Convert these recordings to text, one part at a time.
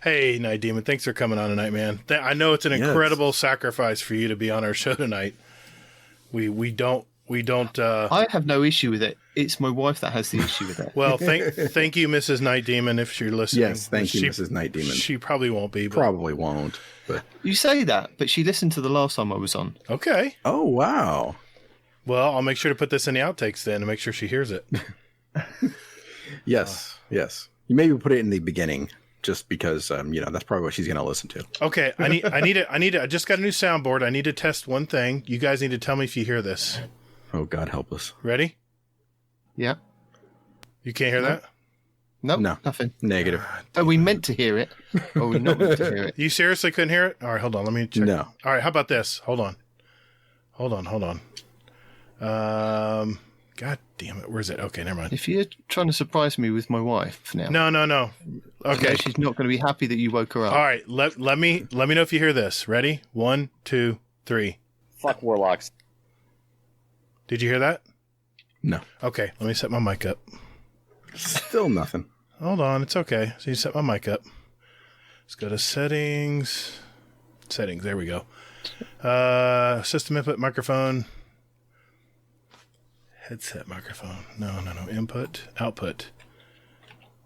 Hey, Nitedemon, thanks for coming on tonight, man. I know it's an incredible sacrifice for you to be on our show tonight. We don't. I have no issue with it. It's my wife that has the issue with it. Well, thank you, Mrs. Nitedemon, if you're listening. Yes, thank you, Mrs. Nitedemon. She probably won't be. Probably won't. But you say that, but she listened to the last time I was on. Okay. Oh, wow. Well, I'll make sure to put this in the outtakes then to make sure she hears it. Yes. You maybe put it in the beginning. Just because, that's probably what she's going to listen to. Okay, I just got a new soundboard. I need to test one thing. You guys need to tell me if you hear this. Oh, God help us. Ready? Yeah. You can't hear that? Nope, No, nothing. Negative. Oh, we meant to hear it. Or we not meant to hear it. You seriously couldn't hear it? All right, hold on. Let me check. No. All right, how about this? Hold on. God damn it. Where's it? Okay, never mind. If you're trying to surprise me with my wife now. No. Okay. She's not going to be happy that you woke her up. All right, let me know if you hear this. Ready? 1, 2, 3. Fuck warlocks. Did you hear that? No. Okay, let me set my mic up. Still nothing. Hold on, it's okay. So you set my mic up. Let's go to settings. Settings, there we go. System input, microphone. Headset microphone. No. Input, output.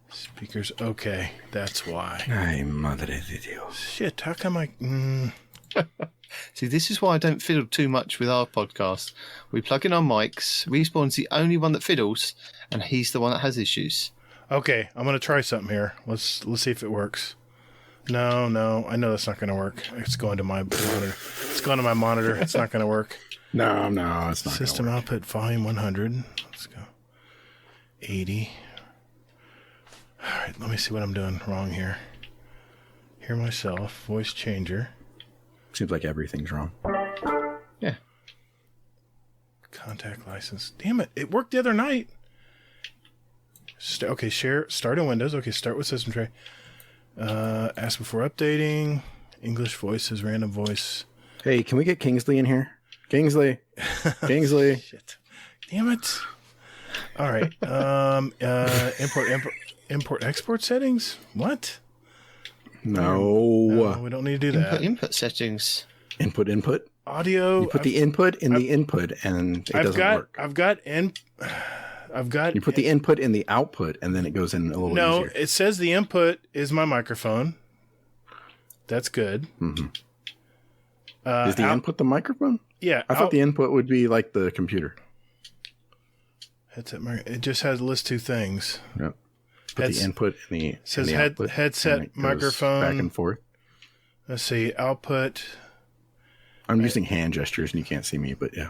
Speakers, okay. That's why. Ay, madre de Dios. Shit, how come I... See, this is why I don't fiddle too much with our podcast. We plug in our mics. Respawn's the only one that fiddles, and he's the one that has issues. Okay, I'm going to try something here. Let's see if it works. No, I know that's not going to work. It's going to my monitor. It's not going to work. No, it's not. System output, volume 100. Let's go. 80. All right, let me see what I'm doing wrong here. Hear myself. Voice changer. Seems like everything's wrong. Yeah. Contact license. Damn it. It worked the other night. Okay, share. Start in Windows. Okay, start with system tray. Ask before updating. English voices, random voice. Hey, can we get Kingsley in here? Kingsley. Shit. Damn it. All right. Import export settings? What? No, we don't need to do that. Input settings. Input. Audio. You put the input in the input, and it doesn't work. I've got. You put the input in the output, and then it goes in a little easier. No, it says the input is my microphone. That's good. Mm-hmm. Is the input the microphone? Yeah. I thought the input would be like the computer. Headset. It just has list two things. Yep. Put the input in the says in the output, headset microphone back and forth. Let's see, output. I'm using hand gestures and you can't see me, but yeah.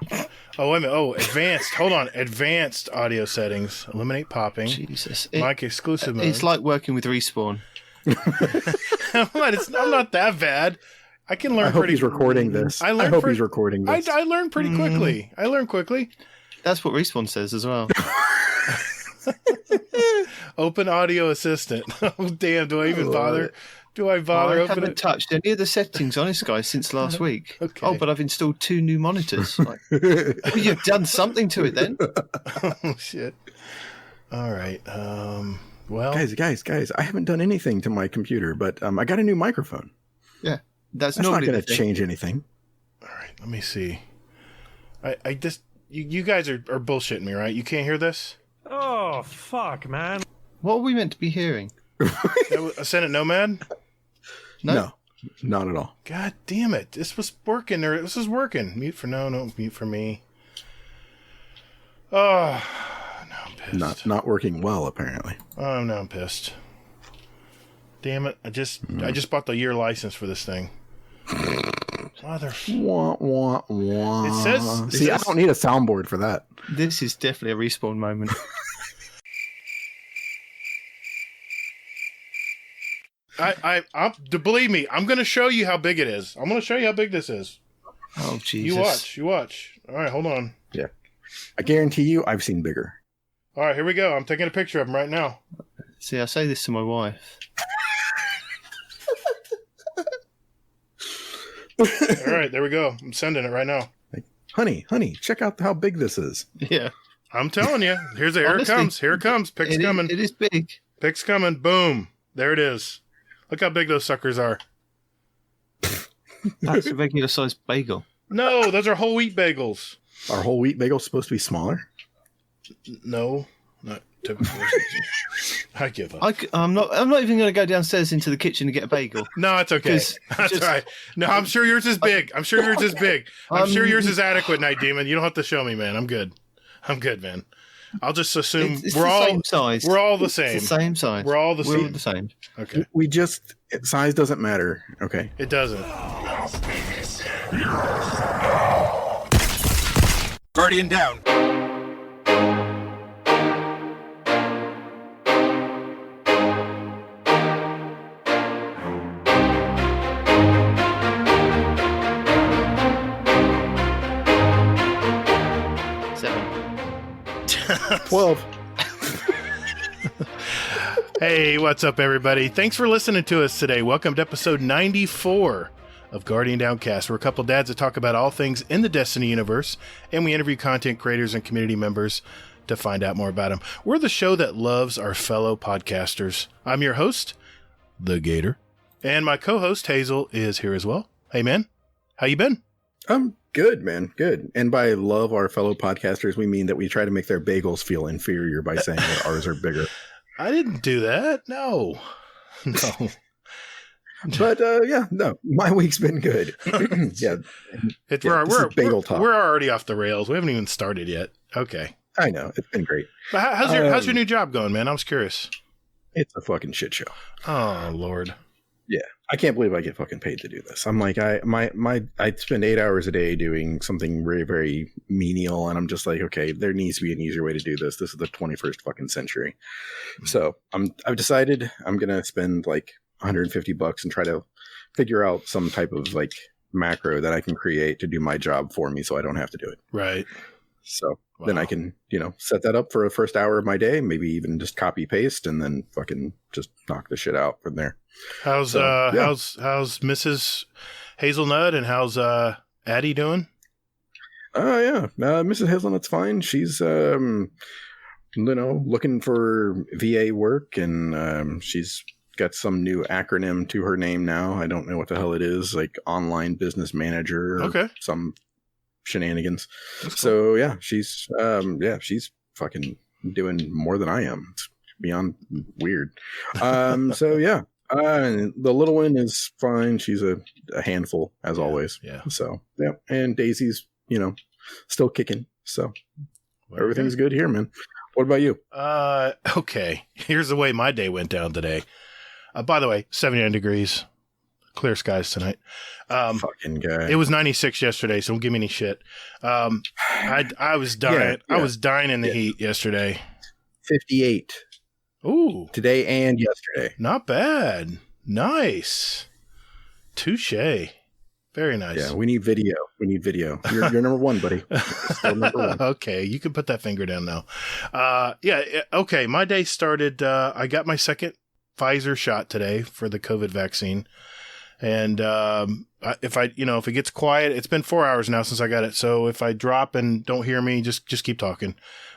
Oh, wait a minute. Oh, advanced. Hold on. Advanced audio settings. Eliminate popping. Jesus. Mic exclusive mode. It's like working with Respawn. I'm not that bad. I can learn. I hope he's recording this. I hope he's recording this. I learned pretty quickly. I learned quickly. That's what Respawn says as well. Open audio assistant. Oh, damn. Do I even bother? Do I bother I opening haven't touched any of the settings on this guy since last week. Okay. Oh, but I've installed 2 new monitors. Well, you've done something to it then. Oh, shit. All right. Well, guys, I haven't done anything to my computer, but I got a new microphone. Yeah. That's not going to change anything. All right. Let me see. I just... You guys are bullshitting me, right? You can't hear this? Oh, fuck, man. What are we meant to be hearing? A Senate Nomad? No, not at all. God damn it. This was working. This is working. Mute for mute for me. Oh, now I'm pissed. Not working well, apparently. Oh, now I'm pissed. Damn it. I just bought the year license for this thing. Mother. Wah, wah, wah. It says... See, I don't need a soundboard for that. This is definitely a Respawn moment. Believe me, I'm going to show you how big it is. I'm going to show you how big this is. Oh, Jesus. You watch. All right, hold on. Yeah. I guarantee you I've seen bigger. All right, here we go. I'm taking a picture of him right now. See, I say this to my wife. All right, there we go. I'm sending it right now. Like, honey, check out how big this is. Yeah. I'm telling you. Here it comes. Here it comes. Pic's coming. It is big. Pic's coming. Boom. There it is. Look how big those suckers are. That's a regular sized bagel. No, those are whole wheat bagels. Are whole wheat bagels supposed to be smaller? No, not typical. I give up. I'm not even going to go downstairs into the kitchen to get a bagel. No, it's okay. That's all right. No, I'm sure yours is big. I'm sure yours is big. I'm sure yours is adequate, Nitedemon. You don't have to show me, man. I'm good. I'm good, man. I'll just assume it's we're the all same size. We're all the same. It's the same size. We're all the We're same. all the same. Okay. We just size doesn't matter. Okay. It doesn't. Guardian down. Seven. 12. Hey, what's up, everybody? Thanks for listening to us today. Welcome to episode 94 of Guardian Downcast. We're a couple dads that talk about all things in the Destiny universe, and we interview content creators and community members to find out more about them. We're the show that loves our fellow podcasters. I'm your host, the Gatr, and my co-host Hazel is here as well. Hey, man, how you been? I'm good, man. Good. And by love our fellow podcasters, we mean that we try to make their bagels feel inferior by saying that ours are bigger. I didn't do that. No. But yeah, no, my week's been good. Yeah, bagel talk. We're already off the rails. We haven't even started yet. Okay. I know, it's been great. But how's your new job going, man? I was curious. It's a fucking shit show. Oh, Lord. Yeah, I can't believe I get fucking paid to do this. I'm like, I spend 8 hours a day doing something very, very menial, and I'm just like, okay, there needs to be an easier way to do this. This is the 21st fucking century. So I've decided I'm gonna spend like $150 and try to figure out some type of like macro that I can create to do my job for me, so I don't have to do it. Right. So then I can, set that up for the first hour of my day, maybe even just copy paste and then fucking just knock the shit out from there. How's Mrs. Hazelnut and how's Addie doing? Yeah. Mrs. Hazelnut's fine. She's looking for VA work, and she's got some new acronym to her name now. I don't know what the hell it is, like online business manager or some shenanigans. So yeah, she's fucking doing more than I am. It's beyond weird. So yeah, the little one is fine. She's a handful as always. Yeah. So yeah, and Daisy's still kicking. So everything's good here, man. What about you? Okay. Here's the way my day went down today. By the way, 79 degrees. Clear skies tonight. Fucking guy. It was 96 yesterday, so don't give me any shit. I was dying. Yeah. I was dying in the heat yesterday. 58. Ooh. Today and yesterday. Not bad. Nice. Touche. Very nice. Yeah, we need video. You're number one, buddy. Still number one. Okay, you can put that finger down now. Okay. My day started. I got my second Pfizer shot today for the COVID vaccine. And if it gets quiet, it's been 4 hours now since I got it. So if I drop and don't hear me, just keep talking.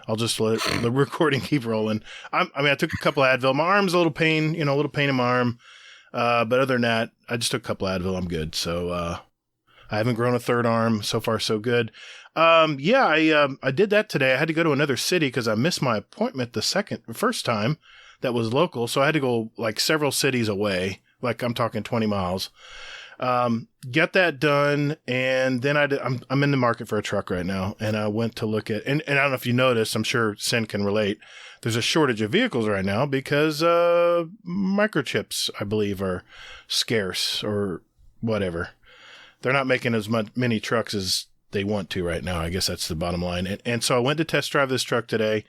I'll just let the recording keep rolling. I took a couple Advil. My arm's a little pain, a little pain in my arm. But other than that, I just took a couple Advil. I'm good. So I haven't grown a third arm. So far, so good. I did that today. I had to go to another city because I missed my appointment the first time that was local. So I had to go like several cities away. Like I'm talking 20 miles, get that done. And then I'm in the market for a truck right now. And I went to look at, and I don't know if you noticed, I'm sure Sin can relate. There's a shortage of vehicles right now because, microchips, I believe, are scarce or whatever. They're not making as many trucks as they want to right now. I guess that's the bottom line. And so I went to test drive this truck today.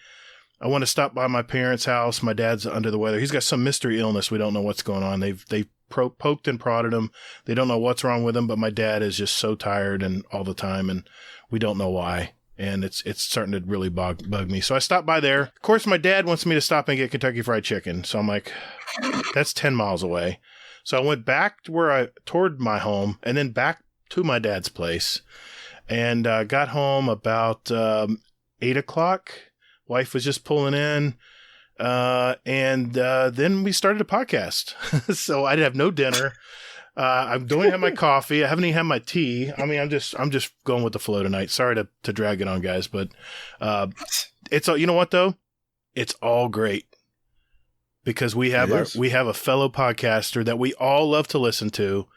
I want to stop by my parents' house. My dad's under the weather. He's got some mystery illness. We don't know what's going on. They've poked and prodded him. They don't know what's wrong with him, but my dad is just so tired and all the time, and we don't know why. And it's starting to really bug me. So I stopped by there. Of course, my dad wants me to stop and get Kentucky Fried Chicken. So I'm like, that's 10 miles away. So I went back toward my home and then back to my dad's place, and got home about 8 o'clock. Wife was just pulling in. And then we started a podcast. So I have no dinner. I don't have my coffee. I haven't even had my tea. I mean, I'm just going with the flow tonight. Sorry to drag it on, guys, but it's all, you know what though? It's all great because we have a fellow podcaster that we all love to listen to.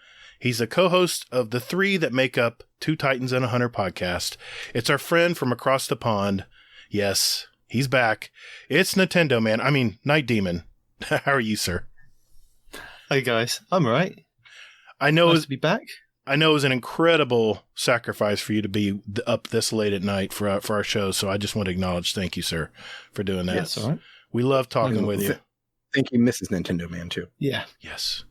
He's a co-host of the three that make up Two Titans and a Hunter podcast. It's our friend from across the pond. Yes, he's back. It's Nitedemon. I mean, Nitedemon. How are you, sir? Hey guys, I'm all right. I know Nice to be back. I know it was an incredible sacrifice for you to be up this late at night for our show. So I just want to acknowledge, thank you, sir, for doing that. Yes, all right. We love talking with you. Thank you, Mrs. Nitedemon, too. Yeah. Yes.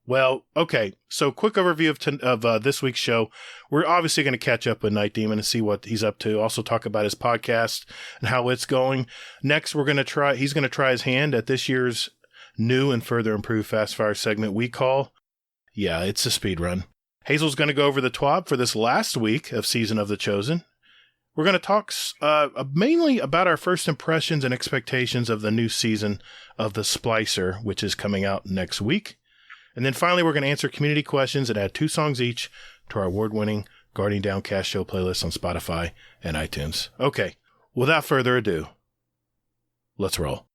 Well, okay. So quick overview of this week's show. We're obviously going to catch up with Nitedemon and see what he's up to. Also talk about his podcast and how it's going. Next, he's going to try his hand at this year's new and further improved Fast Fire segment we call, yeah, it's a speedrun. Hazel's going to go over the TWAB for this last week of Season of the Chosen. We're going to talk mainly about our first impressions and expectations of the new season of The Splicer, which is coming out next week. And then finally, we're going to answer community questions and add 2 songs each to our award-winning Guardian Downcast show playlist on Spotify and iTunes. Okay, without further ado, let's roll.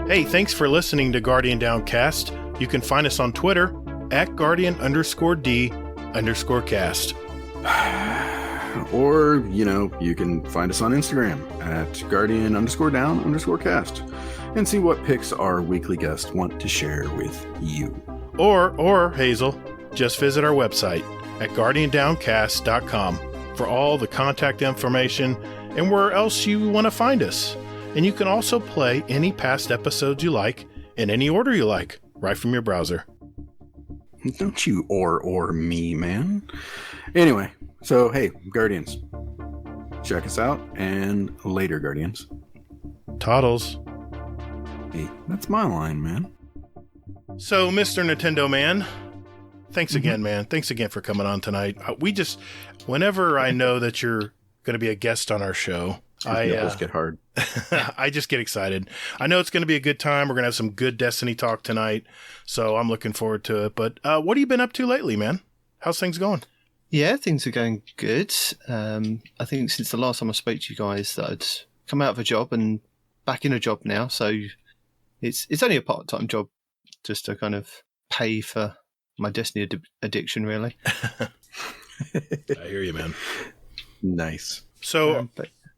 Hey, thanks for listening to Guardian Downcast. You can find us on Twitter at Guardian_D_cast. Or, you can find us on Instagram at Guardian_Down_cast and see what pics our weekly guests want to share with you. Or Hazel, just visit our website at GuardianDowncast.com for all the contact information and where else you want to find us. And you can also play any past episodes you like in any order you like, right from your browser. Don't you or me, man. Anyway, so hey, Guardians, check us out, and later, Guardians. Toddles. Hey, that's my line, man. So, Mr. Nitedemon, thanks again, man. Thanks again for coming on tonight. Whenever I know that you're going to be a guest on our show, I get hard. I just get excited. I know it's going to be a good time. We're going to have some good Destiny talk tonight, so I'm looking forward to it. But what have you been up to lately, man? How's things going? Yeah, things are going good. I think since the last time I spoke to you guys that I'd come out of a job and back in a job now, so it's only a part-time job just to kind of pay for my Destiny addiction, really. I hear you, man. Nice. So,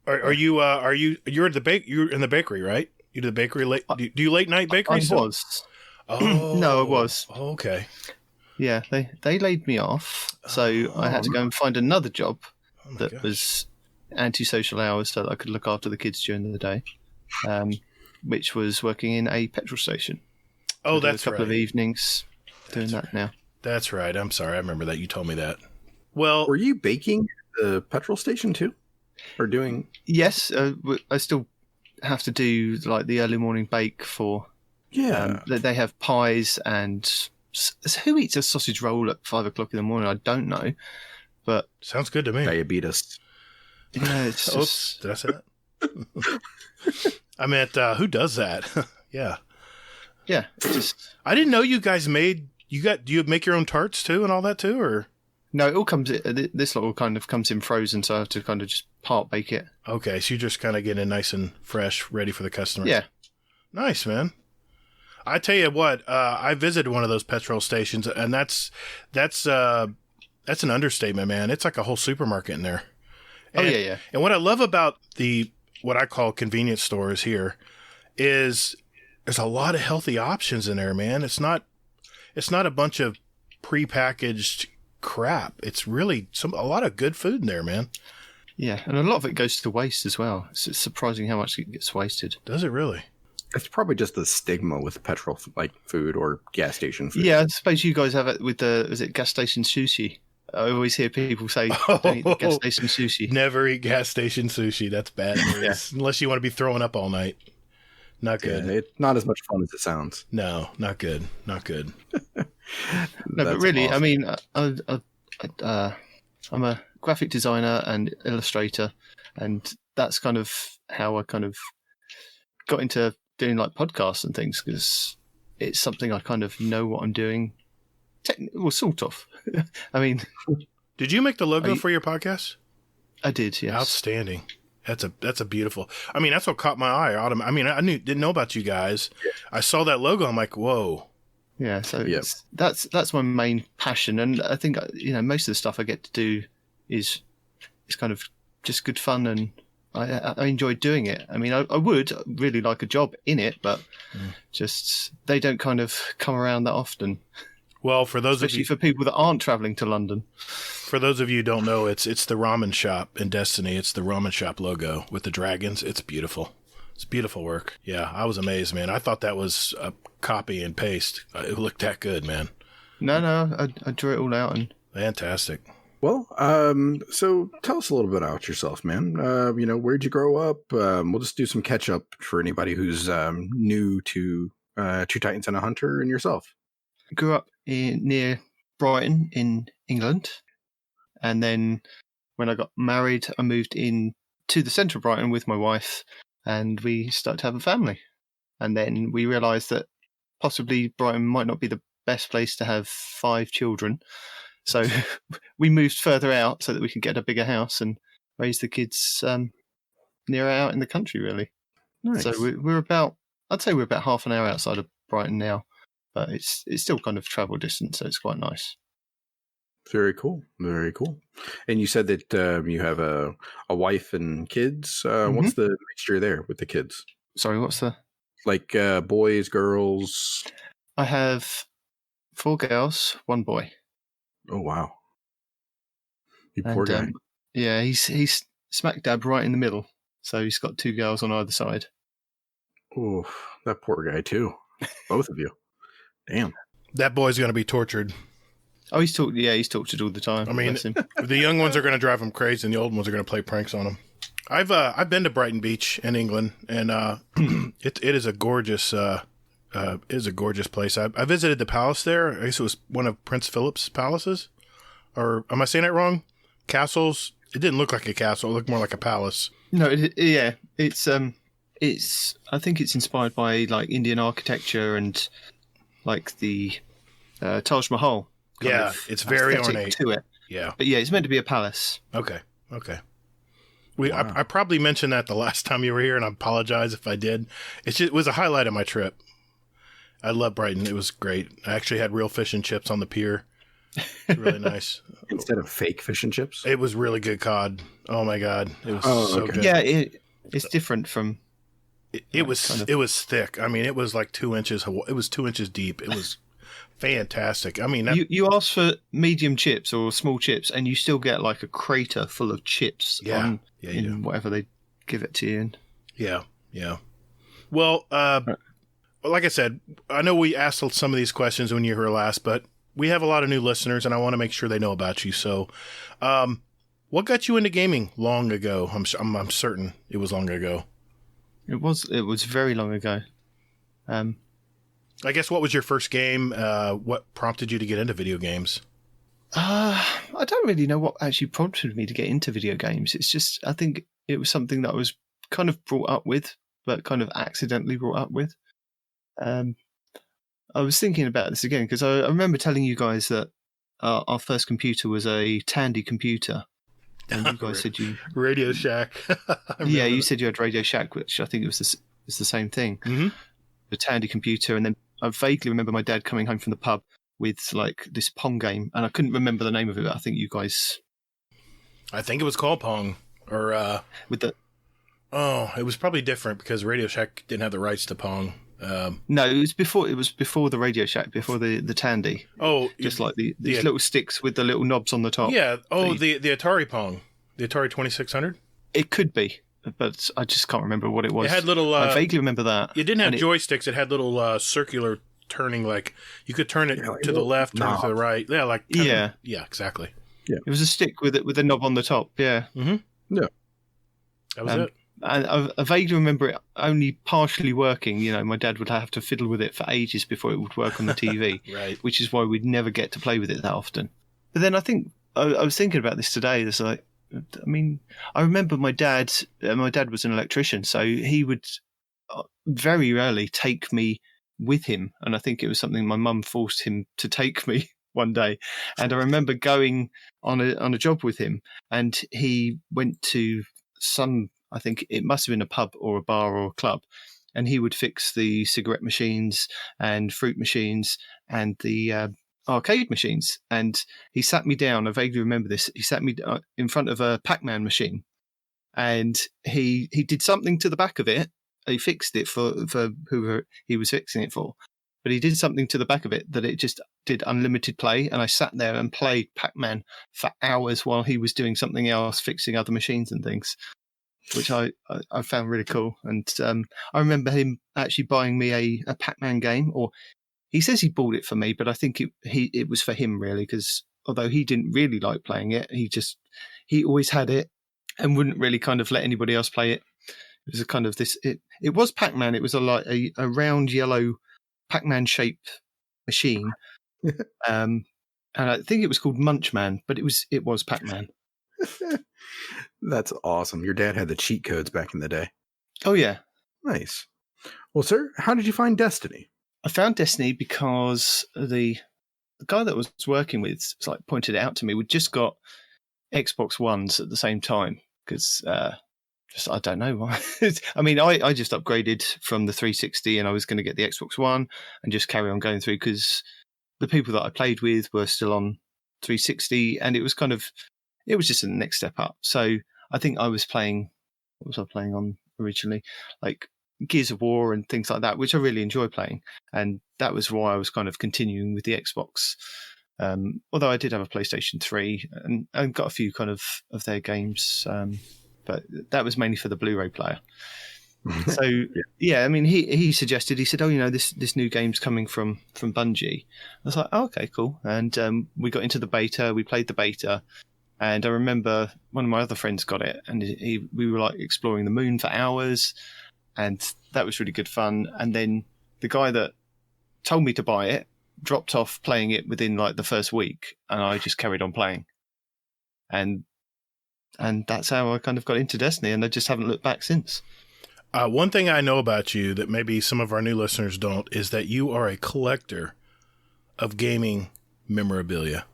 you're in the bakery, right? You do the bakery late? Do you late night bakery? I was. Oh no, I was. Oh, okay. Yeah, they laid me off, so I had to go and find another job that was anti-social hours, so that I could look after the kids during the day, which was working in a petrol station. Oh, that's right. A couple of evenings doing that now. That's right. I'm sorry. I remember that. You told me that. Well, were you baking at the petrol station too? Or doing? Yes, I still have to do like the early morning bake for. Yeah, they have pies and who eats a sausage roll at 5 o'clock in the morning? I don't know, but sounds good to me. Diabetes. Yeah, it's Oops, did I say that? I meant who does that? Yeah. I didn't know you guys made. Do you make your own tarts too and all that too, or? No, it all comes. This lot all kind of comes in frozen, so I have to kind of just part bake it. Okay, so you just kind of get it nice and fresh, ready for the customer. Yeah, nice, man. I tell you what, I visited one of those petrol stations, and that's an understatement, man. It's like a whole supermarket in there. And, yeah. And what I love about what I call convenience stores here is there's a lot of healthy options in there, man. It's not a bunch of prepackaged crap. It's really a lot of good food in there, man. Yeah, and a lot of it goes to waste as well. It's surprising how much it gets wasted. Does it really? It's probably just the stigma with petrol like food or gas station food. Yeah, I suppose you guys have it with is it gas station sushi? I always hear people say, don't eat the gas station sushi. Never eat gas station sushi. That's bad news. Yeah. Unless you want to be throwing up all night. Not good. Yeah, it's not as much fun as it sounds. No, not good. Not good. No, but really, awesome. I mean, I'm a graphic designer and illustrator, and that's kind of how I kind of got into doing like podcasts and things, because it's something I kind of know what I'm doing. Well, sort of. I mean, did you make the logo for your podcast? I did, yes. Outstanding. That's a beautiful. I mean, that's what caught my eye. I mean, didn't know about you guys. I saw that logo. I'm like, whoa. Yeah, so that's my main passion, and I think most of the stuff I get to do is kind of just good fun, and I enjoy doing it. I mean, I would really like a job in it, but just they don't kind of come around that often. Well, for those especially of you, for people that aren't traveling to London. For those of you who don't know, it's the ramen shop in Destiny. It's the ramen shop logo with the dragons. It's beautiful. It's beautiful work. Yeah, I was amazed, man. I thought that was a copy and paste. It looked that good, man. No, I drew it all out. And fantastic. Well, so tell us a little bit about yourself, man. Where'd you grow up? We'll just do some catch up for anybody who's new to Two Titans and a Hunter and yourself. I grew up near Brighton in England, and then when I got married, I moved in to the centre of Brighton with my wife, and we started to have a family. And then we realised that possibly Brighton might not be the best place to have 5 children. So we moved further out so that we could get a bigger house and raise the kids nearer out in the country, really. Nice. So I'd say we're about half an hour outside of Brighton now, but it's still kind of travel distance, so it's quite nice. Very cool. Very cool. And you said that you have a wife and kids. What's the mixture there with the kids? Sorry, what's the... Like boys, girls? I have 4 girls, 1 boy. Oh, wow. You poor guy. Yeah, he's smack dab right in the middle. So he's got 2 girls on either side. Oh, that poor guy too. Both of you. Damn. That boy's going to be tortured. Oh, he's tortured all the time. I mean, the young ones are going to drive him crazy, and the old ones are going to play pranks on him. I've been to Brighton Beach in England, and it is a gorgeous place. I visited the palace there. I guess it was one of Prince Philip's palaces, or am I saying it wrong? Castles. It didn't look like a castle. It looked more like a palace. No, it's I think it's inspired by like Indian architecture and like the Taj Mahal. Yeah, it's very ornate to it. Yeah, but yeah, it's meant to be a palace. Okay. Wow. I probably mentioned that the last time you were here, and I apologize if I did. It was a highlight of my trip. I love Brighton. It was great. I actually had real fish and chips on the pier. Really nice. Instead of fake fish and chips? It was really good cod. Oh, my God. It was so good. Yeah, it's different from... It was thick. I mean, it was like 2 inches. It was 2 inches deep. It was fantastic. I mean... You ask for medium chips or small chips, and you still get like a crater full of chips in whatever they give it to you in. Yeah. Well, like I said, I know we asked some of these questions when you were last, but we have a lot of new listeners, and I want to make sure they know about you. So, what got you into gaming long ago? I'm certain it was long ago. It was very long ago. I guess what was your first game? What prompted you to get into video games? I don't really know what actually prompted me to get into video games. It's just I think it was something that I was kind of brought up with, but kind of accidentally brought up with. I was thinking about this again because I remember telling you guys that our first computer was a Tandy computer. And you guys said you... Radio Shack. Yeah, you said you had Radio Shack, which I think it was the same thing. Mm-hmm. The Tandy computer. And then I vaguely remember my dad coming home from the pub with like this Pong game. And I couldn't remember the name of it, but I think you guys... I think it was called Pong. Or... with the... Oh, it was probably different because Radio Shack didn't have the rights to Pong. No, it was before the Radio Shack, before the Tandy. Oh, just like these little sticks with the little knobs on the top. Yeah. Oh, the Atari Pong, the Atari 2600. It could be, but I just can't remember what it was. It had little. I vaguely remember that. It didn't have joysticks. It had little circular turning, like you could turn it to the left, turn it to the right. Yeah, like yeah, exactly. Yeah, it was a stick with a knob on the top. Yeah. Mm-hmm. Yeah. That was it. And I vaguely remember it only partially working. You know, my dad would have to fiddle with it for ages before it would work on the TV. Right. Which is why we'd never get to play with it that often. But then I think I was thinking about this today. There's like, I mean, I remember my dad. My dad was an electrician, so he would very rarely take me with him, and I think it was something my mum forced him to take me one day. And I remember going on a job with him, and he went to some, I think it must have been a pub or a bar or a club, and he would fix the cigarette machines and fruit machines and the arcade machines. And he sat me down, I vaguely remember this, he sat me in front of a Pac-Man machine, and he did something to the back of it. He fixed it for who he was fixing it for, but he did something to the back of it that it just did unlimited play, and I sat there and played Pac-Man for hours while he was doing something else, fixing other machines and things, which I found really cool. And I remember him actually buying me a Pac-Man game, or he says he bought it for me, but I think it was for him really, because although he didn't really like playing it, he always had it and wouldn't really kind of let anybody else play it. It was a kind of this. It was Pac-Man. It was a round yellow Pac-Man shaped machine, and I think it was called Munchman, but it was Pac-Man. That's awesome. Your dad had the cheat codes back in the day. Oh yeah, nice. Well, sir, how did you find Destiny? I found Destiny because the guy that I was working with pointed it out to me. We'd just got Xbox Ones at the same time because. I don't know why. I mean, I just upgraded from the 360 and I was going to get the Xbox One and just carry on going through because the people that I played with were still on 360 and it was just a next step up. So I think I was playing, what was I playing on originally? Like Gears of War and things like that, which I really enjoy playing. And that was why I was kind of continuing with the Xbox. Although I did have a PlayStation 3 and got a few kind of their games, but that was mainly for the Blu-ray player. So yeah, I mean, he suggested, he said, "Oh, this new game's coming from Bungie." I was like, "Oh, okay, cool." And we got into the beta. We played the beta, and I remember one of my other friends got it, and we were like exploring the moon for hours, and that was really good fun. And then the guy that told me to buy it dropped off playing it within like the first week, and I just carried on playing, and that's how I kind of got into Destiny, and I just haven't looked back since. One thing I know about you that maybe some of our new listeners don't is that you are a collector of gaming memorabilia,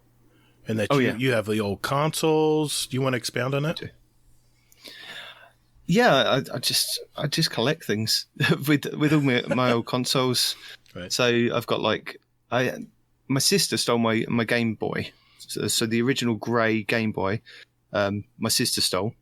and that you have the old consoles. Do you want to expound on that? Yeah, I just collect things with all my old consoles. Right. So I've got my sister stole my Game Boy, so the original grey Game Boy. My sister stole,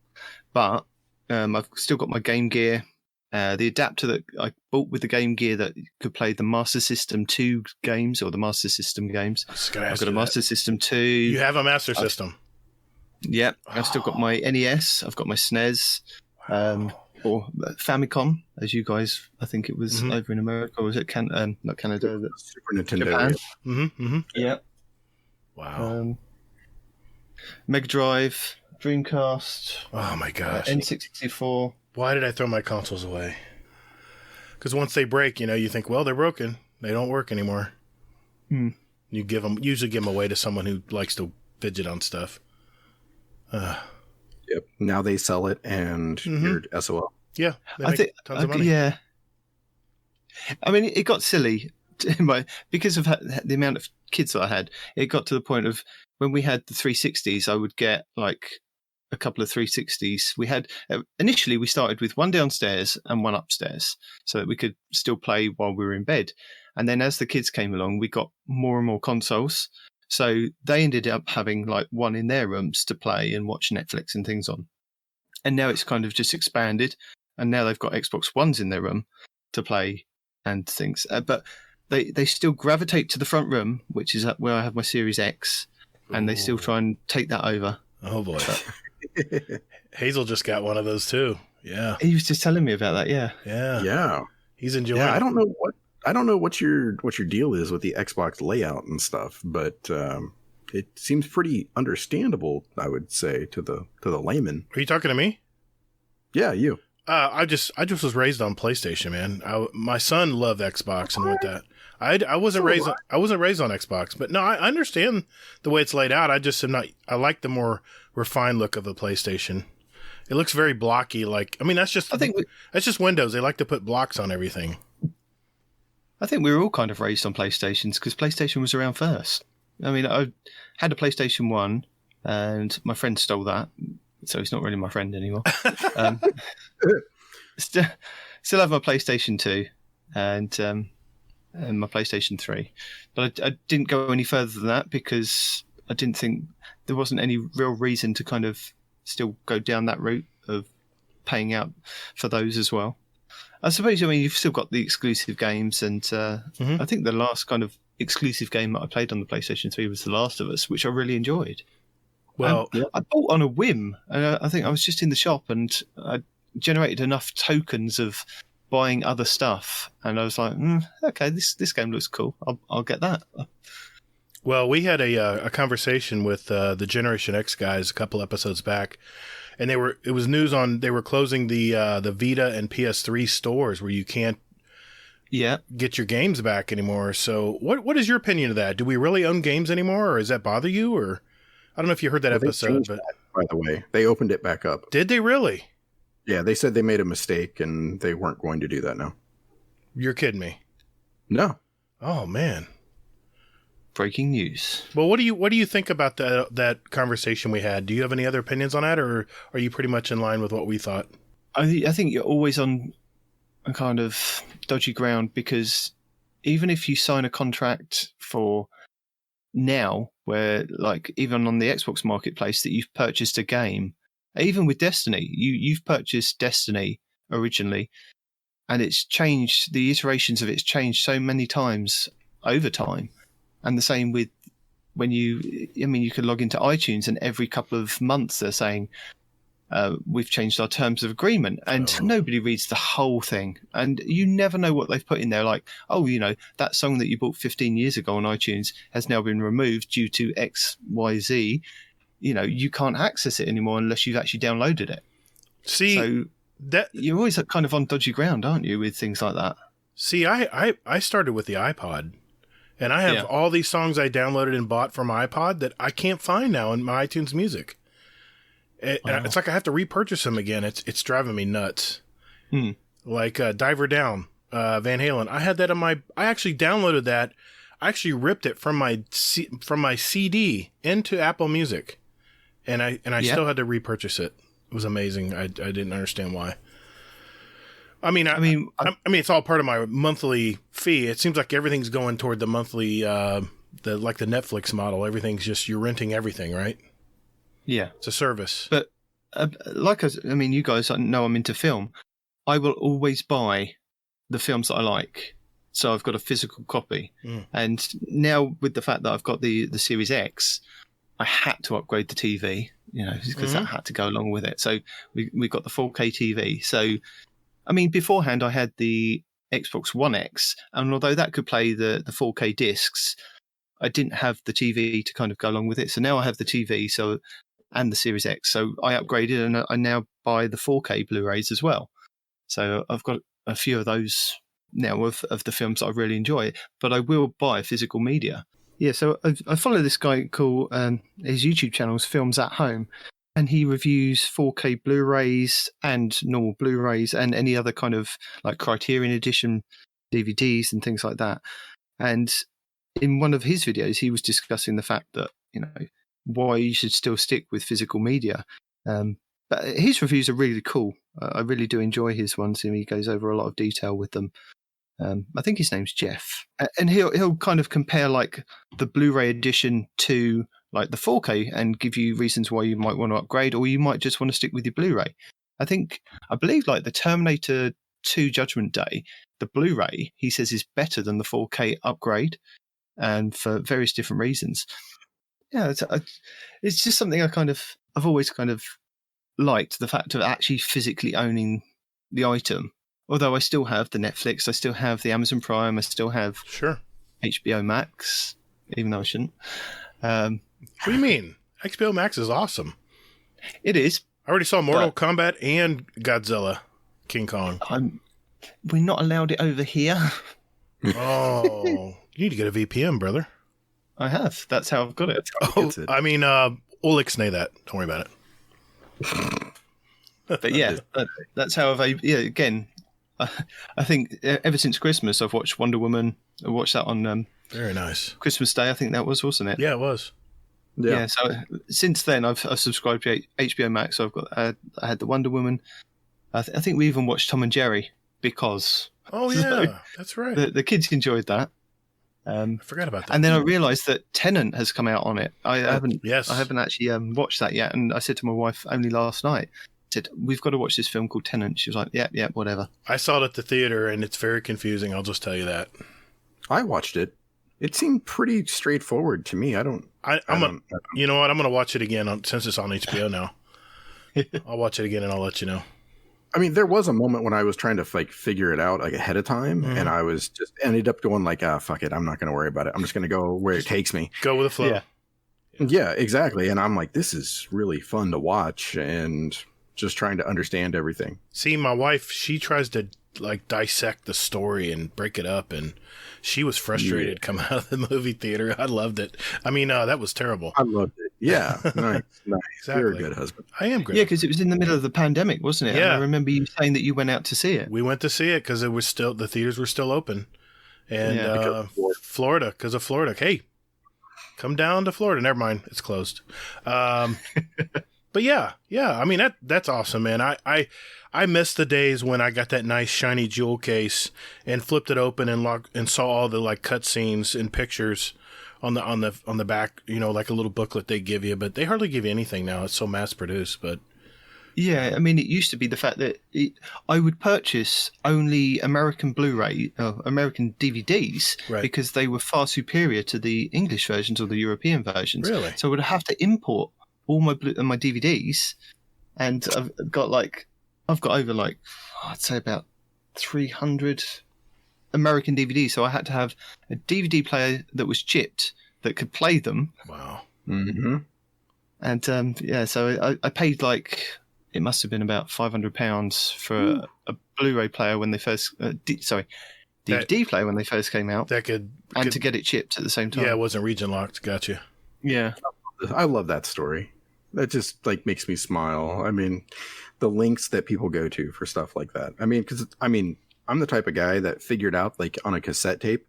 but I've still got my Game Gear, the adapter that I bought with the Game Gear that could play the Master System 2 games or the Master System games. I've got a Master System 2. You have a Master System? Yeah, I've still got my NES. I've got my SNES, or Famicom, as you guys, I think it was over in America, or was it not Canada? Super Nintendo. Japan. Mm-hmm. Yeah. Wow. Mega Drive. Dreamcast. Oh my gosh. N64. Why did I throw my consoles away? Because once they break, you think, well, they're broken. They don't work anymore. You usually give them away to someone who likes to fidget on stuff. Yep. Now they sell it and you're SOL. Yeah. They make tons of money. Yeah. I mean, it got silly because of the amount of kids that I had. It got to the point of when we had the 360s, I would get like a couple of 360s. We had initially we started with one downstairs and one upstairs so that we could still play while we were in bed. And then as the kids came along, we got more and more consoles. So they ended up having like one in their rooms to play and watch Netflix and things on. And now it's kind of just expanded. And now they've got Xbox Ones in their room to play and things. But they still gravitate to the front room, which is where I have my Series X. And they still try and take that over. Oh, boy. Hazel just got one of those, too. Yeah. He was just telling me about that, yeah. Yeah. He's enjoying it. I don't know what your deal is with the Xbox layout and stuff, but it seems pretty understandable, I would say, to the layman. Are you talking to me? Yeah, you. I just was raised on PlayStation, man. My son loved Xbox and with that. I wasn't raised on Xbox, but no, I understand the way it's laid out. I just am not. I like the more refined look of the PlayStation. It looks very blocky. That's just Windows. They like to put blocks on everything. I think we were all kind of raised on PlayStations because PlayStation was around first. I mean, I had a PlayStation 1 and my friend stole that, so he's not really my friend anymore. Still have my PlayStation 2 and my PlayStation 3. But I didn't go any further than that because I didn't think there wasn't any real reason to kind of still go down that route of paying out for those as well. I suppose, you've still got the exclusive games, and I think the last kind of exclusive game that I played on the PlayStation 3 was The Last of Us, which I really enjoyed. Well, I bought on a whim. I think I was just in the shop and I generated enough tokens of buying other stuff, and I was like, okay, this game looks cool. I'll get that. Well, we had a conversation with the Generation X guys a couple episodes back, and it was news on they were closing the Vita and PS3 stores where you can't get your games back anymore. So what is your opinion of that? Do we really own games anymore, or does that bother you? Or I don't know if you heard that episode, but by the way, they opened it back up. Did they really? Yeah, they said they made a mistake and they weren't going to do that now. You're kidding me? No. Oh man. Breaking news. Well, what do you think about that conversation we had? Do you have any other opinions on that, or are you pretty much in line with what we thought? I think you're always on a kind of dodgy ground because even if you sign a contract for now, where even on the Xbox marketplace that you've purchased a game, even with Destiny, you've purchased Destiny originally, and it's changed. The iterations of it's changed so many times over time. And the same with when you can log into iTunes and every couple of months they're saying, we've changed our terms of agreement, and nobody reads the whole thing. And you never know what they've put in there. Like, that song that you bought 15 years ago on iTunes has now been removed due to X, Y, Z. You can't access it anymore unless you've actually downloaded it. See, so that you're always kind of on dodgy ground, aren't you, with things like that? See, I started with the iPod. And I have all these songs I downloaded and bought from my iPod that I can't find now in my iTunes Music. It's like I have to repurchase them again. It's driving me nuts. Like Diver Down, Van Halen. I had that I actually downloaded that. I actually ripped it from my CD into Apple Music, and I still had to repurchase it. It was amazing. I didn't understand why. I mean, it's all part of my monthly fee. It seems like everything's going toward the monthly, the Netflix model. Everything's just, you're renting everything, right? Yeah. It's a service. But you guys know I'm into film. I will always buy the films that I like. So I've got a physical copy. And now with the fact that I've got the Series X, I had to upgrade the TV, because that had to go along with it. So we got the 4K TV. So, beforehand I had the Xbox One X, and although that could play the 4K discs, I didn't have the TV to kind of go along with it. So now I have the TV and the Series X. So I upgraded, and I now buy the 4K Blu-rays as well. So I've got a few of those now of the films that I really enjoy, but I will buy physical media. Yeah, so I follow this guy called, his YouTube channel is Films at Home, and he reviews 4K Blu-rays and normal Blu-rays and any other kind of like Criterion Edition DVDs and things like that. And in one of his videos, he was discussing the fact that, why you should still stick with physical media. But his reviews are really cool. I really do enjoy his ones, and he goes over a lot of detail with them. I think his name's Jeff. And he'll kind of compare like the Blu-ray edition to like the 4K and give you reasons why you might want to upgrade, or you might just want to stick with your Blu-ray. I believe like the Terminator 2 Judgment Day, the Blu-ray, he says is better than the 4K upgrade, and for various different reasons. Yeah, it's just something I've always kind of liked, the fact of actually physically owning the item. Although I still have the Netflix, I still have the Amazon Prime, I still have HBO Max, even though I shouldn't. What do you mean? HBO Max is awesome. It is. I already saw Mortal Kombat and Godzilla, King Kong. We're not allowed it over here. Oh, you need to get a VPN, brother. I have. That's how I've got it. I mean, we'll ixnay that. Don't worry about it. But yeah, that's how I've. Yeah, again, I think ever since Christmas, I've watched Wonder Woman. I watched that on very nice Christmas Day. I think that was, wasn't it? Yeah, it was. Yeah. So since then, I've subscribed to HBO Max. So I've got. I had the Wonder Woman. I think we even watched Tom and Jerry because. Oh yeah, that's right. The kids enjoyed that. I forgot about that. And then I realised that Tenet has come out on it. I haven't. Yes. I haven't actually watched that yet. And I said to my wife only last night. Said, we've got to watch this film called Tenet. She was like, yeah, whatever. I saw it at the theater, and it's very confusing. I'll just tell you that. I watched it. It seemed pretty straightforward to me. You know what? I'm going to watch it again since it's on HBO now. I'll watch it again, and I'll let you know. I mean, there was a moment when I was trying to figure it out ahead of time, and I was just ended up going fuck it. I'm not going to worry about it. I'm just going to go where it takes me. Go with the flow. Yeah, exactly. And I'm like, this is really fun to watch, and just trying to understand everything. See, my wife, she tries to dissect the story and break it up, and she was frustrated coming out of the movie theater. I loved it. I mean, that was terrible. I loved it. Yeah, nice. Exactly. You're a good husband. I am great. Yeah, because it was in the middle of the pandemic, wasn't it? Yeah. And I remember you saying that you went out to see it. We went to see it because the theaters were still open, and Florida, because of Florida. Hey, come down to Florida. Never mind, it's closed. But yeah. I mean, that's awesome, man. I miss the days when I got that nice shiny jewel case and flipped it open and saw all the cutscenes and pictures on the back, like a little booklet they give you, but they hardly give you anything now. It's so mass produced, but yeah, I mean, it used to be the fact that I would purchase only American Blu-ray, American DVDs, because they were far superior to the English versions or the European versions. Really? So I would have to import all my DVDs, and I've got over I'd say about 300 American DVDs. So I had to have a DVD player that was chipped that could play them. Wow. Mm-hmm. And so I paid it must have been about £500 for a Blu-ray player when they first DVD player when they first came out. To get it chipped at the same time. Yeah, it wasn't region locked. Gotcha. Yeah. I love that story. That just makes me smile. I mean, the links that people go to for stuff like that. I mean, because I'm the type of guy that figured out on a cassette tape,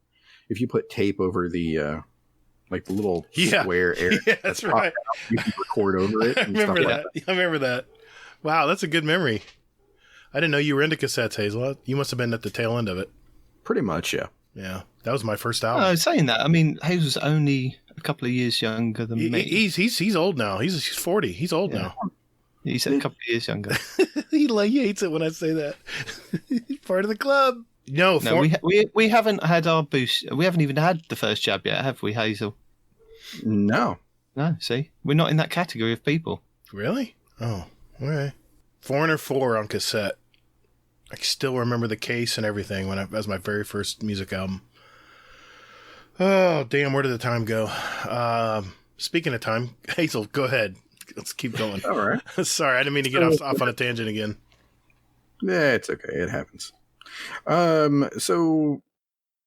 if you put tape over the the little square area, that's right. Out, you can record over it. And I remember that. Wow, that's a good memory. I didn't know you were into cassettes, Hazel. You must have been at the tail end of it. Pretty much, yeah. Yeah, that was my first album. I was saying that. I mean, Hazel's only a couple of years younger than me. He's old now. He's 40. He's old now. He's a couple of years younger. he hates it when I say that. He's part of the club. No, we haven't had our boost. We haven't even had the first jab yet, have we, Hazel? No. See, we're not in that category of people. Really? Oh, all right. Foreigner 4 on cassette. I still remember the case and everything that was my very first music album. Oh, damn, where did the time go? Speaking of time, Hazel, go ahead. Let's keep going. All right. Sorry, I didn't mean to get off on a tangent again. Yeah, it's okay. It happens. So,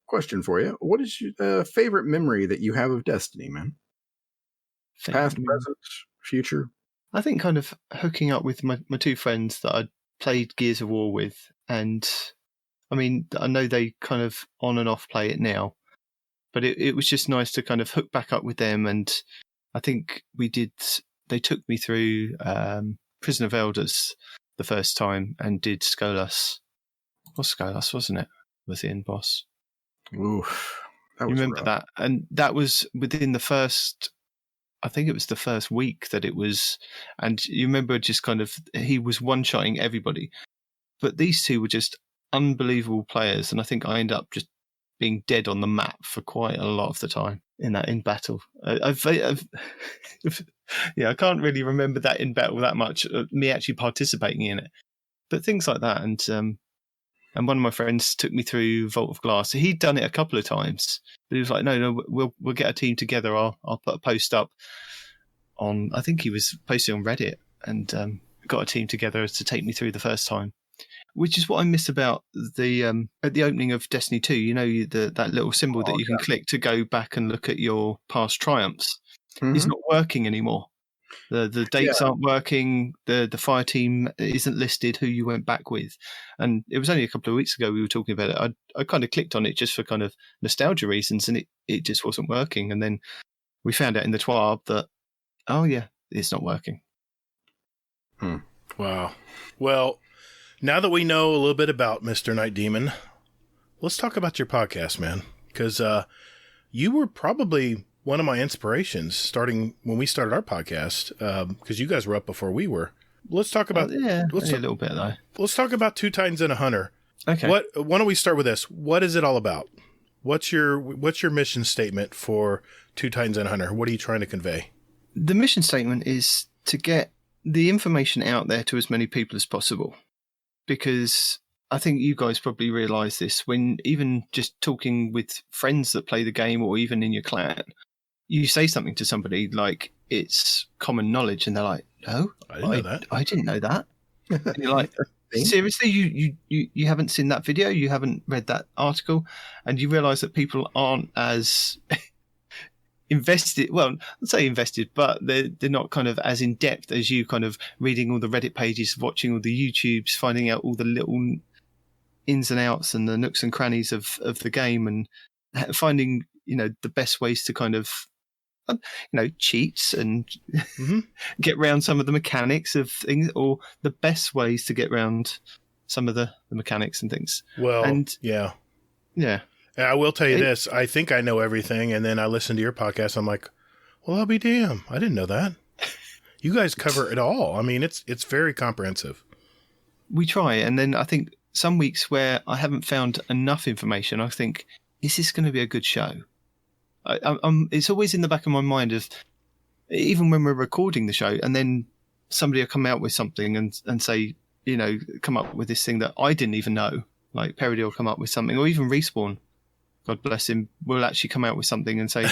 question for you. What is your favorite memory that you have of Destiny, man? Past, present, future? I think kind of hooking up with my two friends that I'd played Gears of War with. And, I mean, I know they kind of on and off play it now. But it was just nice to kind of hook back up with them. And I think they took me through Prison of Elders the first time and did Skolas. It was Skolas, wasn't it? Was the end boss. Oof. You remember that? And that was within the first, I think it was the first week that it was. And you remember just kind of, he was one-shotting everybody. But these two were just unbelievable players. And I think I ended up just being dead on the map for quite a lot of the time in battle. I can't really remember that in battle that much, me actually participating in it. But things like that, and one of my friends took me through Vault of Glass. He'd done it a couple of times, but he was like, "No, we'll get a team together. I'll put a post up on." I think he was posting on Reddit, and got a team together to take me through the first time. which is what I miss about the at the opening of Destiny 2. You know, that little symbol that you can click to go back and look at your past triumphs is not working anymore. The dates aren't working. The fire team isn't listed who you went back with, and it was only a couple of weeks ago we were talking about it. I kind of clicked on it just for kind of nostalgia reasons, and it just wasn't working. And then we found out in the TWAB that it's not working. Wow. Well, now that we know a little bit about Mr. Nitedemon, let's talk about your podcast, man, because you were probably one of my inspirations starting when we started our podcast, because you guys were up before we were. Let's talk about a little bit though. Let's talk about Two Titans and a Hunter. Okay. Why don't we start with this? What is it all about? What's your mission statement for Two Titans and a Hunter? What are you trying to convey? The mission statement is to get the information out there to as many people as possible, because I think you guys probably realise this when even just talking with friends that play the game or even in your clan. You say something to somebody like it's common knowledge, and they're like, "No, I didn't know that." And you're like, "Seriously, you haven't seen that video? You haven't read that article?" And you realise that people aren't as invested. Well, I'd say invested, but they're not kind of as in depth as you. Kind of reading all the Reddit pages, watching all the YouTubes, finding out all the little ins and outs and the nooks and crannies of the game, and finding the best ways to kind of cheats and get around some of the mechanics of things, or the best ways to get around some of the mechanics and things. Well, and yeah. I will tell you this. I think I know everything, and then I listen to your podcast. I'm like, well, I'll be damned. I didn't know that. You guys cover it all. I mean, it's very comprehensive. We try, and then I think some weeks where I haven't found enough information, I think, is this going to be a good show? It's always in the back of my mind of, even when we're recording the show, and then somebody will come out with something and say, come up with this thing that I didn't even know. Like Parody will come up with something, or even Respawn, God bless him, will actually come out with something and say,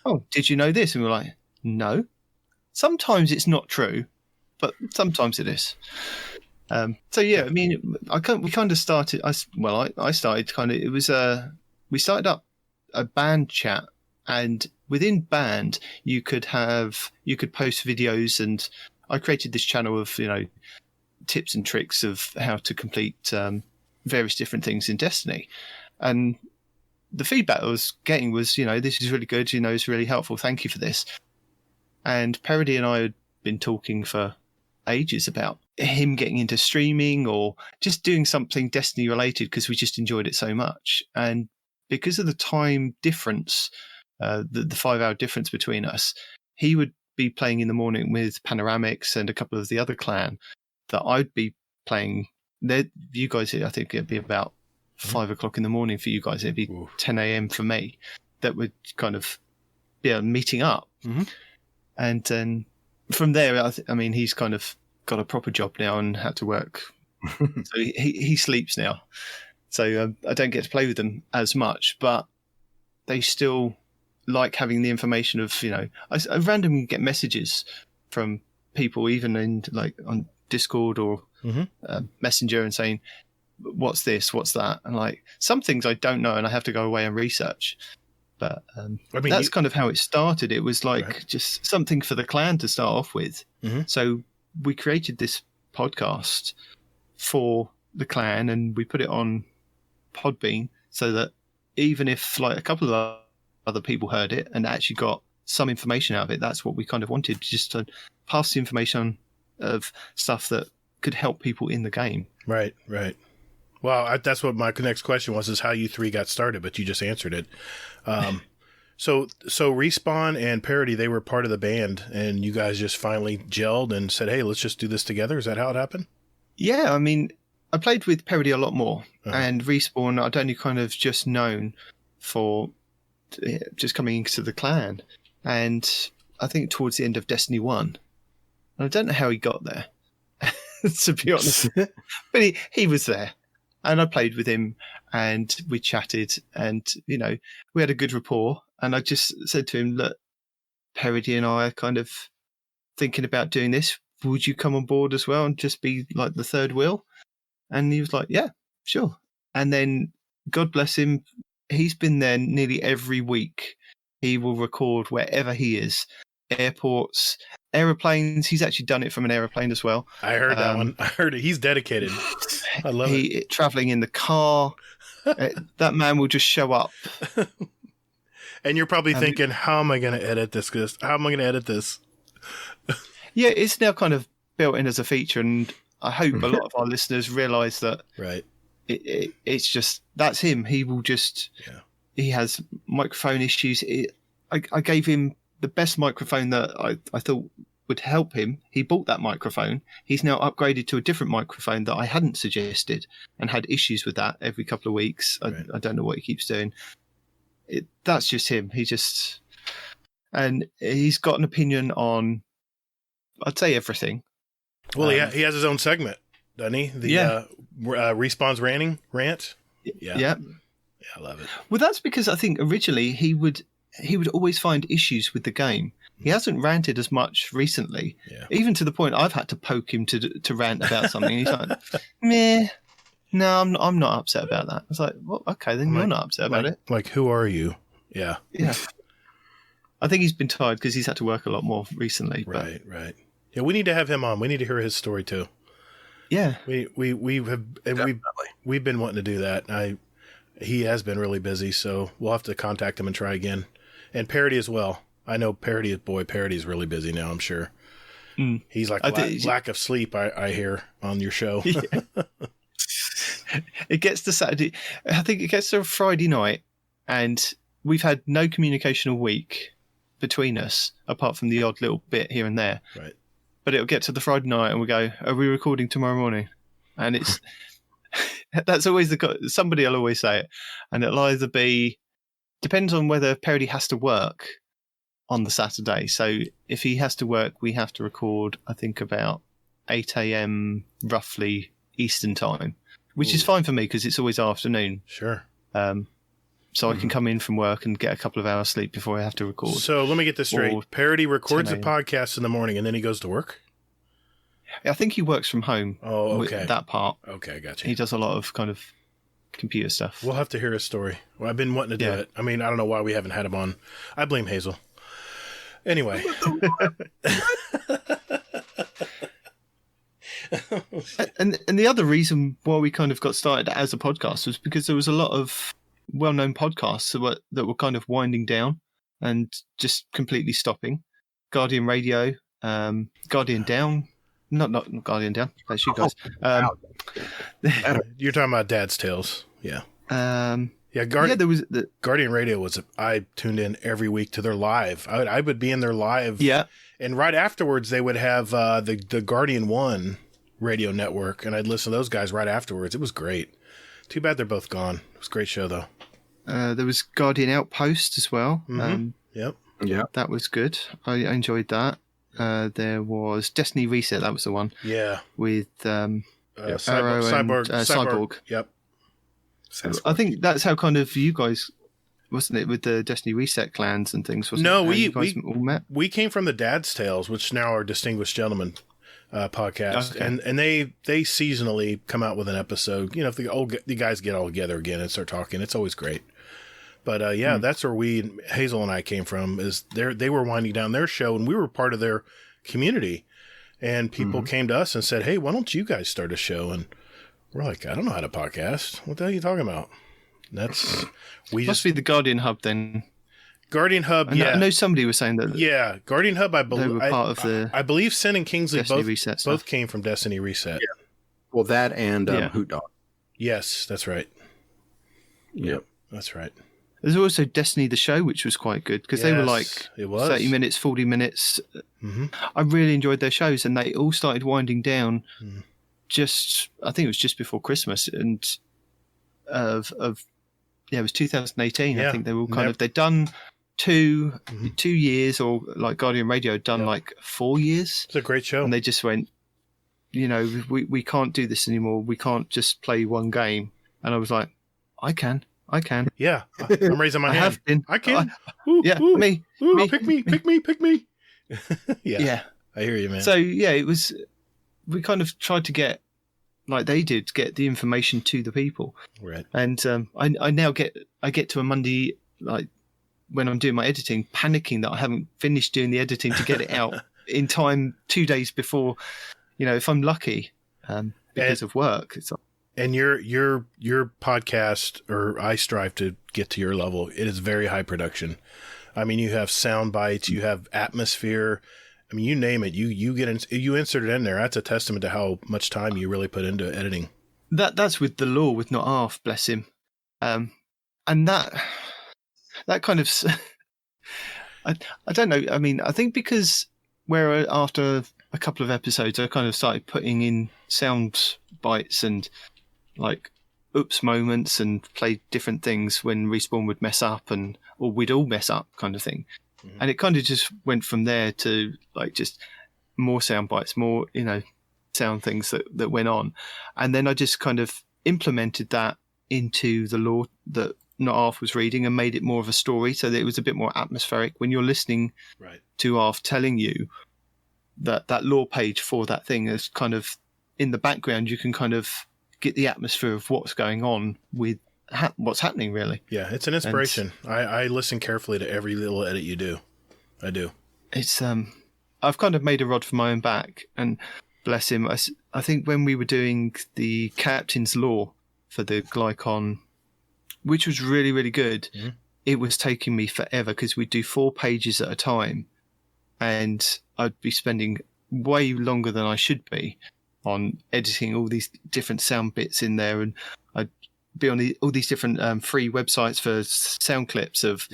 "Oh, did you know this?" And we're like, "No." Sometimes it's not true, but sometimes it is. I mean, we kind of started. I started kind of. It was we started up a band chat. And within band, you could post videos, and I created this channel of tips and tricks of how to complete various different things in Destiny. And the feedback I was getting was, this is really good, it's really helpful. Thank you for this. And Parody and I had been talking for ages about him getting into streaming or just doing something Destiny related, because we just enjoyed it so much. And because of the time difference, the 5-hour difference between us, he would be playing in the morning with Panoramics and a couple of the other clan that I'd be playing. You guys, I think it'd be about 5 o'clock in the morning for you guys. It'd be 10 a.m. for me. That would kind of be meeting up. Mm-hmm. And then from there, I mean, he's kind of got a proper job now and had to work. So he sleeps now. So I don't get to play with them as much, but they still like having the information of, I randomly get messages from people, even in on Discord or Messenger, and saying, "What's this? What's that?" And some things I don't know, and I have to go away and research. But that's kind of how it started. It was just something for the clan to start off with. Mm-hmm. So we created this podcast for the clan, and we put it on Podbean so that even if a couple of other people heard it and actually got some information out of it, that's what we kind of wanted, just to pass the information of stuff that could help people in the game. Right. Well, that's what my next question was, is how you three got started, but you just answered it. So Respawn and Parody, they were part of the band, and you guys just finally gelled and said, "Hey, let's just do this together." Is that how it happened? Yeah, I mean, I played with Parody a lot more, and Respawn I'd only kind of just known for just coming into the clan, and I think towards the end of Destiny 1. I don't know how he got there, to be honest, but he was there, and I played with him, and we chatted, and we had a good rapport. And I just said to him, "Look, Parody and I are kind of thinking about doing this. Would you come on board as well and just be like the third wheel?" And he was like, yeah, sure. And then, God bless him, he's been there nearly every week. He will record wherever he is. Airports, aeroplanes. He's actually done it from an aeroplane as well. I heard that one. I heard it. He's dedicated. I love it. Traveling in the car. That man will just show up. And you're probably thinking, how am I going to edit this? How am I going to edit this? Yeah, it's now kind of built in as a feature, and I hope a lot of our listeners realise that it's just, that's him. He will just, he has microphone issues. I gave him the best microphone that I thought would help him. He bought that microphone. He's now upgraded to a different microphone that I hadn't suggested and had issues with that every couple of weeks. I don't know what he keeps doing. That's just him. And he's got an opinion on, I'd say, everything. Well, he has his own segment, doesn't he? The Respawn's rant. Yeah, I love it. Well, that's because I think originally he would always find issues with the game. He hasn't ranted as much recently, even to the point I've had to poke him to rant about something. He's like, meh. No, I'm not upset about that. I was like, well, okay, then you're not upset about it. Like, who are you? Yeah. I think he's been tired because he's had to work a lot more recently. Right. Yeah, we need to have him on. We need to hear his story too. Yeah, we've been wanting to do that. He has been really busy, so we'll have to contact him and try again. And Parody as well. I know Parody's really busy now, I'm sure. He's like lack of sleep, I hear on your show. Yeah. It gets to Saturday. I think it gets to Friday night, and we've had no communication all week between us, apart from the odd little bit here and there. Right. But it'll get to the Friday night, and we go, "Are we recording tomorrow morning?" And it's that's always somebody will always say it, and it'll either be depends on whether Parody has to work on the Saturday. So if he has to work, we have to record, I think, about 8 a.m. roughly Eastern time. Which is fine for me because it's always afternoon. Sure. So I can come in from work and get a couple of hours sleep before I have to record. So let me get this straight. Parody records the podcast in the morning and then he goes to work? I think he works from home. Oh, okay. With that part. Okay, gotcha. He does a lot of kind of computer stuff. We'll have to hear his story. Well, I've been wanting to do it. I mean, I don't know why we haven't had him on. I blame Hazel. Anyway. And the other reason why we kind of got started as a podcast was because there was a lot of well-known podcasts that were kind of winding down and just completely stopping. Guardian Radio, Guardian Down, not Guardian Down. That's you guys. You're talking about Dad's Tales, yeah. There was Guardian Radio was. I tuned in every week to their live. I would be in their live, and right afterwards they would have the Guardian One radio network, and I'd listen to those guys right afterwards. It was great. Too bad they're both gone. It was a great show, though. There was Guardian Outpost as well. Yep. That was good. I enjoyed that. There was Destiny Reset. That was the one. Yeah. With Arrow Cyborg. and Cyborg. Yep. I think that's how kind of you guys, wasn't it, with the Destiny Reset clans and things? Wasn't no, it? You guys all met? We came from the Dad's Tales, which now are Distinguished Gentlemen podcast, and they seasonally come out with an episode. You know, if the guys get all together again and start talking, it's always great. But that's where Hazel and I came from. Is they were winding down their show, and we were part of their community. And people came to us and said, "Hey, why don't you guys start a show?" And we're like, "I don't know how to podcast. What the hell are you talking about?" Must be the Guardian Hub then. Guardian Hub, I know somebody was saying that. Yeah, Guardian Hub. I believe they were part of the. I believe Sin and Kingsley both came from Destiny Reset. Yeah. Well, that and Hoot Dog. Yes, that's right. Yep, that's right. There's also Destiny the Show, which was quite good because they were like 30 minutes, 40 minutes. I really enjoyed their shows, and they all started winding down. I think it was just before Christmas, and it was 2018. I think they were all they'd done 2 years, or like Guardian Radio had done like 4 years. It's a great show, and they just went, we can't do this anymore. We can't just play one game. And I was like, I can. Yeah, I'm raising my hand. Have been. I can. Me. Pick me. Yeah. I hear you, man. So it was. We kind of tried to get like they did, get the information to the people. Right. And I now get to a Monday, like when I'm doing my editing, panicking that I haven't finished doing the editing to get it out in time 2 days before, if I'm lucky, because of work. And your podcast, or I strive to get to your level, it is very high production. I mean, you have sound bites, you have atmosphere. I mean, you name it, you insert it in there. That's a testament to how much time you really put into editing. That's with the law, with Not Half, bless him. And that kind of, I don't know. I mean, I think because where after a couple of episodes, I kind of started putting in sound bites and like oops moments and play different things when Respawn would mess up or we'd all mess up kind of thing. Mm-hmm. And it kind of just went from there to like just more sound bites, more, sound things that went on. And then I just kind of implemented that into the lore that Not Half was reading and made it more of a story so that it was a bit more atmospheric when you're listening to Half telling you that lore page for that thing is kind of in the background. You can kind of get the atmosphere of what's going on with what's happening, really. Yeah, it's an inspiration. I listen carefully to every little edit you do. I do. It's I've kind of made a rod for my own back, and bless him, I think when we were doing the captain's lore for the Glycon, which was really, really good, it was taking me forever because we'd do 4 pages at a time, and I'd be spending way longer than I should be on editing all these different sound bits in there, and I'd be on all these different free websites for sound clips of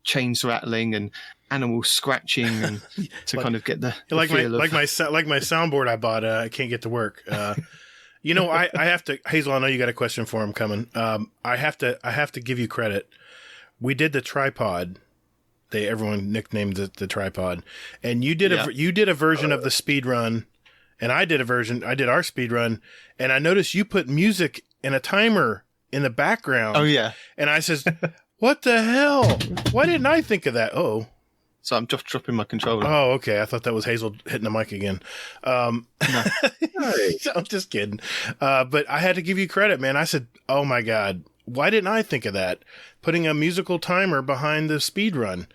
chains rattling and animals scratching, and to kind of get the feel my soundboard I bought. I can't get to work. I have to, Hazel, I know you got a question for him coming. I have to give you credit. We did the tripod. Everyone nicknamed it the tripod, and you did a version of the Speedrun. And I did our speed run, and I noticed you put music and a timer in the background. Oh, yeah. And I says, what the hell? Why didn't I think of that? Oh. So I'm just dropping my controller. Oh, okay. I thought that was Hazel hitting the mic again. No. I'm just kidding. But I had to give you credit, man. I said, oh, my God, why didn't I think of that? Putting a musical timer behind the speed run.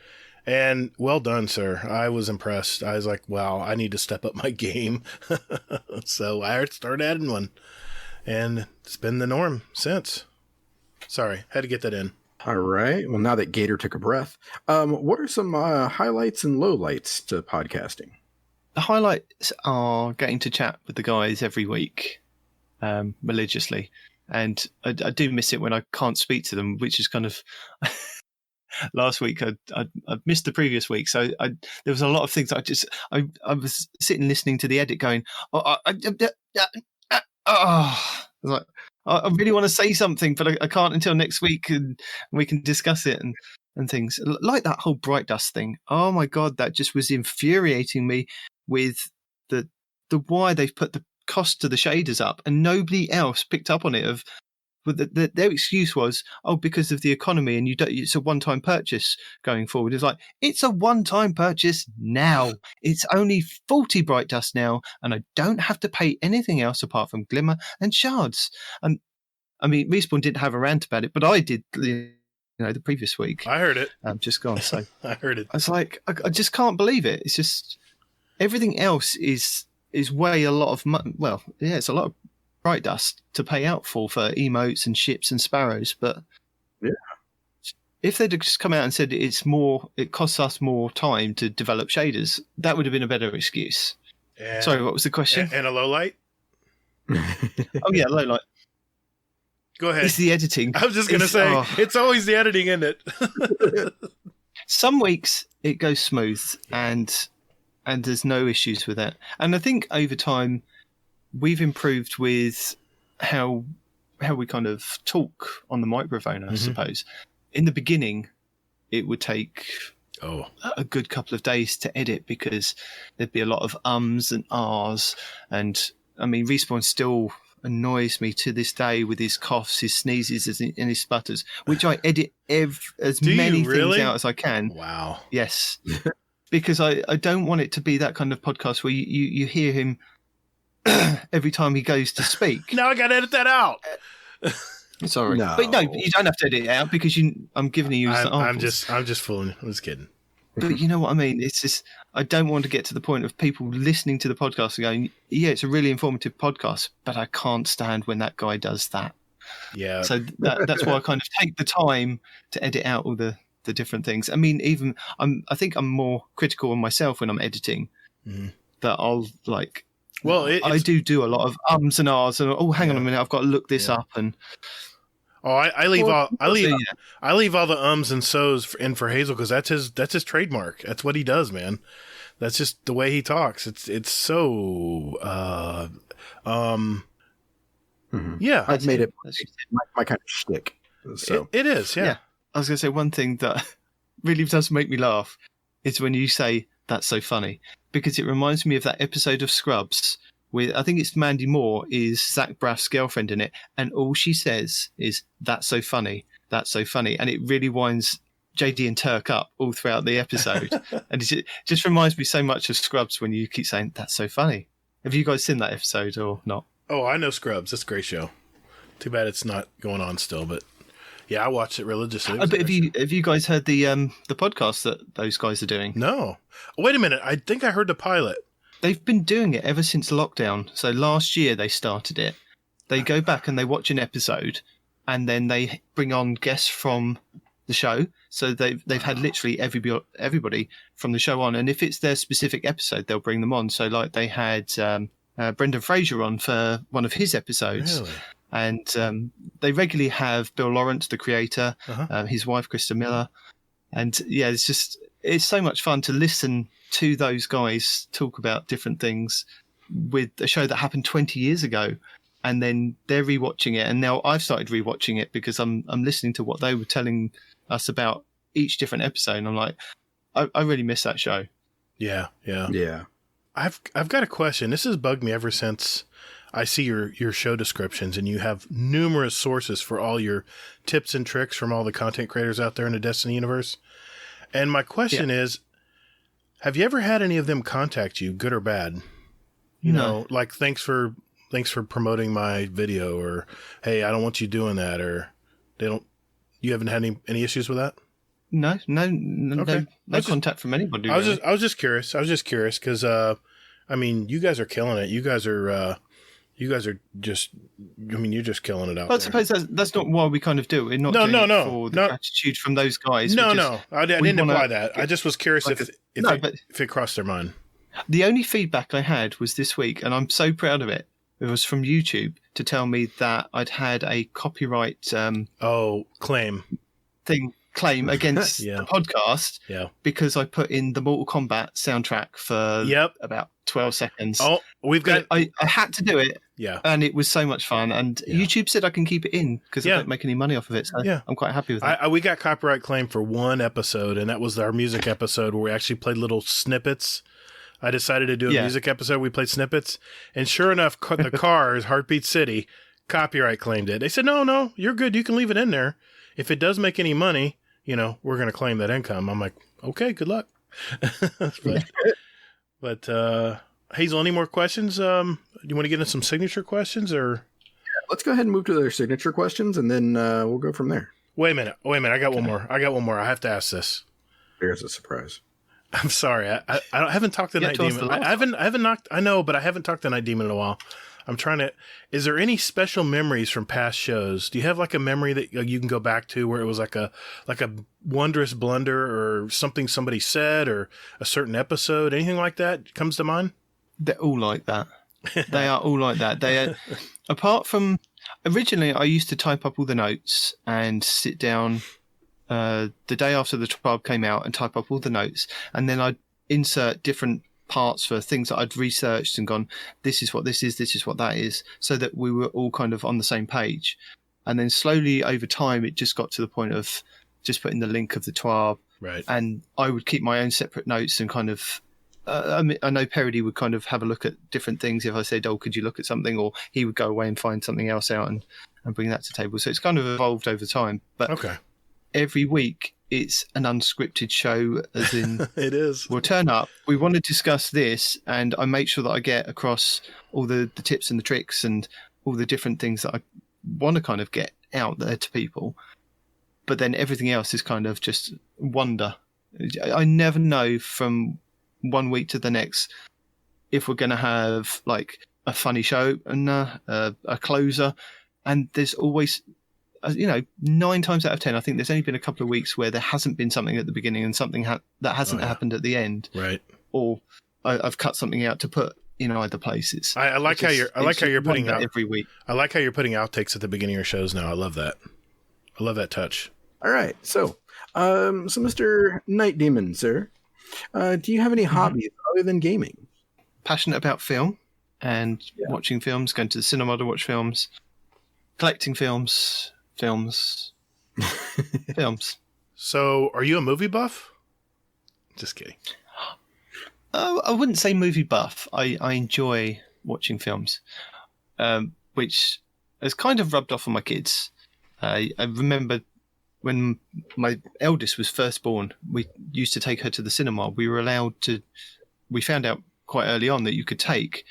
And well done, sir. I was impressed. I was like, wow, I need to step up my game. So I started adding one. And it's been the norm since. Sorry, had to get that in. All right. Well, now that Gatr took a breath, what are some highlights and lowlights to podcasting? The highlights are getting to chat with the guys every week religiously. And I do miss it when I can't speak to them, which is kind of... Last week I missed the previous week, so there was a lot of things I was sitting listening to the edit going, I was like, I really want to say something, but I can't until next week, and we can discuss it and things like that whole Bright Dust thing. Oh my God, that just was infuriating me with the why they've put the cost to the shaders up and nobody else picked up on it. But their excuse was, because of the economy, and it's a one-time purchase going forward. It's like, it's a one-time purchase now. It's only 40 Bright Dust now, and I don't have to pay anything else apart from Glimmer and Shards. And I mean, Respawn didn't have a rant about it, but I did. The previous week. I heard it. Just gone. So I heard it. I was like, I just can't believe it. It's just everything else is way a lot of money. Well, yeah, it's a lot of Bright Dust to pay out for emotes and ships and sparrows, but if they'd just come out and said it costs us more time to develop shaders, that would have been a better excuse. Sorry, what was the question? And a low light? Oh yeah, low light. Go ahead. It's the editing. I was just going to say, it's always the editing, isn't it? Some weeks it goes smooth and there's no issues with that. And I think over time we've improved with how we kind of talk on the microphone, I suppose. In the beginning, it would take a good couple of days to edit because there'd be a lot of ums and ahs. And I mean, Respawn still annoys me to this day with his coughs, his sneezes, and his sputters, which I edit as many things out as I can. Wow. Yes. Because I don't want it to be that kind of podcast where you hear him every time he goes to speak. Now I got to edit that out. Sorry, No. but no, you don't have to edit it out because I'm giving you examples. I'm just fooling. I'm just kidding. But you know what I mean? It's just, I don't want to get to the point of people listening to the podcast and going, yeah, it's a really informative podcast, but I can't stand when that guy does that. Yeah. So that's why I kind of take the time to edit out all the different things. I mean, even I think I'm more critical on myself when I'm editing. Mm-hmm. That I'll like. Well, I do a lot of ums and ahs and hang on a minute, I've got to look this up and. Oh, I leave all the ums and so's in for Hazel because that's his trademark. That's what he does, man. That's just the way he talks. It's so yeah. I've made it my kind of shtick. So it is, yeah. I was going to say one thing that really does make me laugh is when you say that's so funny, because it reminds me of that episode of Scrubs with, I think it's Mandy Moore, is Zach Braff's girlfriend in it, and all she says is, that's so funny, that's so funny. And it really winds JD and Turk up all throughout the episode. And it just reminds me so much of Scrubs when you keep saying, that's so funny. Have you guys seen that episode or not? Oh, I know Scrubs. That's a great show. Too bad it's not going on still, but yeah, I watched it religiously. But have you guys heard the podcast that those guys are doing? No. Wait a minute. I think I heard the pilot. They've been doing it ever since lockdown. So last year they started it. They go back and they watch an episode, and then they bring on guests from the show. So they've had literally everybody from the show on, and if it's their specific episode, they'll bring them on. So like they had Brendan Fraser on for one of his episodes. Really? And they regularly have Bill Lawrence, the creator, his wife Krista Miller, and yeah, it's so much fun to listen to those guys talk about different things with a show that happened 20 years ago, and then they're rewatching it, and now I've started rewatching it because I'm listening to what they were telling us about each different episode, and I'm like, I really miss that show. Yeah. yeah. I've got a question. This has bugged me ever since I see your show descriptions, and you have numerous sources for all your tips and tricks from all the content creators out there in the Destiny universe. And my question is, have you ever had any of them contact you, good or bad? You know, like thanks for promoting my video, or hey, I don't want you doing that, or you haven't had any issues with that? No, Okay. no contact from anybody. I was just curious because I mean, you guys are killing it. You guys are just, I mean, you're just killing it out there. I suppose that's not why we kind of do it. We're not doing it for the gratitude from those guys. I didn't imply that. I just was curious if it crossed their mind. The only feedback I had was this week, and I'm so proud of it. It was from YouTube to tell me that I'd had a copyright claim against the podcast because I put in the Mortal Kombat soundtrack for about 12 seconds. Oh, I had to do it. Yeah. And it was so much fun. And YouTube said I can keep it in because I don't make any money off of it. So I'm quite happy with it. We got copyright claim for one episode, and that was our music episode where we actually played little snippets. I decided to do a music episode. We played snippets. And sure enough, the Cars, Heartbeat City, copyright claimed it. They said, no, you're good. You can leave it in there. If it does make any money, we're going to claim that income. I'm like, okay, good luck. But Hazel, any more questions? Do you want to get into some signature questions, or? Let's go ahead and move to their signature questions, and then we'll go from there. Wait a minute. I got one more. I have to ask this. There's a surprise. I'm sorry. I haven't talked to Nitedemon. I haven't knocked. I know, but I haven't talked to Nitedemon in a while. I'm trying to. Is there any special memories from past shows? Do you have like a memory that you can go back to where it was like a wondrous blunder or something somebody said or a certain episode? Anything like that comes to mind? They're all like that. They are all like that. They are, apart from originally, I used to type up all the notes and sit down the day after the tribe came out and type up all the notes, and then I'd insert different parts for things that I'd researched and gone, this is what this is what that is, so that we were all kind of on the same page. And then slowly over time, it just got to the point of just putting the link of the TWAB. Right. And I would keep my own separate notes and kind of, I know Parody would kind of have a look at different things. If I said, oh, could you look at something? Or he would go away and find something else out and bring that to the table. So it's kind of evolved over time. But okay. every week it's an unscripted show, as in It is. we'll turn up, we want to discuss this, and I make sure that I get across all the tips and the tricks and all the different things that I want to kind of get out there to people. But then everything else is kind of just wonder. I never know from one week to the next if we're going to have like a funny show and a closer. And there's always, 9 times out of 10, I think there's only been a couple of weeks where there hasn't been something at the beginning and something that hasn't happened at the end. Right. Or I've cut something out to put in either places. I like how you're putting out every week. I like how you're putting outtakes at the beginning of your shows now. I love that. I love that touch. All right. So Mr. Nitedemon, sir, do you have any hobbies other than gaming? Passionate about film and watching films, going to the cinema to watch films, collecting films. So, are you a movie buff? Just kidding. Oh, I wouldn't say movie buff. I enjoy watching films, which has kind of rubbed off on my kids. I remember when my eldest was first born, we used to take her to the cinema. We found out quite early on that you could take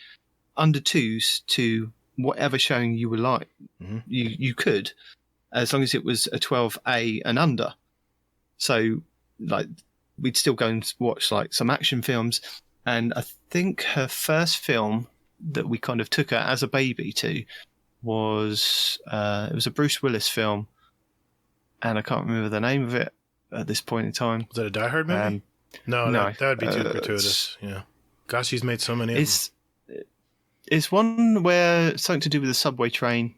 under 2s to whatever showing you would like. Mm-hmm. You could, as long as it was a 12A and under. So, like, we'd still go and watch like some action films. And I think her first film that we kind of took her as a baby to was it was a Bruce Willis film, and I can't remember the name of it at this point in time. Was that a Die Hard movie? No, that would be too gratuitous. Yeah. Gosh, he's made so many of them. It's one where something to do with a subway train.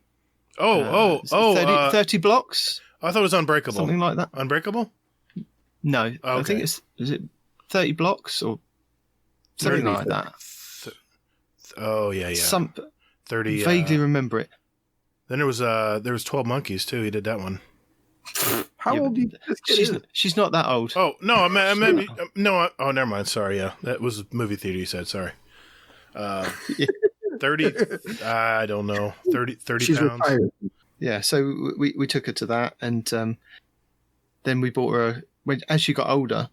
30 blocks? I thought it was Unbreakable. Something like that. Unbreakable? No. Okay. I think is it 30 blocks or something like that? Yeah. 30. Vaguely remember it. Then there was 12 Monkeys too. He did that one. How old do you think this kid is? She's not that old. Oh, no, I meant no. Oh, never mind. Sorry, yeah. That was a movie theater you said. Sorry. 30, I don't know, 30 She's pounds. Retired. Yeah, so we took her to that, and then we bought her, as she got older,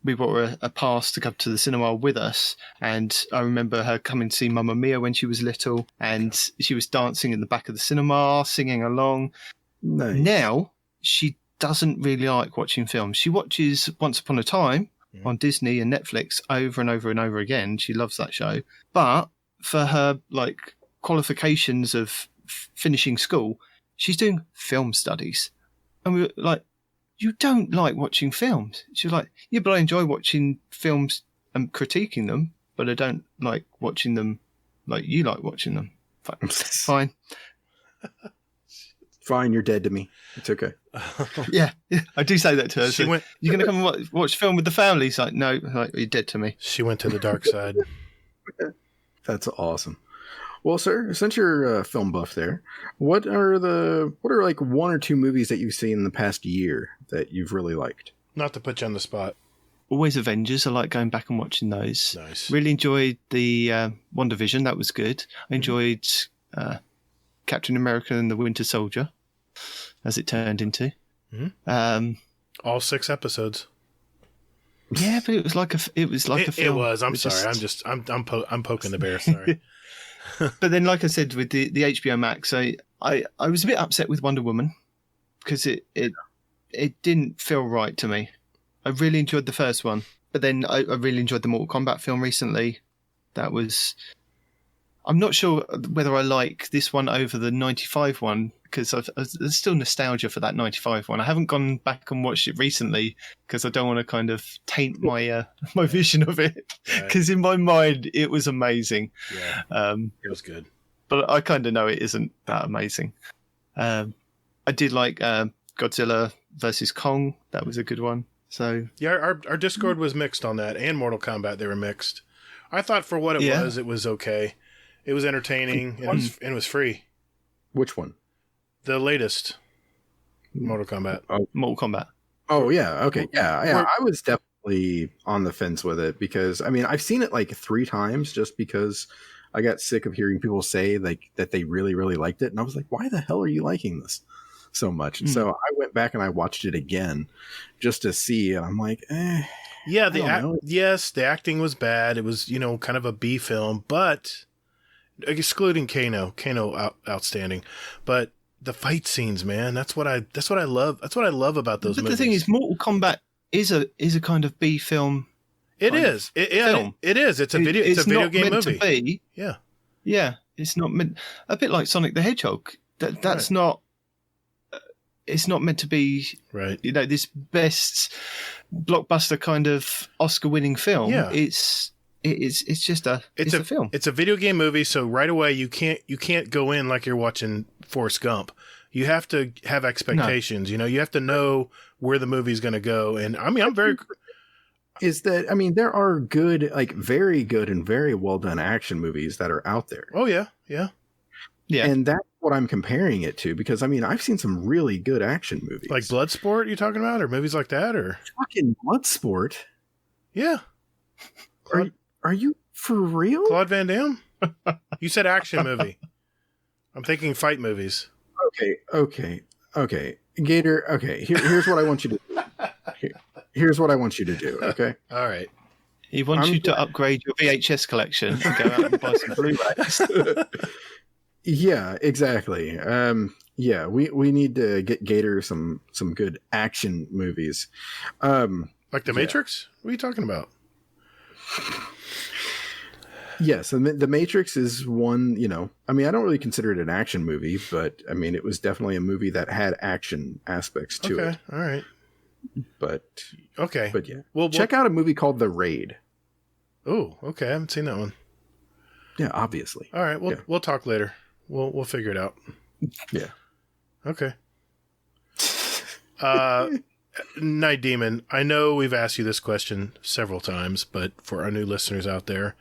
we bought her a pass to come to the cinema with us, and I remember her coming to see Mamma Mia when she was little, and she was dancing in the back of the cinema, singing along. Nice. Now, she doesn't really like watching films. She watches Once Upon a Time on Disney and Netflix over and over and over again. She loves that show. But for her like qualifications of finishing school, she's doing film studies. And we were like, you don't like watching films? She was like, yeah, but I enjoy watching films and critiquing them, but I don't like watching them like you like watching them. Fine. Fine, you're dead to me. It's okay. Yeah, I do say that to her. You're going to come and watch film with the family? She's like, no, you're dead to me. She went to the dark side. That's awesome. Well, sir, since you're a film buff there, what are like 1 or 2 movies that you've seen in the past year that you've really liked? Not to put you on the spot. Always Avengers. I like going back and watching those. Nice. Really enjoyed the WandaVision. That was good. I enjoyed Captain America and the Winter Soldier, as it turned into. Mm-hmm. All 6 episodes. Yeah, but it was like a film. It was. I'm sorry. I'm poking the bear. Sorry. But then, like I said, with the HBO Max, I was a bit upset with Wonder Woman because it didn't feel right to me. I really enjoyed the first one, but then I really enjoyed the Mortal Kombat film recently. I'm not sure whether I like this one over the 95 one because there's still nostalgia for that 95 one. I haven't gone back and watched it recently because I don't want to kind of taint my my vision of it because in my mind it was amazing. Yeah, it was good. But I kind of know it isn't that amazing. I did like Godzilla versus Kong. That was a good one. So yeah, our Discord was mixed on that, and Mortal Kombat, they were mixed. I thought for what it was okay. It was entertaining, and it was free. Which one? The latest Mortal Kombat. Oh. Mortal Kombat. Oh, yeah. Okay. Yeah. I was definitely on the fence with it because, I mean, I've seen it like 3 times just because I got sick of hearing people say like that they really, really liked it. And I was like, why the hell are you liking this? so much. So I went back and I watched it again just to see, and I'm like, yeah, the acting was bad. It was, kind of a B film, but excluding Kano outstanding, but the fight scenes, man, that's what I love. That's what I love about those movies. The thing is, Mortal Kombat is a kind of B film. It is. Film. It is. It's a video. It's a video game movie. To be. Yeah. Yeah. It's not meant. A bit like Sonic the Hedgehog. That's not. It's not meant to be. Right. This best blockbuster kind of Oscar-winning film. Yeah. It's just a film. It's a video game movie, so right away you can't go in like you're watching Forrest Gump. You have to have expectations. No. You have to know where the movie's going to go. And I mean, I'm very. There are good, like very good and very well done action movies that are out there. Oh yeah, yeah, yeah. And that's what I'm comparing it to, because I've seen some really good action movies, like Bloodsport. You talking about, or movies like that, or fucking Bloodsport? Yeah. Are you for real? Claude Van Damme? You said action movie. I'm thinking fight movies. Okay. Gatr, okay. Here's what I want you to do. Here's what I want you to do, okay? All right. He wants you to upgrade your VHS collection and go out and buy some Blu-rays. Yeah, exactly. We need to get Gatr some good action movies. Like The Matrix? What are you talking about? Yes, and The Matrix is one, I don't really consider it an action movie, but it was definitely a movie that had action aspects to it. All right. But yeah. Well, check out a movie called The Raid. Oh, okay. I haven't seen that one. Yeah, obviously. All right. We'll talk later. We'll figure it out. Yeah. Okay. Nitedemon, I know we've asked you this question several times, but for our new listeners out there,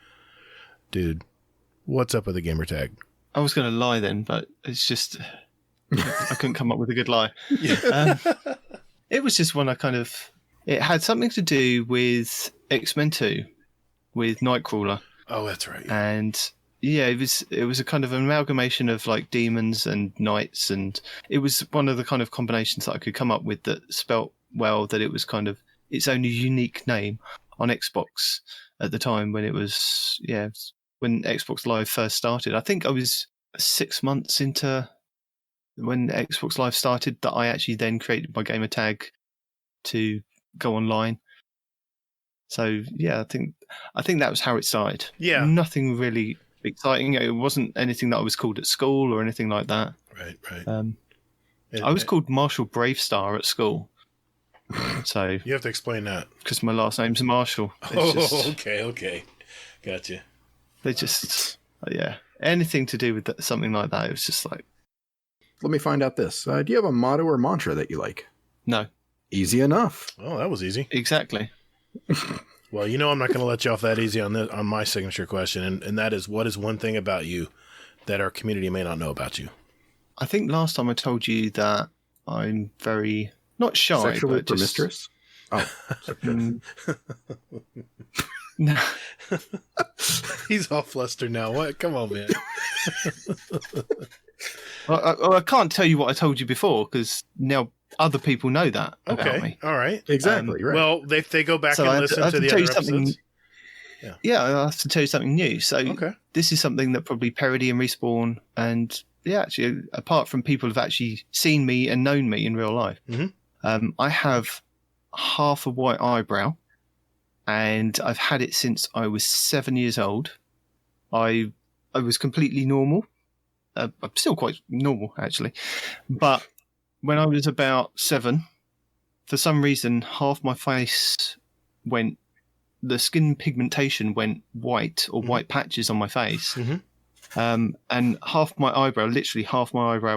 dude, what's up with the gamer tag? I was going to lie then, but it's just I couldn't come up with a good lie. Yeah. It was just one it had something to do with X-Men 2, with Nightcrawler. Oh, that's right. And yeah, it was a kind of amalgamation of like demons and knights, and it was one of the kind of combinations that I could come up with that spelt well that it was kind of its own unique name on Xbox at the time when it was, when Xbox Live first started. I think I was 6 months into when Xbox Live started that I actually then created my gamer tag to go online. So yeah, I think that was how it started. Yeah. Nothing really exciting. It wasn't anything that I was called at school or anything like that. Right. I was called Marshall Bravestar at school. So you have to explain that. Because my last name's Marshall. Okay. Gotcha. They just, anything to do with something like that, it was just like... Let me find out this. Do you have a motto or mantra that you like? No. Easy enough. Oh, that was easy. Exactly. Well, I'm not going to let you off that easy on my signature question, and that is, what is one thing about you that our community may not know about you? I think last time I told you that I'm very, not shy, sexually but promiscuous? Oh. No. He's all flustered now. What? Come on, man. I can't tell you what I told you before because now other people know that about me. All right. Exactly. Right. Well, they go back and listen to the other episodes. Yeah, I have to tell you something new. So this is something that probably Parody and Respawn and actually, apart from people who've actually seen me and known me in real life, I have half a white eyebrow, and I've had it since I was 7 years old. I was completely normal. I'm still quite normal, actually. But when I was about 7, for some reason, half my face the skin pigmentation went white or white patches on my face. And half my eyebrow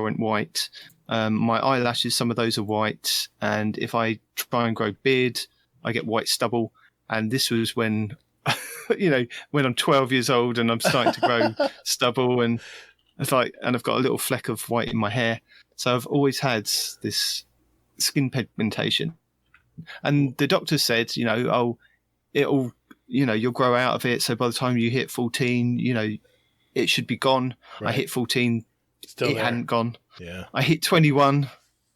went white. My eyelashes, some of those are white. And if I try and grow beard, I get white stubble. And this was when, when I'm 12 years old and I'm starting to grow stubble and I've got a little fleck of white in my hair. So I've always had this skin pigmentation. And the doctor said, you'll grow out of it. So by the time you hit 14, it should be gone. Right. I hit 14, it hadn't gone. Yeah. I hit 21,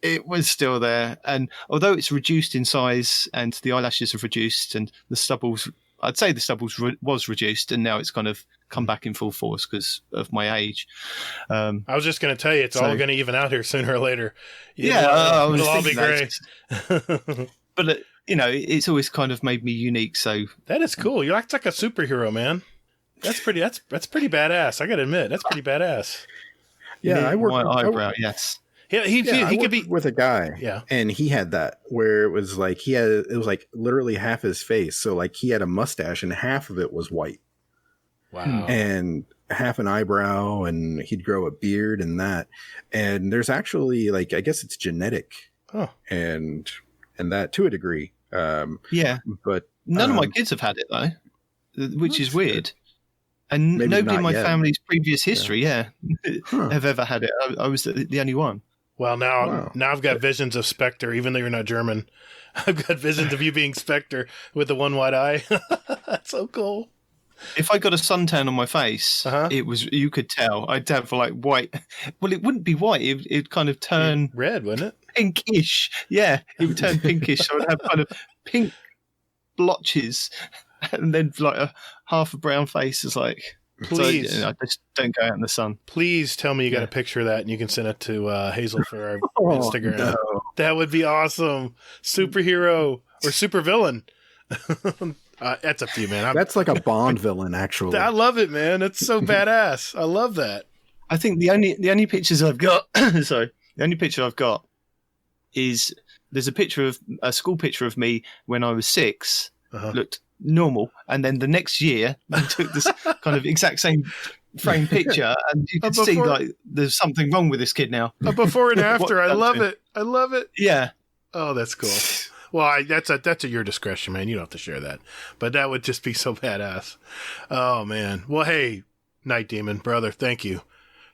it was still there. And although it's reduced in size and the eyelashes have reduced and the stubbles, I'd say the stubbles was reduced and now it's kind of come back in full force because of my age. I was just going to tell you, it's all going to even out here sooner or later. It'll all be grey. But, it's always kind of made me unique. So that is cool. You're like a superhero, man. That's pretty badass. I got to admit, that's pretty badass. Yeah, I work my eyebrow. Yes. Yeah, he could be with a guy, and he had that where it was like it was like literally half his face, so like he had a mustache and half of it was white. Wow. And half an eyebrow, and he'd grow a beard and that. And there's actually like I guess it's genetic, and that to a degree. But none of my kids have had it though, which is weird. Good. And maybe nobody in my yet. family's previous history, have ever had it. I was the only one. Well, now I've got visions of Spectre, even though you're not German. I've got visions of you being Spectre with the one white eye. That's so cool. If I got a suntan on my face, it was, you could tell. I'd have like white. Well, it wouldn't be white. It'd kind of turn red, wouldn't it? Pinkish. Yeah, it would turn pinkish. So I'd have kind of pink blotches and then like a half a brown face is like, please. So, I just don't go out in the sun. Please tell me you got a picture of that and you can send it to Hazel for our Instagram. No. That would be awesome. Superhero or supervillain. That's up to you, man. That's like a Bond villain, actually. I love it, man. It's so badass. I love that. I think the only pictures I've got, the only picture I've got is there's a school picture of me when I was 6. Looked normal, and then the next year I took this kind of exact same frame picture, and you can see like there's something wrong with this kid now. A before and after. I love it. I love it. Yeah. Oh, that's cool. Well, that's at your discretion, man. You don't have to share that, but that would just be so badass. Oh man. Well, hey, Night Demon brother, thank you.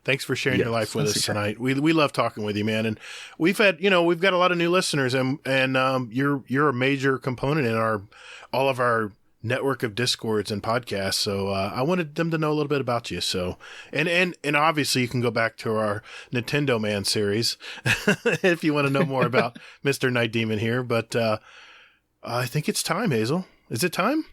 Thanks for sharing your life with us tonight. We love talking with you, man. And we've got a lot of new listeners, and you're a major component in all of our network of Discords and podcasts. So I wanted them to know a little bit about you. So and obviously you can go back to our Nintendo Man series if you want to know more about Mr. Night Demon here. But I think it's time, Hazel. Is it time?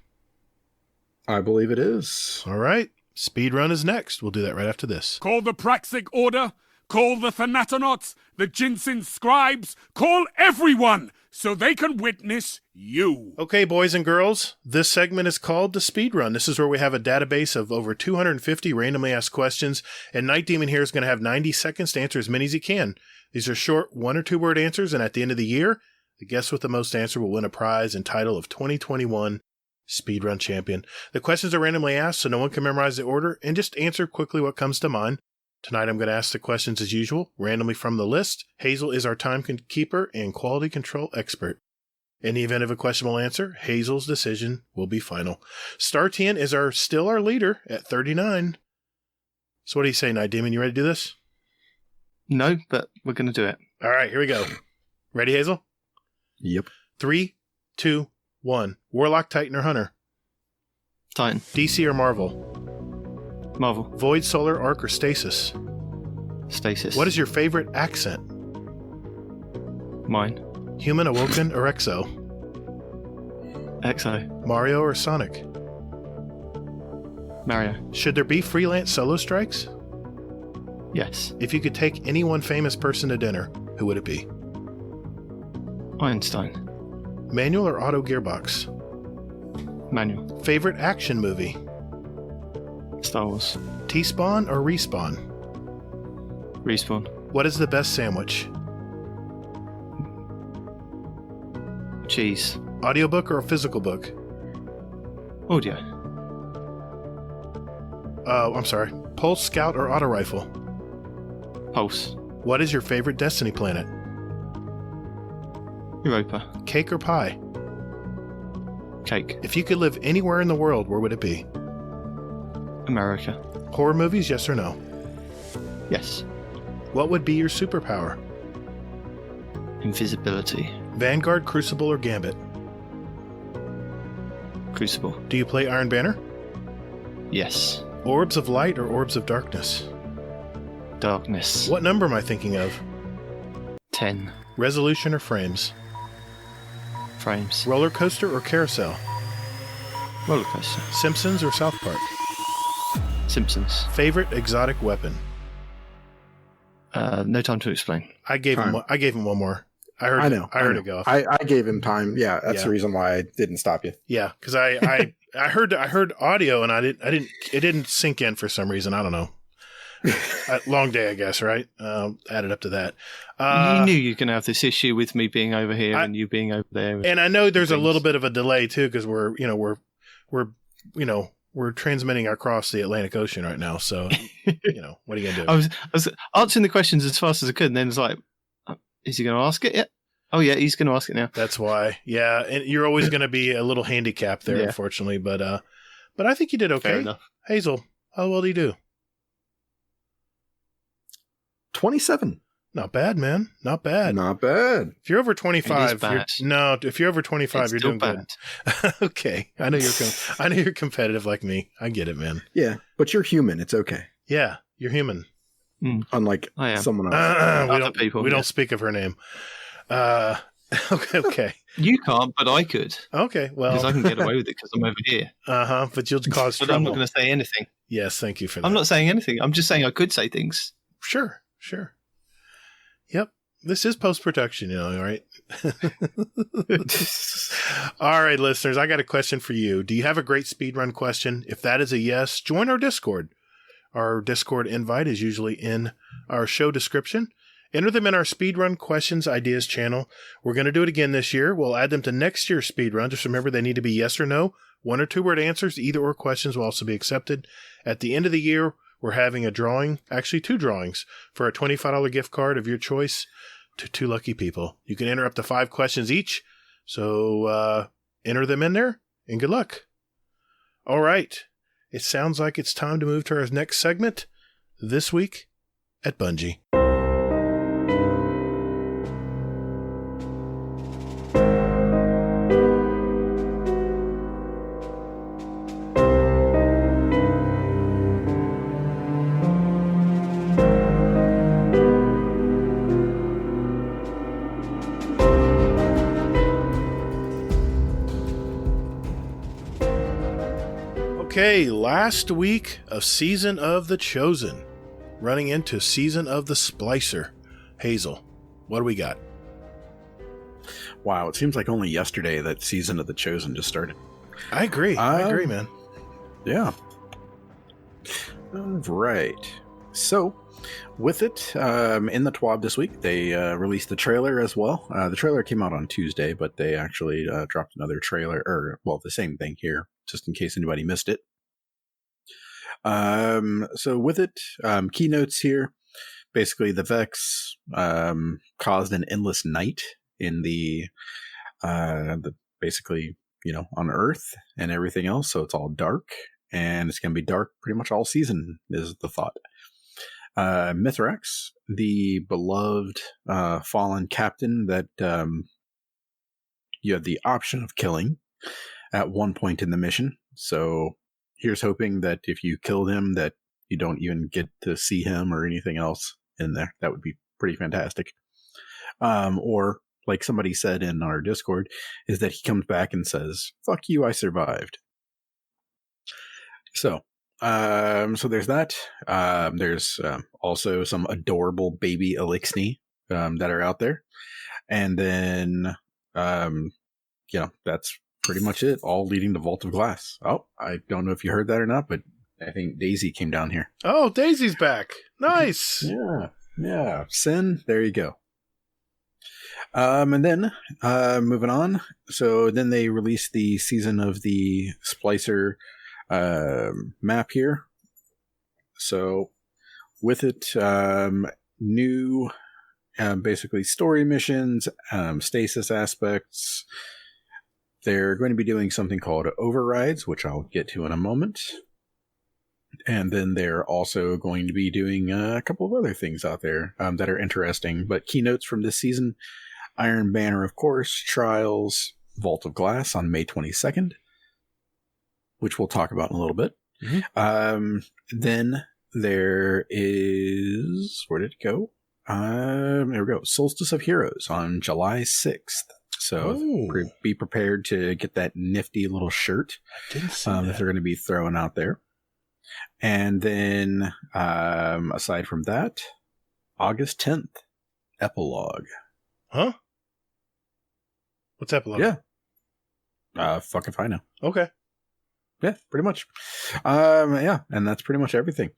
I believe it is. All right. Speedrun is next. We'll do that right after this. Call the Praxic Order, call the Thanatonauts, the Jinsen Scribes, call everyone so they can witness you. Okay, boys and girls, this segment is called the Speedrun. This is where we have a database of over 250 randomly asked questions, and Night Demon here is going to have 90 seconds to answer as many as he can. These are short 1 or 2 word answers, and at the end of the year, the guest with the most answer will win a prize and title of 2021 Speedrun Champion. The questions are randomly asked, so no one can memorize the order, and just answer quickly what comes to mind. Tonight I'm going to ask the questions as usual, randomly from the list. Hazel is our timekeeper and quality control expert. In the event of a questionable answer, Hazel's decision will be final. Startian is still our leader at 39. So what do you say, Night Demon? You ready to do this? No, but we're going to do it. All right, here we go. Ready, Hazel? Yep. 3, 2, 1. Warlock, Titan, or Hunter? Titan. DC or Marvel? Marvel. Void, Solar, Arc, or Stasis? Stasis. What is your favorite accent? Mine. Human, Awoken, or Exo? Exo. Mario or Sonic? Mario. Should there be freelance solo strikes? Yes. If you could take any one famous person to dinner, who would it be? Einstein. Manual or auto gearbox? Manual. Favorite action movie? Star Wars. T-Spawn or Respawn? Respawn. What is the best sandwich? Cheese. Audiobook or a physical book? Audio. I'm sorry. Pulse, Scout, or auto rifle? Pulse. What is your favorite Destiny planet? Europa. Cake or pie? Cake. If you could live anywhere in the world, where would it be? America. Horror movies, yes or no? Yes. What would be your superpower? Invisibility. Vanguard, Crucible, or Gambit? Crucible. Do you play Iron Banner? Yes. Orbs of light or orbs of darkness? Darkness. What number am I thinking of? 10. Resolution or frames? Frames. Roller coaster or carousel? Roller coaster. Simpsons or South Park? Simpsons. Favorite exotic weapon? No Time to Explain. I gave him one more. I heard it go off. I gave him time. Yeah, that's the reason why I didn't stop you. Yeah, because I heard audio and it didn't sink in for some reason. I don't know. Long day, I guess. Right. Added up to that. You knew you were going to have this issue with me being over here and you being over there. And I know there's a little bit of a delay too because we're transmitting across the Atlantic Ocean right now. So what are you gonna do? I was answering the questions as fast as I could, and then it's like, is he going to ask it? Yeah. Oh yeah, he's going to ask it now. That's why. Yeah, and you're always going to be a little handicapped there, unfortunately. But I think you did okay. Fair enough. Hazel, how well do you do? 27. Not bad, man. Not bad. Not bad. If you're over 25, if you're over 25, you're doing bad. Good. Okay, I know you're competitive like me. I get it, man. Yeah, but you're human. It's okay. Yeah, you're human. Unlike someone else. We don't speak of her name. Okay. You can't, but I could. Okay, well, because I can get away with it because I'm over here. But you'll cause trouble. But I'm not going to say anything. Yes, thank you for that. I'm not saying anything. I'm just saying I could say things. Sure. Yep. This is post-production, right? All right, listeners, I got a question for you. Do you have a great speedrun question? If that is a yes, join our Discord. Our Discord invite is usually in our show description. Enter them in our Speedrun Questions Ideas channel. We're going to do it again this year. We'll add them to next year's Speedrun. Just remember they need to be yes or no. 1 or 2 word answers, either or questions will also be accepted. At the end of the year, we're having a drawing, actually 2 drawings, for a $25 gift card of your choice to 2 lucky people. You can enter up to 5 questions each. So enter them in there and good luck. All right. It sounds like it's time to move to our next segment. This week at Bungie. Okay, last week of Season of the Chosen, running into Season of the Splicer. Hazel, what do we got? Wow, it seems like only yesterday that Season of the Chosen just started. I agree. I agree, man. Yeah. All right. So, with it, in the TWAB this week, they released the trailer as well. The trailer came out on Tuesday, but they actually dropped another trailer, the same thing here, just in case anybody missed it. So with it, keynotes here. Basically, the Vex caused an endless night in the basically, on Earth and everything else. So it's all dark, and it's going to be dark pretty much all season, is the thought. Mithrax, the beloved fallen captain that you have the option of killing at one point in the mission. So here's hoping that if you kill him, that you don't even get to see him or anything else in there. That would be pretty fantastic. Or like somebody said in our Discord, is that he comes back and says, "Fuck you, I survived." So there's that. There's also some adorable baby Elixni that are out there. And then, that's pretty much it, all leading to Vault of Glass. Oh, I don't know if you heard that or not, but I think Daisy came down here. Oh, Daisy's back. Nice. Yeah. Sin, there you go. And then, moving on. So then they released the Season of the Splicer map here. So with it, new basically story missions, stasis aspects. They're going to be doing something called overrides, which I'll get to in a moment. And then they're also going to be doing a couple of other things out there that are interesting. But keynotes from this season: Iron Banner, of course, Trials, Vault of Glass on May 22nd, which we'll talk about in a little bit. Mm-hmm. Then there is... Where did it go? There we go. Solstice of Heroes on July 6th. So be prepared to get that nifty little shirt that they're going to be throwing out there. And then, aside from that, August 10th, Epilogue. Huh? What's Epilogue? Yeah. Fuck if I know. Okay. Yeah, pretty much. Yeah, and that's pretty much everything.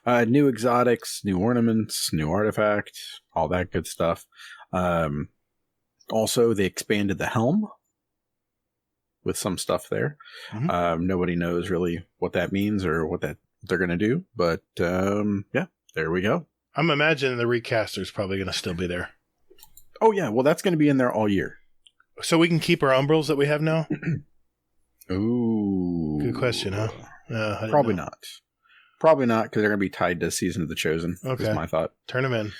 New exotics, new ornaments, new artifact, all that good stuff. Also, they expanded the helm with some stuff there. Mm-hmm. Nobody knows really what that means or what they're going to do, but yeah, there we go. I'm imagining the recaster's probably going to still be there. Oh yeah, well that's going to be in there all year. So we can keep our umbrals that we have now? Ooh. Good question, huh? Probably not. Probably not, because they're going to be tied to Season of the Chosen. Okay. Is my thought. Turn them in.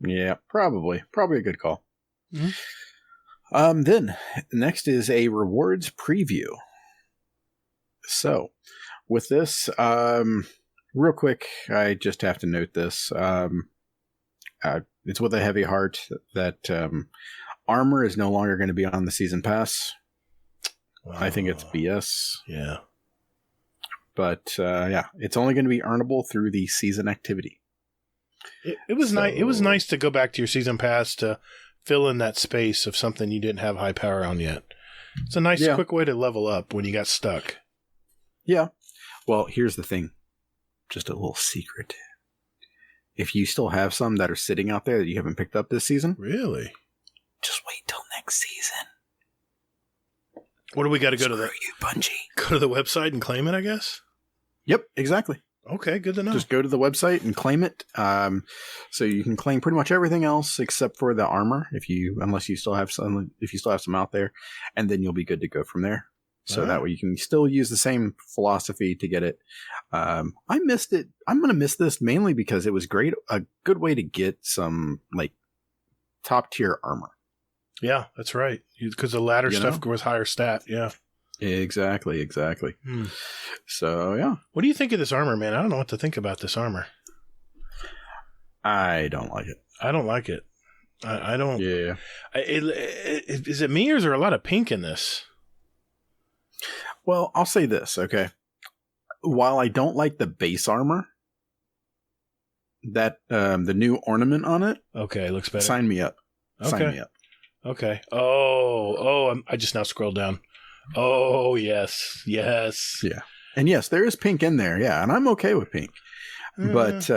Yeah, probably. Probably a good call. Mm-hmm. Then, next is a rewards preview. So, with this, real quick, I just have to note this. It's with a heavy heart that armor is no longer going to be on the season pass. Wow. I think it's BS. Yeah. But, yeah, it's only going to be earnable through the season activity. It was nice. It was nice to go back to your season pass to fill in that space of something you didn't have high power on yet. It's a nice, quick way to level up when you got stuck. Yeah. Well, here's the thing. Just a little secret. If you still have some that are sitting out there that you haven't picked up this season. Really? Just wait till next season. What do we got to go to you, Bungie. Go to the website and claim it, I guess? Yep, exactly. Okay, good to know. Just go to the website and claim it. So you can claim pretty much everything else except for the armor, unless you still have some out there, and then you'll be good to go from there. So that way you can still use the same philosophy to get it. I missed it. I'm going to miss this mainly because it was a good way to get some like top tier armor. Yeah, that's right. Because the ladder stuff goes higher stat. Yeah. Exactly. So, yeah. What do you think of this armor, man? I don't know what to think about this armor. I don't like it. I don't like it. I don't. Yeah. Is it me or is there a lot of pink in this? Well, I'll say this, okay? While I don't like the base armor, that the new ornament on it. Okay, looks better. Sign me up. Okay. Sign me up. Okay. I just now scrolled down. Oh, yes. Yeah. And yes, there is pink in there. Yeah. And I'm okay with pink. But,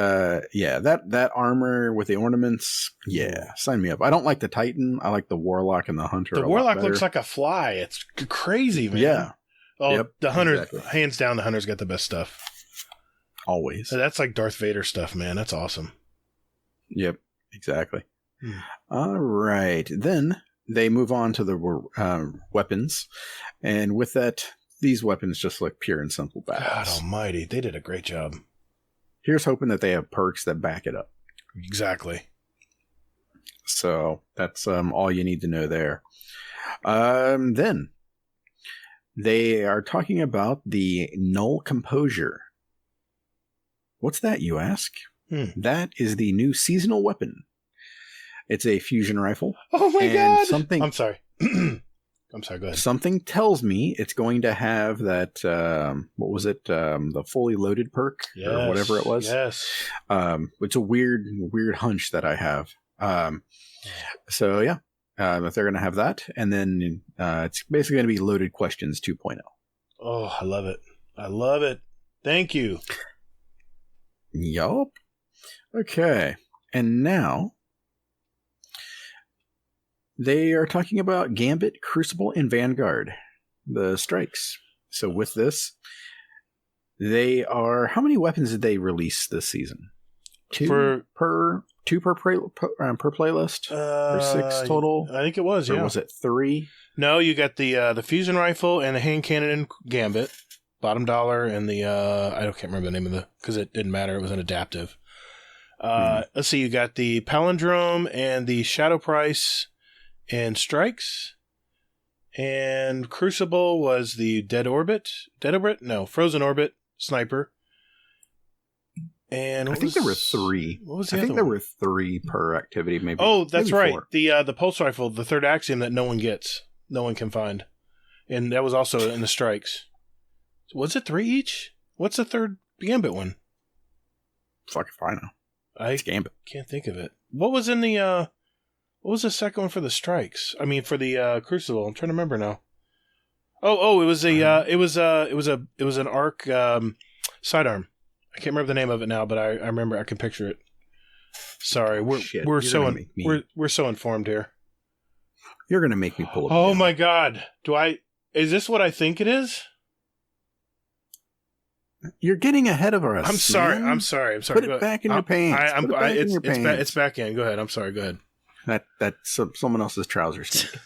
yeah, that armor with the ornaments. Yeah. Sign me up. I don't like the Titan. I like the Warlock and the Hunter. The Warlock looks like a fly. It's crazy, man. Yeah. Oh, yep, the Hunter, hands down, the Hunter's got the best stuff. Always. That's like Darth Vader stuff, man. That's awesome. Yep. Exactly. All right. Then they move on to the weapons. And with that, these weapons just look pure and simple badass. God almighty. They did a great job. Here's hoping that they have perks that back it up. Exactly. So that's all you need to know there. Then they are talking about the Null Composure. What's that, you ask? That is the new seasonal weapon. It's a fusion rifle. Oh my god! I'm sorry. I'm sorry, go ahead. Something tells me it's going to have that, what was it? The fully loaded perk or whatever it was. Yes. It's a weird hunch that I have. So yeah, if they're going to have that, and then it's basically going to be loaded questions 2.0. Oh, I love it. I love it. Thank you. Yup. Okay. And now they are talking about Gambit, Crucible, and Vanguard, the strikes. So with this, they are... How many weapons did they release this season? Two per playlist? Or 6 total? I think it was, Or was it 3? No, you got the fusion rifle and the hand cannon in Gambit, bottom dollar, and the... I can't remember the name of because it didn't matter. It was an adaptive. Let's see, you got the Palindrome and the Shadow Price and Strikes, and Crucible was the Frozen Orbit Sniper, And I think there were 3. What was the I other think there one? were 3 per activity, maybe. Oh, that's maybe right. 4. The pulse rifle, the third axiom that no one gets, no one can find, and that was also in the strikes. Was it 3 each? What's the third Gambit one? Fuck if I know. I It's Gambit. can't think of it. What was in the? What was the second one for the strikes? I mean, for the Crucible. I'm trying to remember now. Oh, it was it was an arc sidearm. I can't remember the name of it now, but I remember. I can picture it. Sorry, we're so informed here. You're gonna make me pull it. Oh my God! Is this what I think it is? You're getting ahead of us. I'm sorry. Put it back in your pants. It's back in. Go ahead. I'm sorry. Go ahead. That's someone else's trouser snake.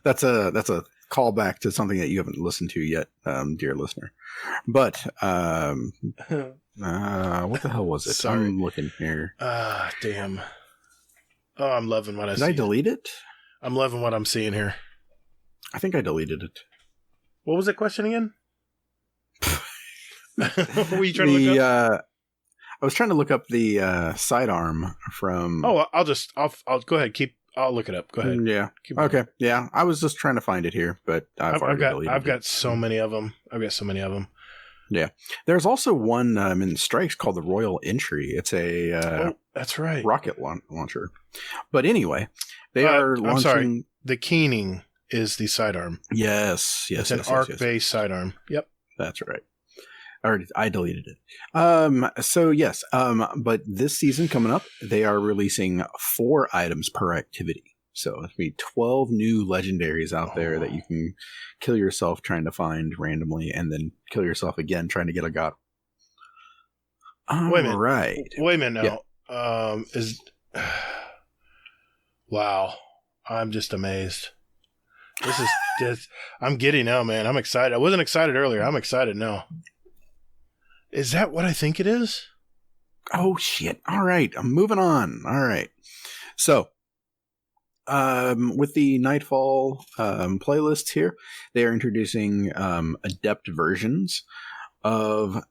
That's a callback to something that you haven't listened to yet, dear listener. But what the hell was it? Sorry. I'm looking here. Damn. Oh, I'm loving what I see. Did I delete it? I'm loving what I'm seeing here. I think I deleted it. What was the question again? What were you trying to look up? I was trying to look up the sidearm from. Oh, I'll go ahead. I'll look it up. Go ahead. Yeah. Keep Okay. Yeah. I was just trying to find it here, but I've got so many of them. Yeah. There's also one in strikes called the Royal Entry. It's a that's right, rocket launcher. But anyway, they are launching. I'm sorry. The Keening is the sidearm. Yes. It's an arc-based sidearm. Yep. That's right. I deleted it. So yes. But this season coming up, they are releasing 4 items per activity. So there'll be 12 new legendaries out there that you can kill yourself trying to find randomly, and then kill yourself again trying to get a Gatr. Wait a minute. Right. Wait a minute now. Yeah. Wow. I'm just amazed. This is just. I'm giddy now, man. I'm excited. I wasn't excited earlier. I'm excited now. Is that what I think it is? Oh shit! All right, I'm moving on. All right, so with the Nightfall playlists here, they are introducing adept versions of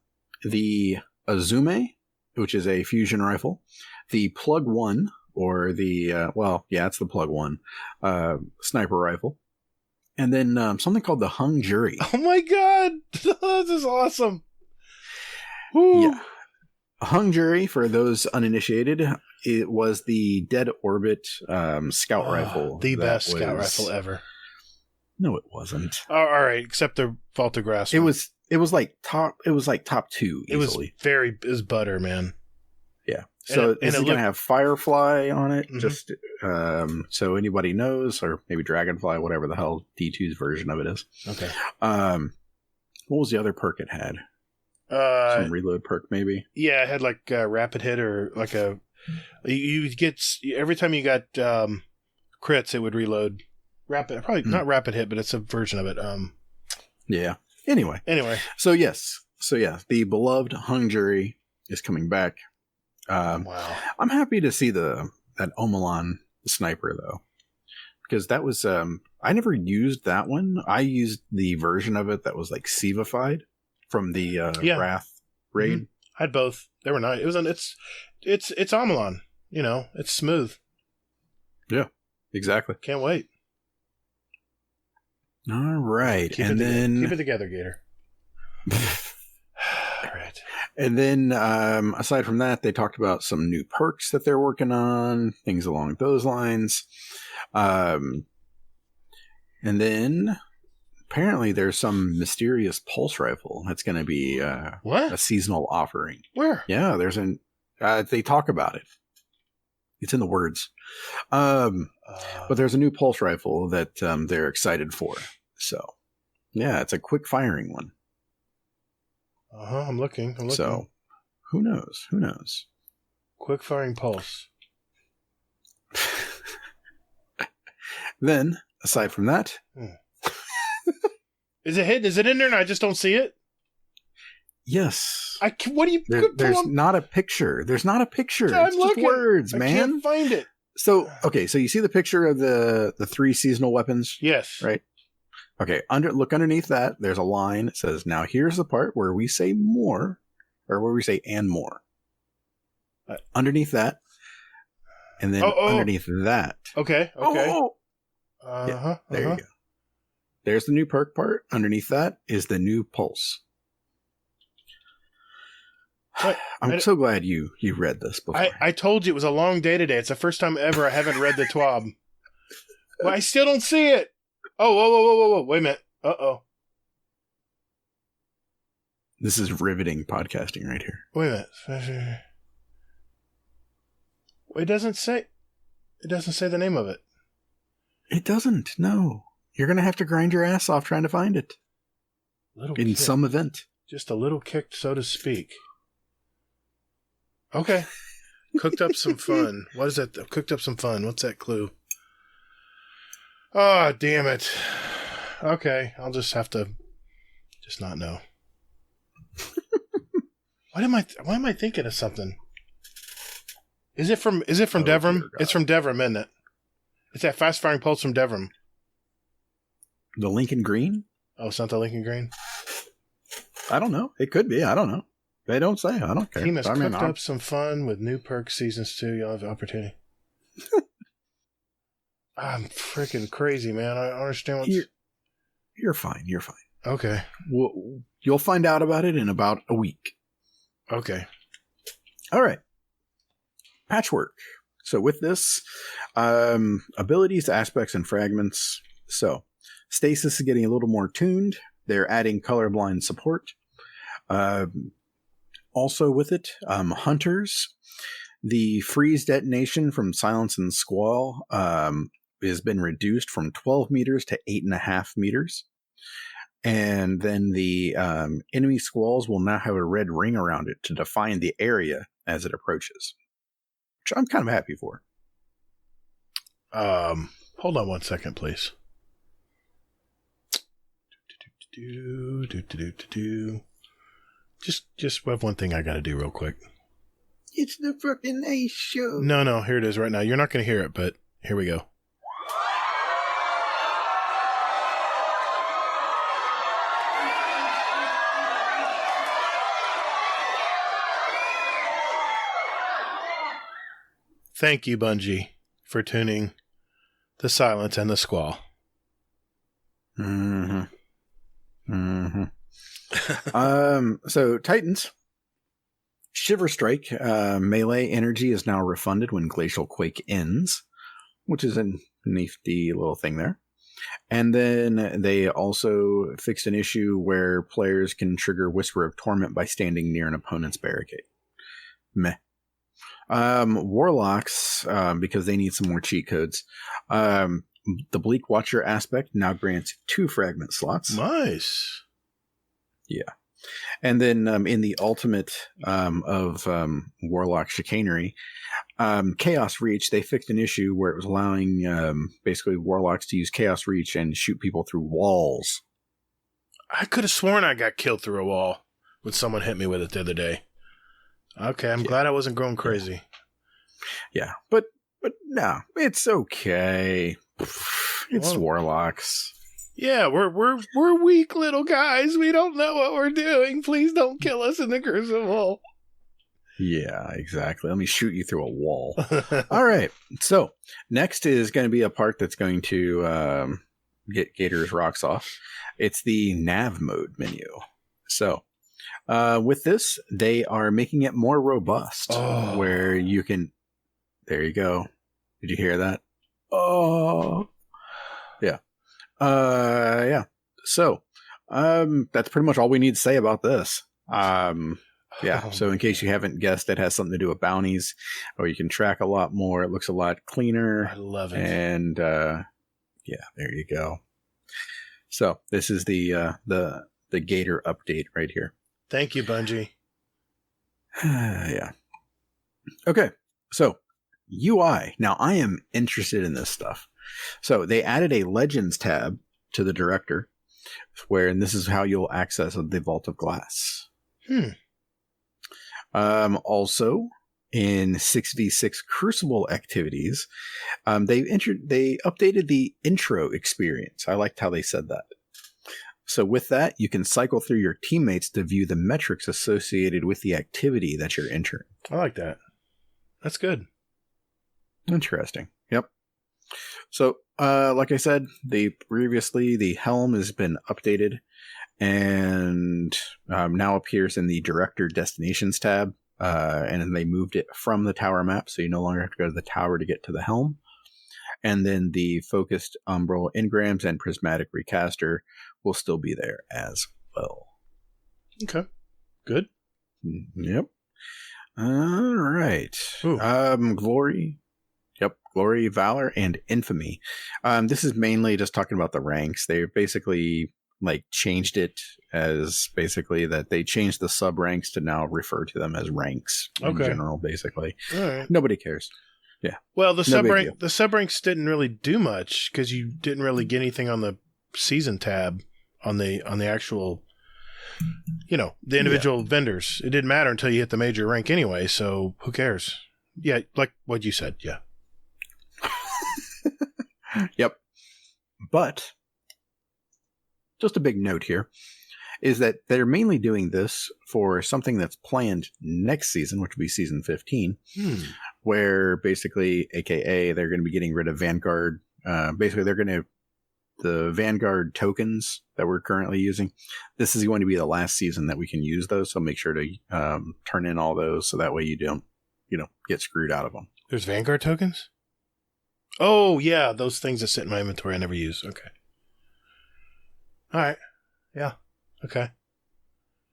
the Azume, which is a fusion rifle, the Plug One, or the it's the Plug One sniper rifle, and then something called the Hung Jury. Oh my God, this is awesome! Woo. Yeah. Hung Jury, for those uninitiated, it was the Dead Orbit scout rifle. The best scout rifle ever. No, it wasn't. All right, except the Voltigras. It was like top 2 easily. It was butter, man. Yeah. So it's going to have Firefly on it, Mm-hmm. just so anybody knows, or maybe Dragonfly, whatever the hell D2's version of it is. Okay. What was the other perk it had? Some reload perk, maybe. Yeah, it had like a rapid hit, or like you get every time you got crits, it would reload. Not rapid hit, but it's a version of it. Yeah. Anyway. So the beloved Hung Jury is coming back. Wow. I'm happy to see that Omelon sniper though, because that was I never used that one. I used the version of it that was like Sivified from the Wrath raid. Mm-hmm. I had both. They were nice. It's Omelon. You know, it's smooth. Yeah, exactly. Can't wait. All right, keep it together, Gator. All right. And then, aside from that, they talked about some new perks that they're working on, things along those lines. And then, apparently, there's some mysterious pulse rifle that's going to be a seasonal offering. Where? Yeah, they talk about it. It's in the words. But there's a new pulse rifle that they're excited for. So, yeah, it's a quick firing one. I'm looking. So, who knows? Quick firing pulse. Then, aside from that, is it hidden? Is it in there and I just don't see it? Yes. What do you? There's not a picture. There's not a picture. It's just words, man. I can't find it. So, okay, so you see the picture of the 3 seasonal weapons? Yes. Right? Okay, look underneath that. There's a line that says, now here's the part where we say more, or where we say and more. Underneath that, and then underneath that. Okay. Yeah, there you go. There's the new perk part. Underneath that is the new pulse. I'm so glad you read this before. I told you it was a long day today. It's the first time ever I haven't read the TWAB. Well, I still don't see it. Oh, whoa. Wait a minute. Uh-oh. This is riveting podcasting right here. Wait a minute. It doesn't say the name of it. It doesn't, no. You're going to have to grind your ass off trying to find it. In some event. Just a little kick, so to speak. Okay. Cooked up some fun. What is that? Cooked up some fun. What's that clue? Oh, damn it. Okay. I'll just have to just not know. Why am I thinking of something? Is it from Devrim? It's from Devrim, isn't it? It's that fast firing pulse from Devrim. The Lincoln Green? Oh, it's not the Lincoln Green? I don't know. It could be. I don't know. They don't say. I don't care. Team has cooked up some fun with new perks seasons 2. You'll have the opportunity. I'm freaking crazy, man. I don't understand what's... You're fine. You're fine. Okay. You'll find out about it in about a week. Okay. All right. Patchwork. So with this, abilities, aspects, and fragments. So Stasis is getting a little more tuned. They're adding colorblind support. Also with it, Hunters. The freeze detonation from Silence and Squall has been reduced from 12 meters to 8.5 meters. And then the enemy squalls will now have a red ring around it to define the area as it approaches. Which I'm kind of happy for. Hold on one second, please. Just have one thing I got to do real quick. It's the fucking Ace show. No, here it is right now. You're not going to hear it, but here we go. Thank you, Bungie, for tuning the Silence and the Squall. So Titans. Shiver Strike melee energy is now refunded when Glacial Quake ends, which is a nifty little thing there. And then they also fixed an issue where players can trigger Whisper of Torment by standing near an opponent's barricade. Meh. Warlocks, because they need some more cheat codes. The Bleak Watcher aspect now grants 2 fragment slots. Nice. Yeah. And then in the ultimate of Warlock Chicanery, Chaos Reach, they fixed an issue where it was allowing basically Warlocks to use Chaos Reach and shoot people through walls. I could have sworn I got killed through a wall when someone hit me with it the other day. Okay, I'm glad I wasn't going crazy. Yeah, but no, it's okay. It's Warlocks. Yeah, we're weak little guys. We don't know what we're doing. Please don't kill us in the Crucible. Yeah, exactly. Let me shoot you through a wall. All right. So next is going to be a part that's going to get Gator's rocks off. It's the nav mode menu. So with this, they are making it more robust, where you can. There you go. Did you hear that? Oh, yeah. Yeah. So, that's pretty much all we need to say about this. Yeah. So in case you haven't guessed, it has something to do with bounties, or you can track a lot more. It looks a lot cleaner. I love it. And, yeah, there you go. So this is the Gatr update right here. Thank you, Bungie. Yeah. Okay. So UI. Now I am interested in this stuff. So they added a Legends tab to the director, and this is how you'll access the Vault of Glass. Also, in 6v6 Crucible activities, they updated the intro experience. I liked how they said that. So with that, you can cycle through your teammates to view the metrics associated with the activity that you're entering. I like that. That's good. Interesting. Yep. So, like I said, previously the helm has been updated and now appears in the Director Destinations tab. And then they moved it from the tower map, so you no longer have to go to the tower to get to the helm. And then the focused umbral engrams and prismatic recaster will still be there as well. Okay. Good. Yep. All right. Glory. Yep. Glory, Valor, and Infamy. This is mainly just talking about the ranks. They basically changed it as basically that they changed the sub ranks to now refer to them as ranks in general, basically. All right. Nobody cares. Yeah. Well, the sub ranks didn't really do much because you didn't really get anything on the season tab on the actual, the individual vendors. It didn't matter until you hit the major rank anyway. So who cares? Yeah, like what you said. Yeah. Yep. But just a big note here is that they're mainly doing this for something that's planned next season, which will be season 15, where basically, aka, they're going to be getting rid of Vanguard. Basically, the Vanguard tokens that we're currently using. This is going to be the last season that we can use those. So make sure to turn in all those so that way you don't, get screwed out of them. There's Vanguard tokens? Oh, yeah. Those things that sit in my inventory I never use. Okay. All right. Yeah. Okay.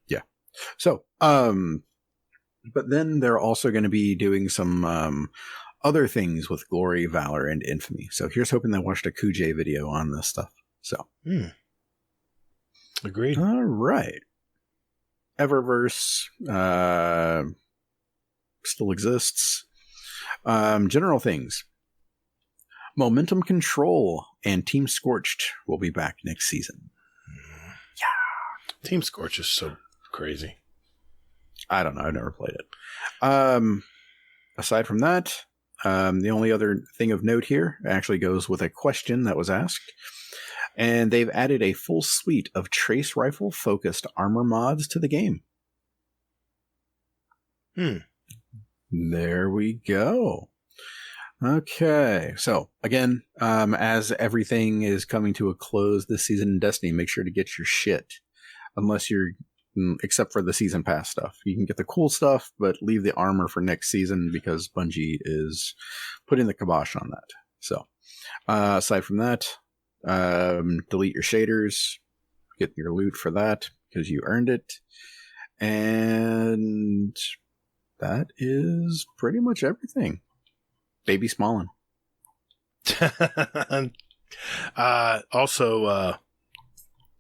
Yeah. So, but then they're also going to be doing some other things with Glory, Valor, and Infamy. So here's hoping they watched a Kuj video on this stuff. So. Agreed. All right. Eververse still exists. General things. Momentum Control and Team Scorched will be back next season. Yeah. Team Scorch is so crazy. I don't know. I've never played it. Aside from that, the only other thing of note here actually goes with a question that was asked. And they've added a full suite of trace rifle focused armor mods to the game. There we go. Okay, so again, as everything is coming to a close this season in Destiny, make sure to get your shit. Unless you're, except for the season pass stuff. You can get the cool stuff, but leave the armor for next season because Bungie is putting the kibosh on that. So, aside from that, delete your shaders, get your loot for that because you earned it. And that is pretty much everything. Baby Smallin. Also,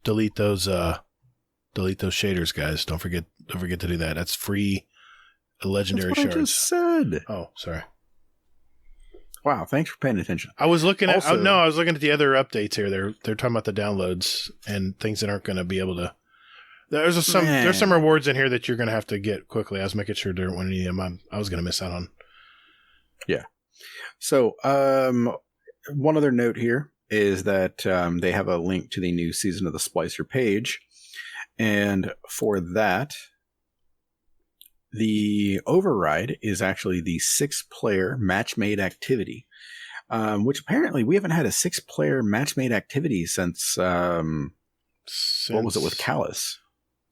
delete those shaders, guys. Don't forget to do that. That's free legendary shards. I just said. Oh, sorry. Wow, thanks for paying attention. I was looking at I was looking at the other updates here. They're talking about the downloads and things that aren't going to be able to. There's some rewards in here that you're going to have to get quickly. I was making sure there weren't any of them I was going to miss out on. Yeah. So, one other note here is that they have a link to the new Season of the Splicer page. And for that, the override is actually the 6-player match-made activity, which apparently we haven't had a 6-player match-made activity since what was it with Callus?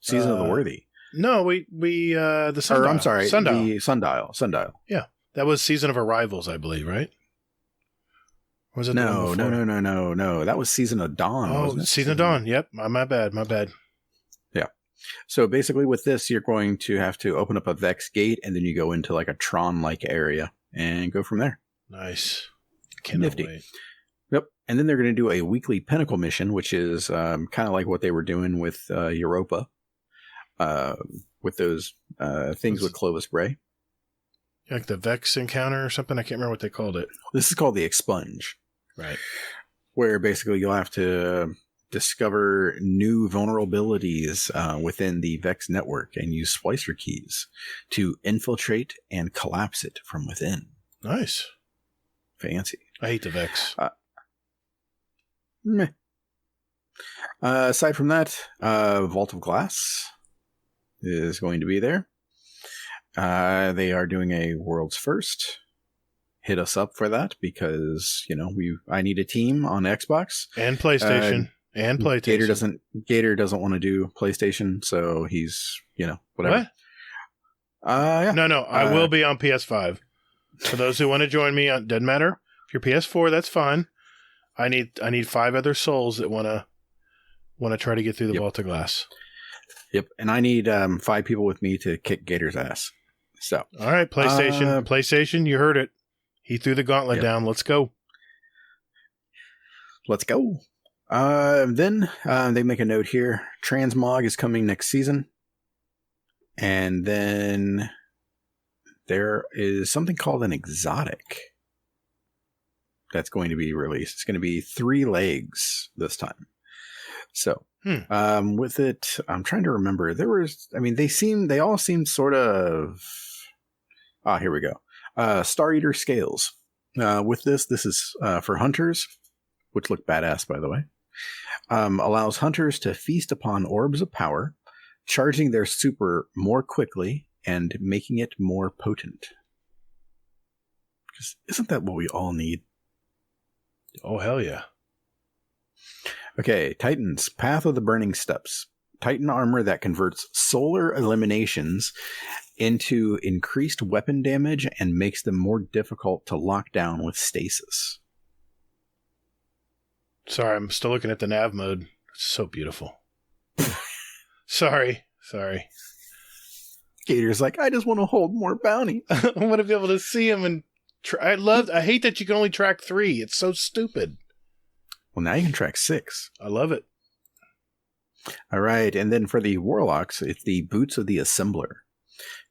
Season of the Worthy. No, we the Sundial. Or, I'm sorry, Sundial. the Sundial. Yeah. That was Season of Arrivals, I believe, right? Or was it No. That was Season of Dawn. Oh, wasn't it? Season of Dawn. Yep. My bad. Yeah. So basically with this, you're going to have to open up a Vex gate and then you go into like a Tron-like area and go from there. Nice. Cannot Nifty. wait. Yep. And then they're going to do a weekly Pinnacle mission, which is kind of like what they were doing with Europa, with those things with Clovis Bray. Like the Vex encounter or something? I can't remember what they called it. This is called the Expunge. Right. Where basically you'll have to discover new vulnerabilities within the Vex network and use splicer keys to infiltrate and collapse it from within. Nice. Fancy. I hate the Vex. Meh. Aside from that, Vault of Glass is going to be there. They are doing a world's first. Hit us up for that because I need a team on Xbox and PlayStation and PlayStation. Gatr doesn't want to do PlayStation, so he's whatever. What? Yeah. No. I will be on PS5. For those who want to join me, doesn't matter. If you're PS4, that's fine. I need 5 other souls that want to try to get through the Vault of Glass. Yep, and I need 5 people with me to kick Gator's ass. So, all right, PlayStation, you heard it. He threw the gauntlet down. Let's go. Then they make a note here. Transmog is coming next season. And then there is something called an exotic that's going to be released. It's going to be 3 legs this time. So, with it, I'm trying to remember. They all seemed sort of... here we go. Star Eater scales. With this is for hunters, which look badass, by the way. Allows hunters to feast upon orbs of power, charging their super more quickly and making it more potent. Because isn't that what we all need? Oh, hell yeah. Okay, Titans, Path of the Burning Steps. Titan armor that converts solar eliminations into increased weapon damage and makes them more difficult to lock down with stasis. Sorry, I'm still looking at the nav mode. It's so beautiful. Sorry. Gator's like, I just want to hold more bounty. I want to be able to see him and I hate that you can only track 3. It's so stupid. Well, now you can track 6. I love it. All right, and then for the Warlocks, it's the Boots of the Assembler.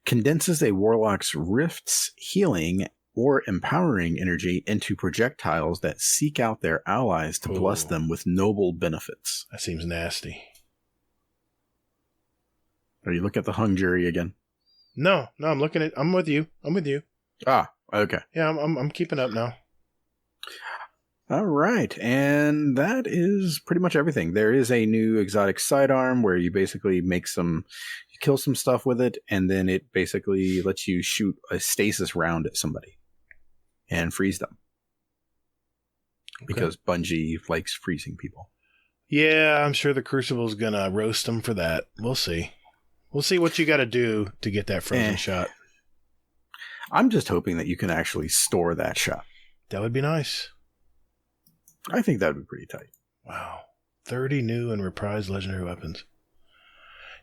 Condenses a Warlock's Rift's healing or empowering energy into projectiles that seek out their allies to bless them with noble benefits. That seems nasty. Are you looking at the hung jury again? No, I'm with you. Ah, okay. Yeah, I'm keeping up now. All right, and that is pretty much everything. There is a new exotic sidearm where you basically you kill some stuff with it, and then it basically lets you shoot a stasis round at somebody and freeze them. Okay. Because Bungie likes freezing people. Yeah, I'm sure the Crucible's gonna roast them for that. We'll see. We'll see what you got to do to get that frozen shot. I'm just hoping that you can actually store that shot. That would be nice. I think that would be pretty tight. Wow. 30 new and reprised legendary weapons.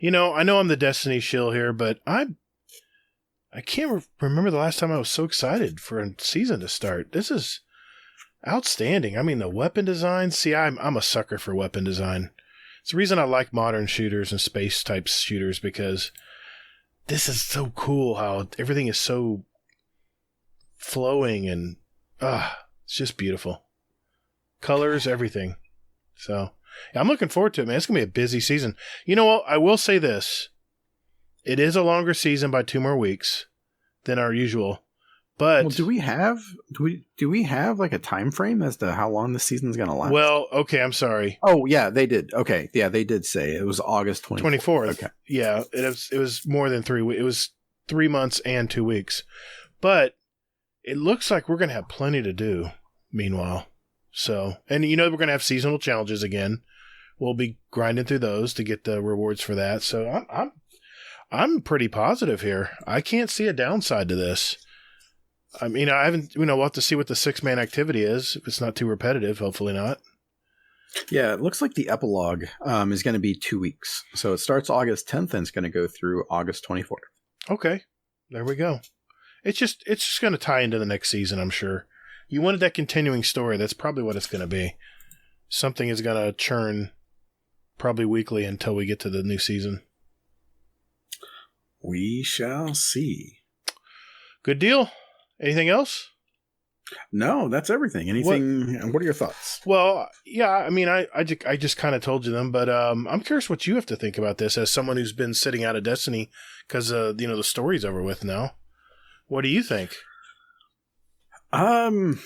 I know I'm the Destiny shill here, but I can't remember the last time I was so excited for a season to start. This is outstanding. I mean, the weapon design. See, I'm a sucker for weapon design. It's the reason I like modern shooters and space-type shooters, because this is so cool how everything is so flowing and it's just beautiful. Colors, everything. So, yeah, I'm looking forward to it, man. It's going to be a busy season. You know what? I will say this. It is a longer season by 2 more weeks than our usual. But do we have like a time frame as to how long the season's going to last? Well, okay, I'm sorry. Oh, yeah, they did. Okay. Yeah, they did say it was August 24th. Okay. Yeah, it was more than 3 weeks. It was 3 months and 2 weeks. But it looks like we're going to have plenty to do meanwhile. So, and we're going to have seasonal challenges again. We'll be grinding through those to get the rewards for that. So I'm pretty positive here. I can't see a downside to this. I mean, I haven't, we'll have to see what the 6-man activity is. If it's not too repetitive, hopefully not. Yeah, it looks like the epilogue is going to be 2 weeks. So it starts August 10th and it's going to go through August 24th. Okay, there we go. It's just going to tie into the next season, I'm sure. You wanted that continuing story. That's probably what it's going to be. Something is going to churn probably weekly until we get to the new season. We shall see. Good deal. Anything else? No, that's everything. Anything? What are your thoughts? Well, yeah, I mean, I just kind of told you them, but I'm curious what you have to think about this as someone who's been sitting out of Destiny because the story's over with now. What do you think? I'm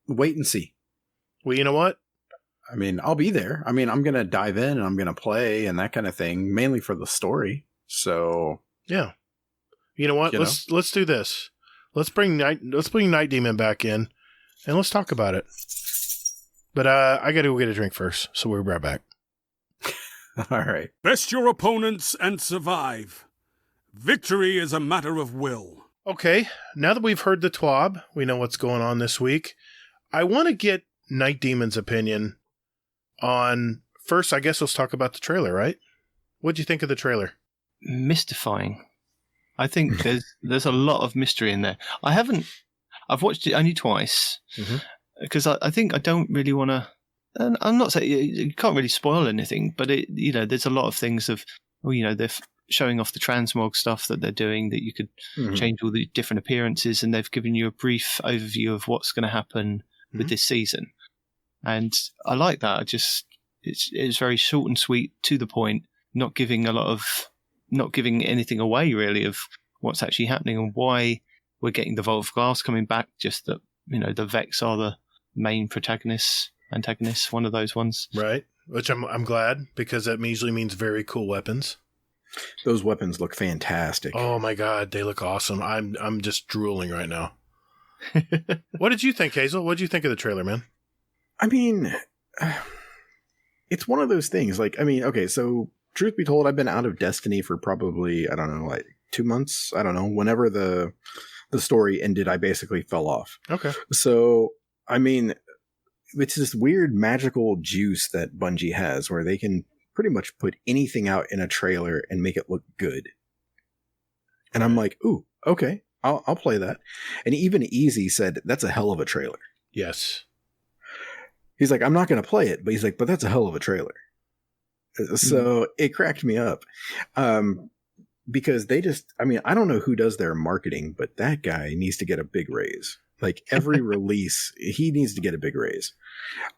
wait and see. Well, you know what? I mean, I'll be there. I mean, I'm going to dive in and I'm going to play and that kind of thing, mainly for the story. So yeah, you know what? Let's do this. Let's bring Nitedemon back in, and let's talk about it. But I got to go get a drink first, so we'll be right back. All right. Best your opponents and survive. Victory is a matter of will. Okay, now that we've heard the TWAB, we know what's going on this week. I want to get Nitedemon's opinion on, first, I guess let's talk about the trailer, right? What'd you think of the trailer? Mystifying. I think there's a lot of mystery in there. I've watched it only twice because I think I don't really want to. And I'm not saying you can't really spoil anything, but there's a lot of things of, they're showing off the transmog stuff that they're doing that you could change all the different appearances, and they've given you a brief overview of what's going to happen with this season, and I like that. It's very short and sweet, to the point, not giving anything away really of what's actually happening and why we're getting the Vault of Glass coming back. Just that the Vex are the main antagonists, one of those ones, right? Which I'm glad, because that usually means very cool weapons. Those weapons look fantastic. Oh my god, they look awesome. I'm just drooling right now. What did you think, Hazel? What did you think of the trailer, man? I mean, it's one of those things. Like, I mean, okay, so truth be told, I've been out of Destiny for probably, I don't know, like 2 months. I don't know. Whenever the story ended, I basically fell off. Okay. So, I mean, it's this weird magical juice that Bungie has where they can pretty much put anything out in a trailer and make it look good. And I'm like, ooh, okay, I'll play that. And even Easy said, that's a hell of a trailer. Yes. He's like, I'm not going to play it, but he's like, but that's a hell of a trailer. So it cracked me up. Because I don't know who does their marketing, but that guy needs to get a big raise. Like every release, he needs to get a big raise.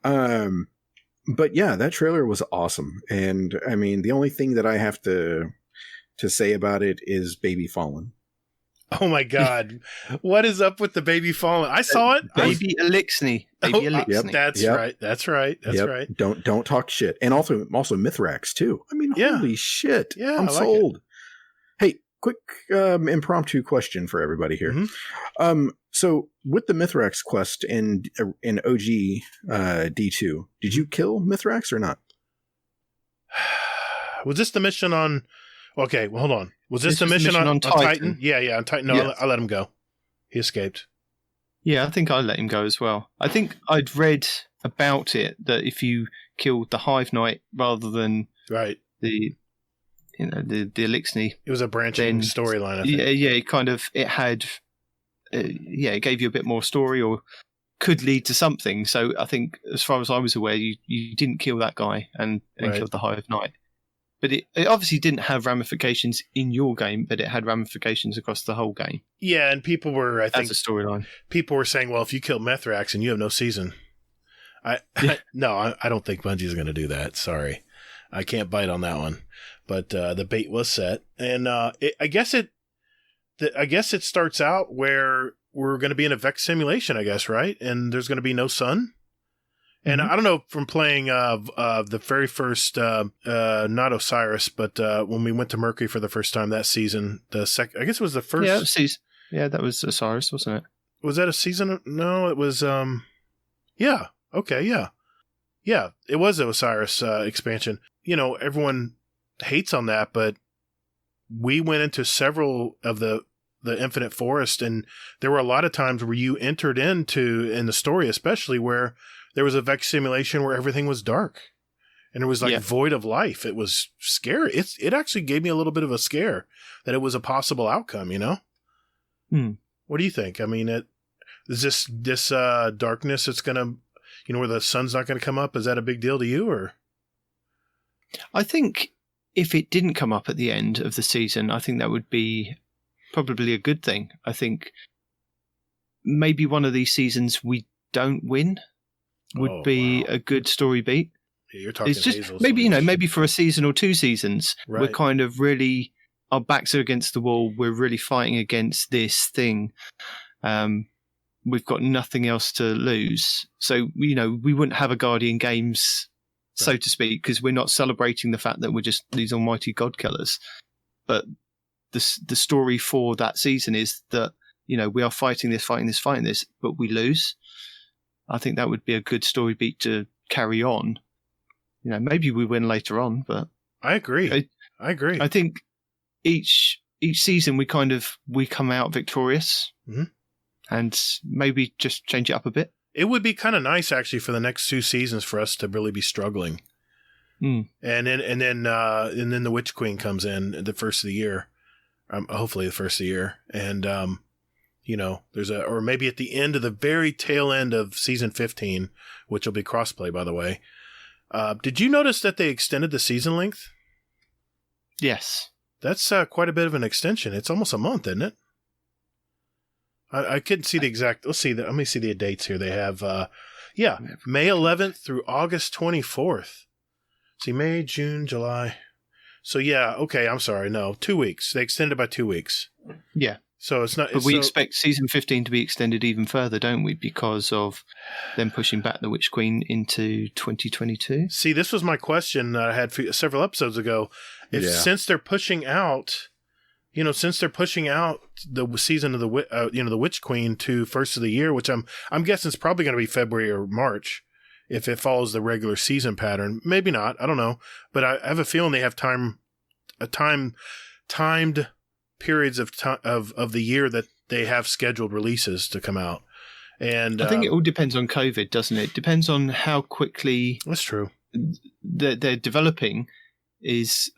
But yeah, that trailer was awesome. And I mean, the only thing that I have to say about it is Baby Fallen. Oh my god. What is up with the Baby Fallen? I saw it. Baby Elixni. Baby Elixni. That's right. That's right. Don't talk shit. And also Mithrax too. I mean, holy shit. Yeah, I'm sold. Hey, quick impromptu question for everybody here. So with the Mithrax quest in OG D2, did you kill Mithrax or not? Was this the mission on... Okay, well, hold on. Was this the mission on Titan? Yeah, on Titan. No, yes. I let him go. He escaped. Yeah, I think I let him go as well. I think I'd read about it that if you killed the Hive Knight rather than the Elixni, it was a branching storyline. I think. It gave you a bit more story or could lead to something. So I think, as far as I was aware, you didn't kill that guy and killed the Hive Knight. But it obviously didn't have ramifications in your game, but it had ramifications across the whole game. Yeah, and people were, I think... As a storyline. People were saying, well, if you kill Mithrax and you have no season... I don't think Bungie's going to do that. Sorry. I can't bite on that one. But the bait was set. And I guess it starts out where we're going to be in a Vex simulation, I guess, right? And there's going to be no sun? And I don't know, from playing the very first, not Osiris, but when we went to Mercury for the first time that season, I guess it was the first. Yeah, that was Osiris, wasn't it? Was that a season? No, it was. Yeah. Okay. Yeah. Yeah. It was the Osiris expansion. Everyone hates on that, but we went into several of the Infinite Forest, and there were a lot of times where you entered in the story, especially where there was a Vex simulation where everything was dark and it was void of life. It was scary. It actually gave me a little bit of a scare that it was a possible outcome, What do you think? I mean, is this darkness that's going to, where the sun's not going to come up, is that a big deal to you, or? I think if it didn't come up at the end of the season, I think that would be probably a good thing. I think maybe one of these seasons we don't win would be a good story beat. Yeah, you're talking it's just Hazel, maybe maybe for a season or 2 seasons, right. We're kind of really, our backs are against the wall. We're really fighting against this thing, and we've got nothing else to lose. So, we wouldn't have a Guardian Games, so to speak, because we're not celebrating the fact that we're just these almighty god killers. But the story for that season is that, we are fighting this, but we lose. I think that would be a good story beat to carry on. Maybe we win later on, but I agree. I think each season we come out victorious, and maybe just change it up a bit. It would be kind of nice actually for the next 2 seasons for us to really be struggling. And then the Witch Queen comes in the first of the year, hopefully the first of the year, and there's or maybe at the end of the very tail end of season 15, which will be crossplay, by the way. Did you notice that they extended the season length? Yes. That's quite a bit of an extension. It's almost a month, isn't it? I couldn't see the exact. Let me see the dates here. They have, May 11th through August 24th. See, May, June, July. So okay. I'm sorry. No, 2 weeks. They extended by 2 weeks. Yeah. So it's not. But we expect season 15 to be extended even further, don't we? Because of them pushing back the Witch Queen into 2022. See, this was my question that I had several episodes ago. Since they're pushing out, the season of the Witch Queen to first of the year, which I'm guessing is probably going to be February or March, if it follows the regular season pattern. Maybe not. I don't know, but I have a feeling they have timed periods of the year that they have scheduled releases to come out. And I think it all depends on COVID, doesn't it? Depends on how quickly that's true they're developing,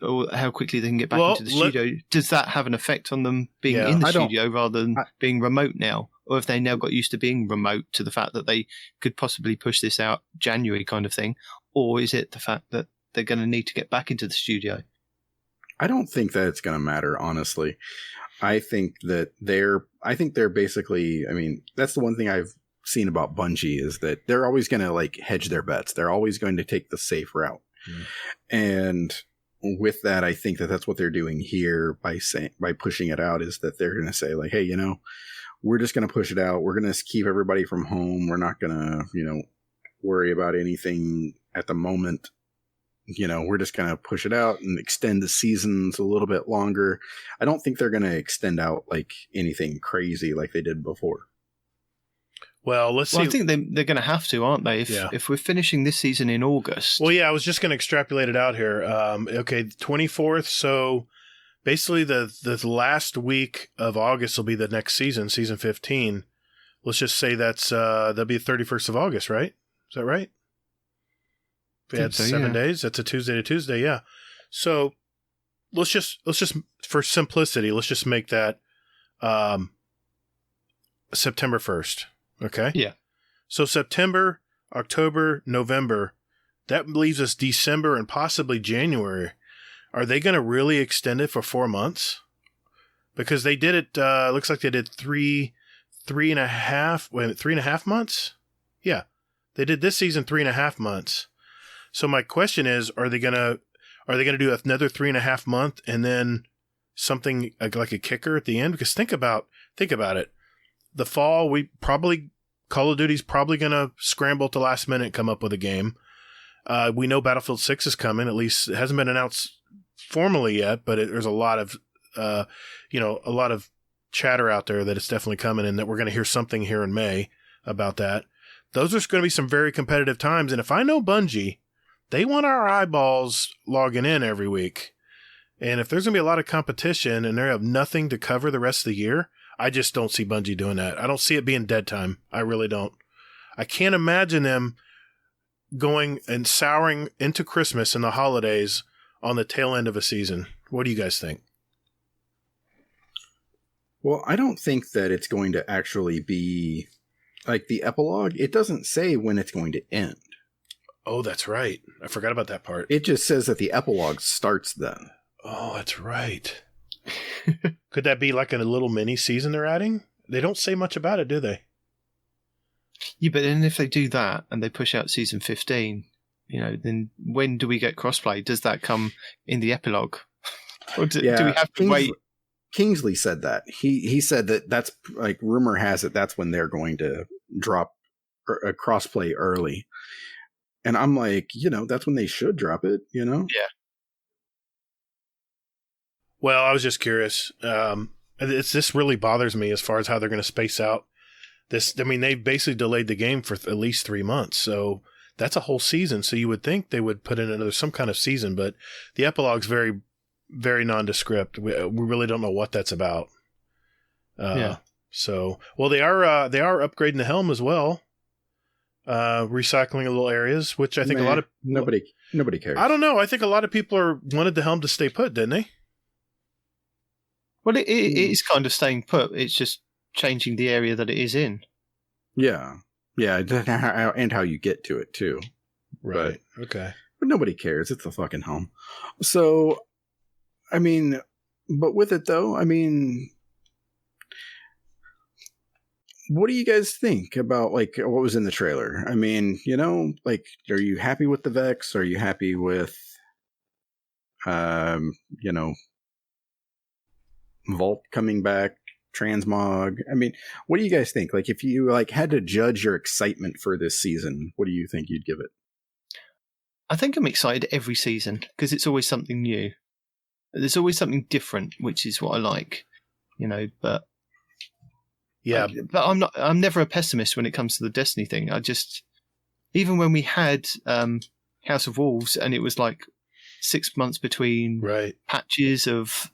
or how quickly they can get back into the studio. Does that have an effect on them being in the studio rather than being remote now? Or if they now got used to being remote to the fact that they could possibly push this out January kind of thing? Or is it the fact that they're going to need to get back into the studio? I don't think that it's going to matter, honestly. I think they're basically, that's the one thing I've seen about Bungie is that they're always going to hedge their bets. They're always going to take the safe route. And with that, I think that that's what they're doing here by pushing it out, is that they're going to say hey, we're just going to push it out. We're going to keep everybody from home. We're not going to, worry about anything at the moment. We're just going to push it out and extend the seasons a little bit longer. I don't think they're going to extend out anything crazy like they did before. Well, let's see. I think they're going to have to, aren't they? If we're finishing this season in August. Well, I was just going to extrapolate it out here. 24th. So basically the last week of August will be the next season, season 15. Let's just say that'll be the 31st of August, right? Is that right? We had 7 days. That's a Tuesday to Tuesday. Yeah. So let's just for simplicity, let's just make that September 1st. Okay. Yeah. So September, October, November, that leaves us December and possibly January. Are they going to really extend it for 4 months? Because they did it. Looks like they did 3.5 months. Yeah. They did this season 3.5 months. So my question is, are they gonna do another 3.5 month and then something like a kicker at the end? Because think about it. The fall, Call of Duty's probably gonna scramble at the last minute and come up with a game. We know Battlefield 6 is coming. At least it hasn't been announced formally yet, but there's a lot of chatter out there that it's definitely coming and that we're going to hear something here in May about that. Those are going to be some very competitive times. And if I know Bungie, they want our eyeballs logging in every week. And if there's going to be a lot of competition and they have nothing to cover the rest of the year, I just don't see Bungie doing that. I don't see it being dead time. I really don't. I can't imagine them going and souring into Christmas and the holidays on the tail end of a season. What do you guys think? Well, I don't think that it's going to actually be like the epilogue. It doesn't say when it's going to end. Oh, that's right. I forgot about that part. It just says that the epilogue starts then. Oh, that's right. Could that be like a little mini season they're adding? They don't say much about it, do they? Yeah, but then if they do that and they push out season 15, then when do we get crossplay? Does that come in the epilogue? Or do we have to wait? Kingsley said that. He said that that's like rumor has it that's when they're going to drop a crossplay early. And I'm like, that's when they should drop it, Yeah. Well, I was just curious. This really bothers me as far as how they're going to space out this. I mean, they've basically delayed the game for at least 3 months, so that's a whole season. So you would think they would put in some kind of season, but the epilogue's very, very nondescript. We really don't know what that's about. Yeah. So, well, they are upgrading the helm as well. Recycling a little areas, which I think a lot of nobody cares. I don't know. I think a lot of people wanted the helm to stay put, didn't they? Well, it is kind of staying put. It's just changing the area that it is in. Yeah, and how you get to it too. Right. Okay. But nobody cares. It's the fucking helm. So, I mean, but with it though, I mean, what do you guys think about like what was in the trailer? I mean, like, are you happy with the Vex? Are you happy with, Vault coming back, Transmog? I mean, what do you guys think? Like, if you like had to judge your excitement for this season, what do you think you'd give it? I think I'm excited every season because it's always something new. There's always something different, which is what I like, but yeah. But I'm never a pessimist when it comes to the Destiny thing. Even when we had House of Wolves and it was like 6 months between patches of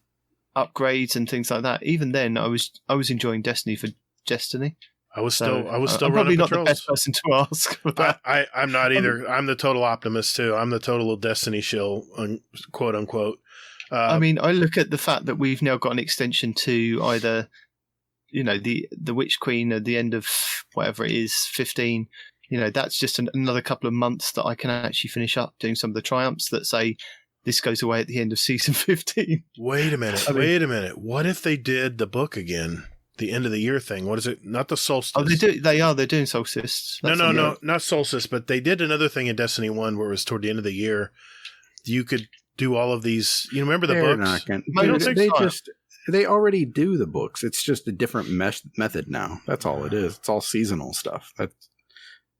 upgrades and things like that, even then I was enjoying Destiny for Destiny. I was still I'm running probably not patrols. the best person to ask for that. I'm not either. I'm the total optimist too. I'm the total Destiny shill, quote unquote. I mean, I look at the fact that we've now got an extension to either, the Witch Queen at the end of whatever it is, 15. That's just another couple of months that I can actually finish up doing some of the triumphs that say this goes away at the end of season 15. Wait a minute. What if they did the book again? The end of the year thing. What is it? Not the solstice. Oh, they do. They're doing solstice. No, not solstice. But they did another thing in Destiny 1 where it was toward the end of the year. You could do all of these. You remember the books? They already do the books. It's just a different method now. That's all it is. It's all seasonal stuff. That's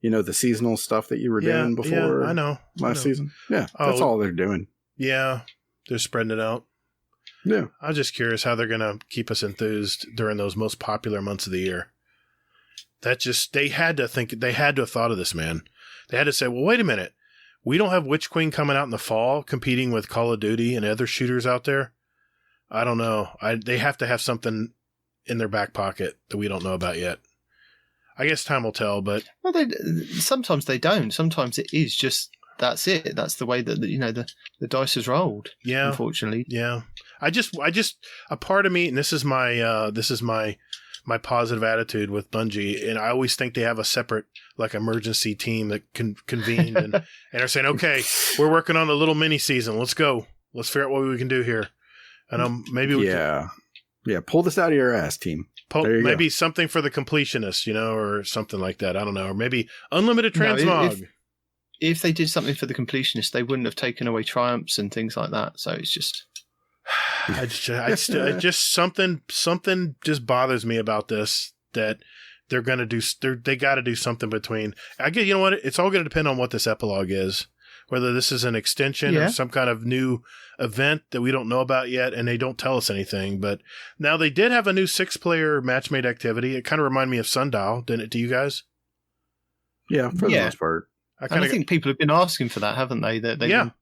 the seasonal stuff that you were doing before. Yeah, I know. Last season. Yeah, that's all they're doing. Yeah, they're spreading it out. Yeah. I was just curious how they're going to keep us enthused during those most popular months of the year. They had to have thought of this, man. They had to say, well, wait a minute. We don't have Witch Queen coming out in the fall competing with Call of Duty and other shooters out there. I don't know. They have to have something in their back pocket that we don't know about yet. I guess time will tell, but... Well, sometimes they don't. Sometimes it is just, that's it. That's the way that, the dice is rolled. Yeah. Unfortunately. Yeah. I just, a part of me, and this is my positive attitude with Bungie, and I always think they have a separate, like, emergency team that convened and are saying, okay, we're working on a little mini season. Let's go. Let's figure out what we can do here. And maybe we can... Yeah, pull this out of your ass, team. Maybe something for the completionists, or something like that. I don't know. Or maybe unlimited transmog. If they did something for the completionists, they wouldn't have taken away triumphs and things like that. So it's just... something just bothers me about this, that they're going to do, they got to do something between, you know what? It's all going to depend on what this epilogue is, whether this is an extension or some kind of new event that we don't know about yet. And they don't tell us anything, but now they did have a new 6-player matchmade activity. It kind of reminded me of Sundial, didn't it, to you guys? Yeah, for the most part. I think people have been asking for that, haven't they? Repeatable,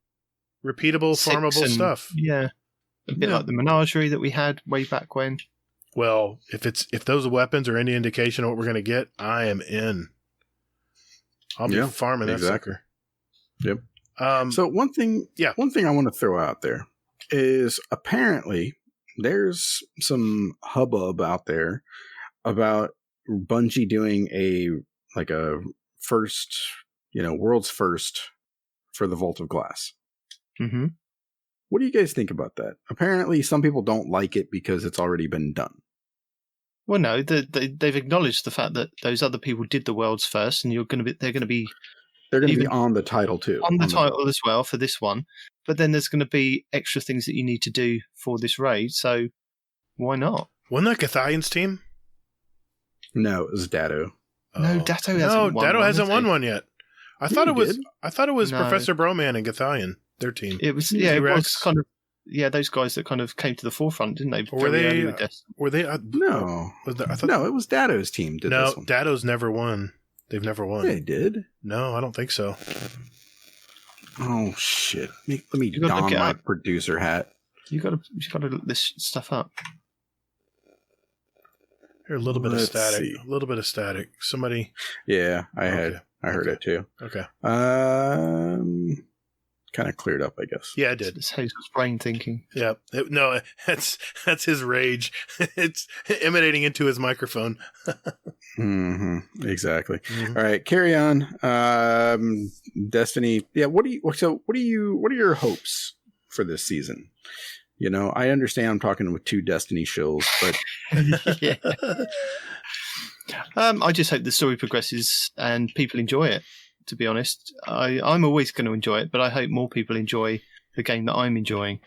farmable stuff. Yeah. A bit like the menagerie that we had way back when. Well, if those weapons are any indication of what we're going to get, I am in. I'll be farming that sucker. Yep. So one thing I want to throw out there is apparently there's some hubbub out there about Bungie doing a first, world's first for the Vault of Glass. Mm-hmm. What do you guys think about that? Apparently, some people don't like it because it's already been done. Well, no, they've acknowledged the fact that those other people did the world's first, and they're going to be on the title too. On the title as well for this one, but then there's going to be extra things that you need to do for this raid. So, Why not? Wasn't that Gathion's team? No, it was Datto. No, Datto hasn't No, won Datto one, hasn't has won he? one yet. I Yeah, thought it he was. did. I thought it was No. Professor Broman and Gathion, their team. It was, yeah, it was T-Rex. kind of, yeah, those guys that kind of came to the forefront, didn't they? Or were Very they? early with Destiny. Were they? No. Was there, I thought, No, it was Datto's team did no, this one. Datto's never won. They've never won. They did. No, I don't think so. Oh shit! Let me You gotta don look it my up. producer hat. You got to look this stuff up. Here, a little bit of Let's static. see. A little bit of static. Somebody. Yeah, I Okay. heard Okay. it too. Okay. Kind of cleared up, I guess. Yeah, I did. It's Hazel's brain thinking. Yeah. No, that's his rage. It's emanating into his microphone. Exactly. Mhm. All right, carry on. Destiny. Yeah. What are your hopes for this season? You know, I understand I'm talking with two Destiny shills, but Yeah. I just hope the story progresses and people enjoy it. To be honest, I'm always going to enjoy it, but I hope more people enjoy the game that I'm enjoying.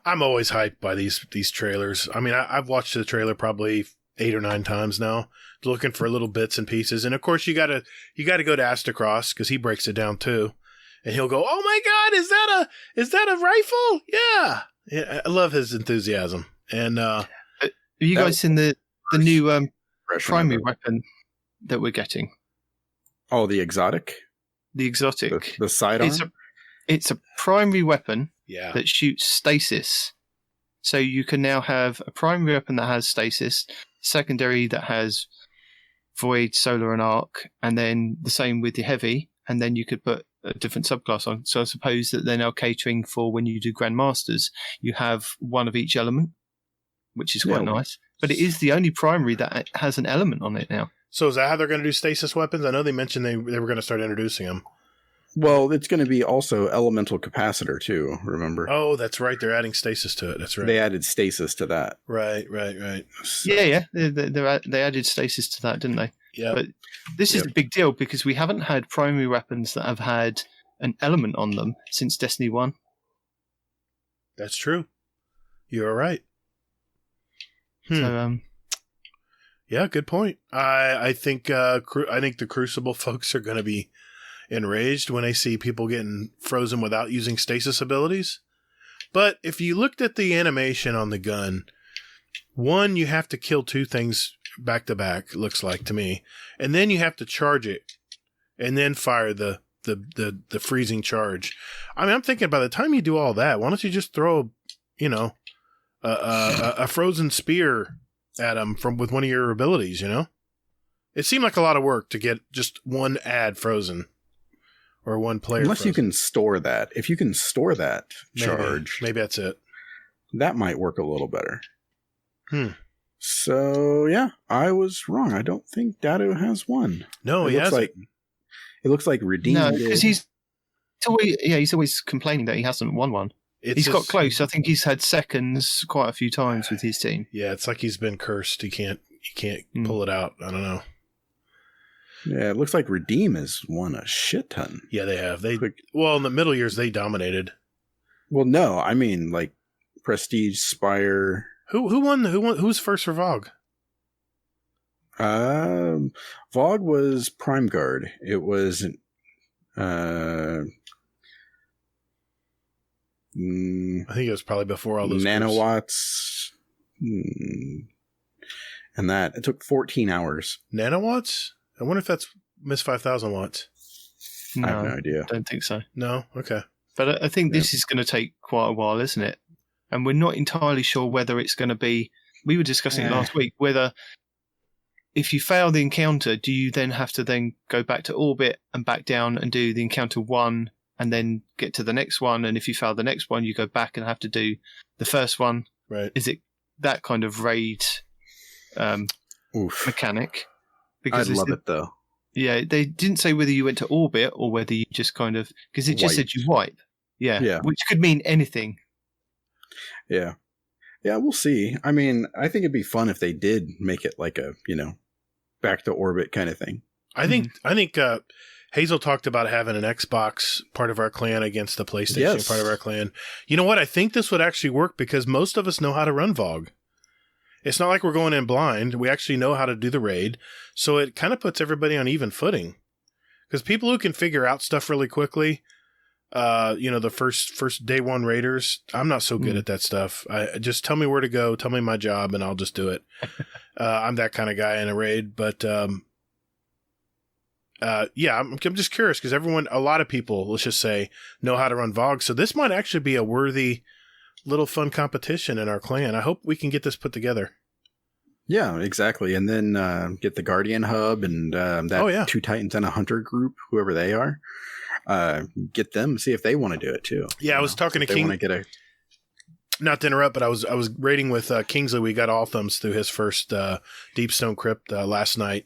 I'm always hyped by these trailers. I mean, I've watched the trailer probably 8 or 9 times now, looking for little bits and pieces. And of course, you gotta go to Astacross because he breaks it down too, and he'll go, "Oh my God, is that a rifle?" Yeah. I love his enthusiasm. And Have you guys seen the new primary ever. weapon that we're getting? Oh, the exotic, The exotic. the sidearm. It's a primary weapon yeah, that shoots stasis. So you can now have a primary weapon that has stasis, secondary that has void, solar, and arc, and then the same with your heavy, and then you could put a different subclass on. So I suppose that they're now catering for when you do Grandmasters, you have one of each element, which is quite Yeah. nice. But it is the only primary that has an element on it now. So is that how they're going to do stasis weapons? I know they mentioned they were going to start introducing them. Well, it's going to be also elemental capacitor too. Remember? Oh, that's right. They're adding stasis to it. That's right. They added stasis to that. Right. So, Yeah. They added stasis to that, didn't they? yeah. But this is a big deal because we haven't had primary weapons that have had an element on them since Destiny 1. That's true. You're right. So, Yeah, good point. I think the Crucible folks are going to be enraged when they see people getting frozen without using stasis abilities. But if you looked at the animation on the gun, one, you have to kill 2 things back to back, looks like to me, and then you have to charge it and then fire the freezing charge. I mean, I'm thinking by the time you do all that, why don't you just throw, a frozen spear at them with one of your abilities, It seemed like a lot of work to get just one ad frozen or one player Unless you frozen. can store that. If you can store that charge, Maybe that's it. that might work a little better. So yeah, I was wrong. I don't think Datto has one. No, it he looks hasn't. it looks like Redeem. no, did. because he's always complaining that he hasn't won one. He's Got close. I think he's had seconds quite a few times with his team. Yeah, it's like he's been cursed. He can't pull it out. I don't know. Yeah, it looks like Redeem has won a shit ton. Yeah, they have. In Quick. the middle years they dominated. Well, no, I mean like Prestige, Spire. Who won? Who's first for Vogue? Vogue was Prime Guard. It was I think it was probably before all those groups. nanowatts. And that it took 14 hours. Nanowatts? I wonder if that's Miss 5,000 watts. No, I have no idea. don't think so. No? Okay. But I think this is going to take quite a while, isn't it? And we're not entirely sure whether it's going to be. We were discussing it last week, whether if you fail the encounter, do you then have to then go back to orbit and back down and do the encounter 1 and then get to the next one? And if you fail the next one, you go back and have to do the first one. Right. Is it that kind of raid Oof. mechanic? I'd love it though. Yeah, they didn't say whether you went to orbit or whether you just kind of, because it just said you wipe. Yeah, which could mean anything. Yeah, we'll see. I mean, I think it'd be fun if they did make it like a back to orbit kind of thing. I think Hazel talked about having an Xbox part of our clan against the PlayStation part of our clan. You know what? I think this would actually work because most of us know how to run VOG. It's not like we're going in blind. We actually know how to do the raid. So it kind of puts everybody on even footing. Because people who can figure out stuff really quickly, the first day one raiders, I'm not so good at that stuff. Just tell me where to go, tell me my job, and I'll just do it. I'm that kind of guy in a raid. But I'm just curious because a lot of people, let's just say, know how to run VOG. So this might actually be a worthy little fun competition in our clan. I hope we can get this put together. Yeah, exactly. And then get the Guardian Hub and Two Titans and a Hunter group, whoever they are. Get them, see if they want to do it too. Yeah, I was talking to King. Not to interrupt, but I was raiding with Kingsley. We got all thumbs through his first Deep Stone Crypt last night.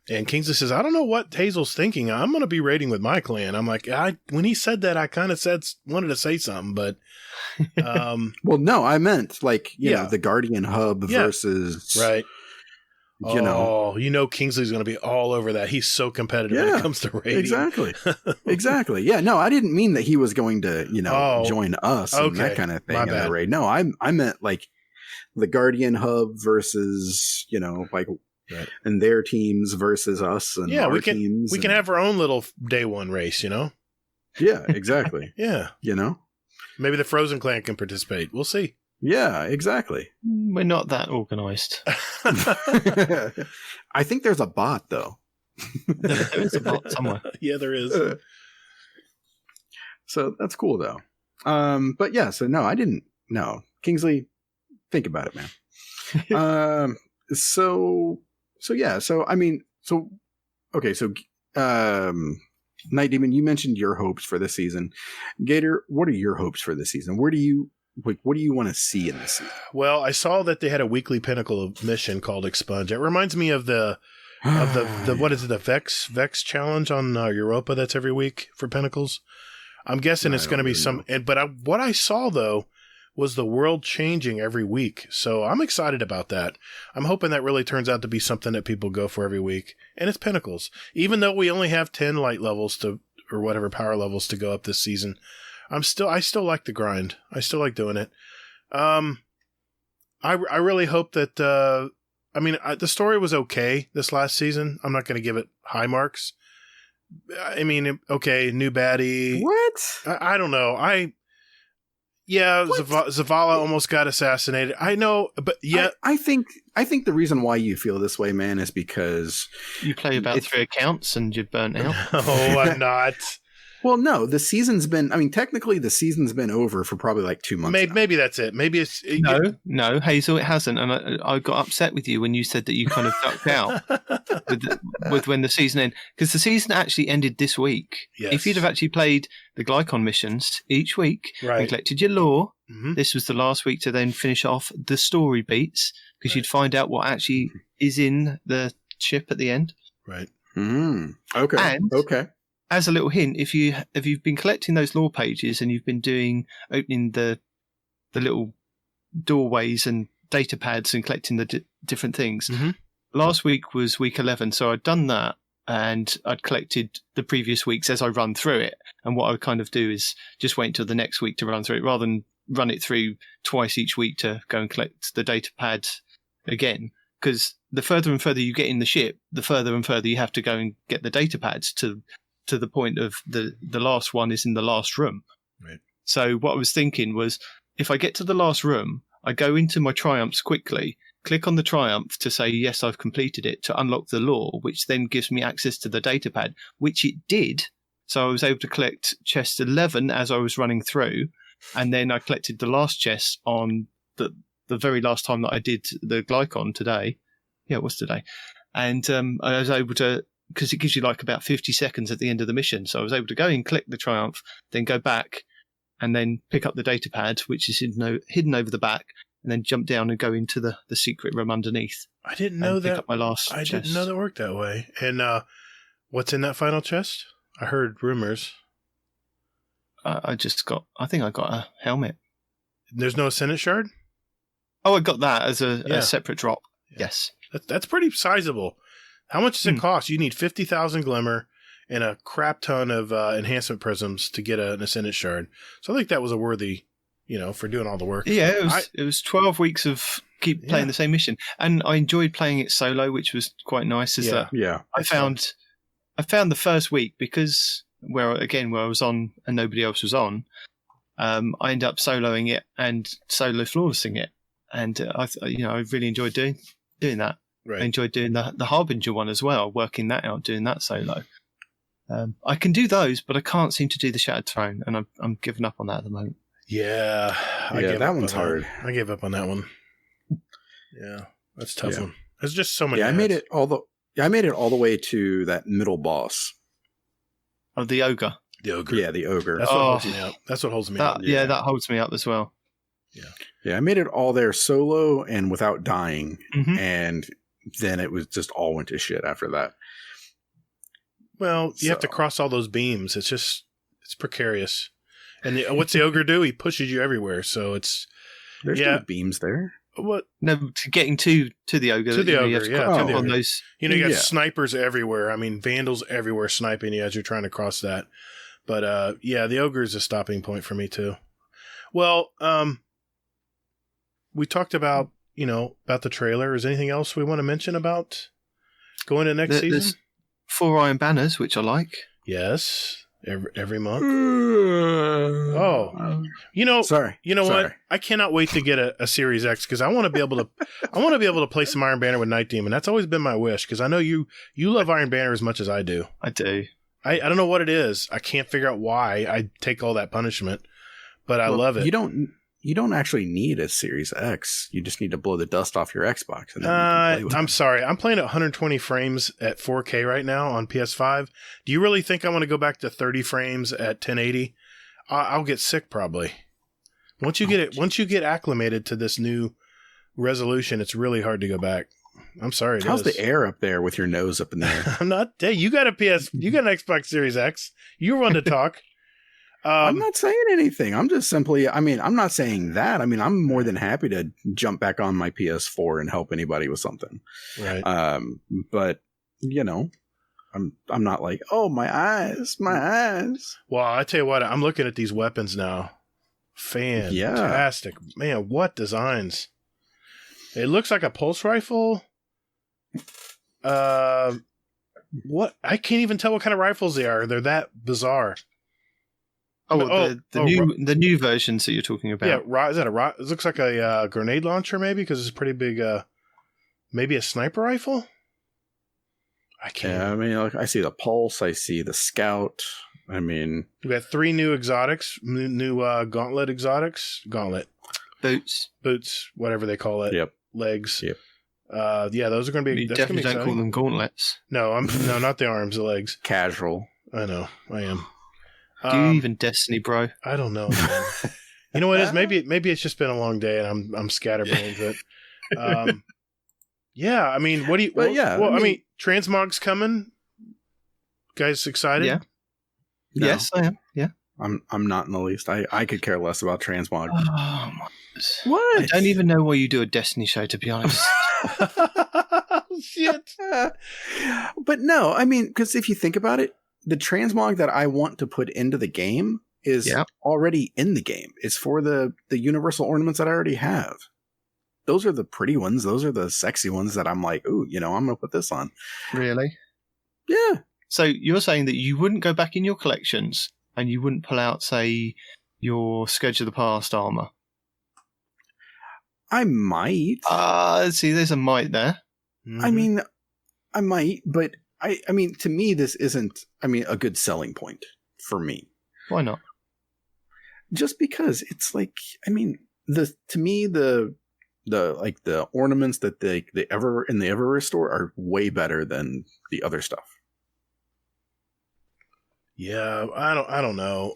And Kingsley says, I don't know what Hazel's thinking. I'm going to be raiding with my clan. I'm like, when he said that, I kind of wanted to say something, but. Well, no, I meant like, the Guardian Hub versus. Right. Kingsley's going to be all over that. He's so competitive when it comes to raiding. Exactly. Exactly. Yeah. No, I didn't mean that he was going to, join us and that kind of thing in the raid. No, I meant like the Guardian Hub versus, and their teams versus us and our teams. We can have our own little day one race, Yeah, exactly. Yeah. Maybe the Frozen Clan can participate. We'll see. Yeah, exactly. We're not that organized. I think there's a bot, though. There is a bot somewhere. Yeah, there is. So that's cool, though. But yeah, so no, I didn't. No, Kingsley, think about it, man. Nitedemon, you mentioned your hopes for this season. Gatr, what are your hopes for this season? What do you want to see in this season? Well, I saw that they had a weekly pinnacle mission called Expunge. It reminds me of the what is it, the Vex challenge on Europa that's every week for pinnacles. I'm guessing it's going to be what I saw though was the world changing every week. So I'm excited about that. I'm hoping that really turns out to be something that people go for every week. And it's pinnacles. Even though we only have 10 light levels or whatever power levels to go up this season, I still like the grind. I still like doing it. I really hope that, the story was okay this last season. I'm not going to give it high marks. I mean, okay, new baddie. What? I don't know. Zavala almost got assassinated. I know, but yeah. I think the reason why you feel this way, man, is because you play about 3 accounts and you're burnt out. No, I'm not. Well, no, technically the season's been over for probably like 2 months. Maybe that's it. Maybe it's... No, Hazel, it hasn't. And I got upset with you when you said that you kind of ducked out with when the season ended. Because the season actually ended this week. Yes. If you'd have actually played the Glycon missions each week and collected your lore, this was the last week to then finish off the story beats, because you'd find out what actually is in the ship at the end. Right. Okay. And as a little hint, if you've been collecting those lore pages and you've been opening the little doorways and data pads and collecting the different things, last week was week 11, so I'd done that and I'd collected the previous weeks as I run through it. And what I would kind of do is just wait until the next week to run through it, rather than run it through twice each week to go and collect the data pads again. Because the further and further you get in the ship, the further and further you have to go and get the data pads to the point of the last one is in the last room. Right. So what I was thinking was, if I get to the last room, I go into my triumphs quickly, click on the triumph to say, yes, I've completed it, to unlock the lore, which then gives me access to the data pad, which it did. So I was able to collect chest 11 as I was running through. And then I collected the last chest on the very last time that I did the Glycon today. Yeah, it was today. And I was able to, because it gives you like about 50 seconds at the end of the mission. So I was able to go and click the triumph, then go back and then pick up the data pad, which is hidden over the back, and then jump down and go into the secret room underneath. I didn't know that. Pick up my last chest. Didn't know that worked that way. And what's in that final chest? I heard rumors. I think I got a helmet. There's no Ascendant Shard? Oh, I got that as a separate drop. Yeah. Yes. That's pretty sizable. How much does it cost? You need 50,000 Glimmer, and a crap ton of enhancement prisms to get an Ascendant Shard. So I think that was a worthy, for doing all the work. Yeah, it was 12 weeks of keep playing the same mission, and I enjoyed playing it solo, which was quite nice. I found the first week, because where I was on and nobody else was on, I ended up soloing it and solo flawlessing it, and I really enjoyed doing that. Right. I enjoyed doing the Harbinger one as well, working that out, doing that solo. I can do those, but I can't seem to do the Shattered Throne, and I'm giving up on that at the moment. Yeah, that one's hard. I gave up on that one. Yeah, that's a tough one. There's just so many. Yeah, I made it all the way to that middle boss. Oh, the ogre. The ogre. Yeah, the ogre. That's what holds me up. That's what holds me up. Yeah, that holds me up as well. Yeah, I made it all there solo and without dying, and then it was just all went to shit after that. Well, you have to cross all those beams. It's precarious. And what's the ogre do? He pushes you everywhere. So there's no beams there. What? No, getting to the ogre. To the ogre, on those. You got snipers everywhere. I mean, vandals everywhere sniping you as you're trying to cross that. But the ogre is a stopping point for me too. Well, we talked about the trailer. Is there anything else we want to mention about going to next season? There's 4 Iron Banners, which I like. Yes, every month. Sorry. You know what? I cannot wait to get a Series X, because I want to be able to play some Iron Banner with Nitedemon. That's always been my wish, because I know you love Iron Banner as much as I do. I do. I don't know what it is. I can't figure out why I take all that punishment, but I love it. You don't actually need a Series X. You just need to blow the dust off your Xbox. And then you can play with I'm sorry. I'm playing at 120 frames at 4K right now on PS5. Do you really think I want to go back to 30 frames at 1080? I'll get sick probably. Once you get acclimated to this new resolution, it's really hard to go back. I'm sorry. How's the air up there with your nose up in the air? I'm not. Hey, you got an Xbox Series X. You're one to talk. I'm not saying anything. I'm just simply, I'm not saying that. I'm more than happy to jump back on my PS4 and help anybody with something. Right. But I'm not like, oh, my eyes. Well, I tell you what, I'm looking at these weapons now. Fantastic. Yeah. Man, what designs. It looks like a pulse rifle. What? I can't even tell what kind of rifles they are. They're that bizarre. The new versions that you're talking about. Yeah, is that a? It looks like a grenade launcher, maybe, because it's a pretty big. Maybe a sniper rifle. I can't. Yeah, I see the pulse. I see the scout. We got 3 new exotics, new gauntlet exotics. Gauntlet boots, whatever they call it. Yep. Legs. Yep. Those are going to be. You definitely don't call them gauntlets. No, not the arms, the legs. Casual. I know, I am. Do you even Destiny, bro? I don't know, man. You know what it is? Maybe it's just been a long day and I'm scatterbrained. But yeah, what do you? Transmog's coming. Guys, excited? Yeah. No. Yes, I am. Yeah. I'm not in the least. I could care less about Transmog. Oh, what? I don't even know why you do a Destiny show, to be honest. Shit. But no, because if you think about it, the transmog that I want to put into the game is already in the game. It's for the universal ornaments that I already have. Those are the pretty ones. Those are the sexy ones that I'm like, ooh, I'm going to put this on. Really? Yeah. So you're saying that you wouldn't go back in your collections and you wouldn't pull out, say, your Scourge of the Past armor? I might. See, there's a might there. Mm-hmm. I might, but to me, this isn't, a good selling point for me. Why not? Just because it's like, to me, the ornaments that the Everest store are way better than the other stuff. Yeah, I don't know.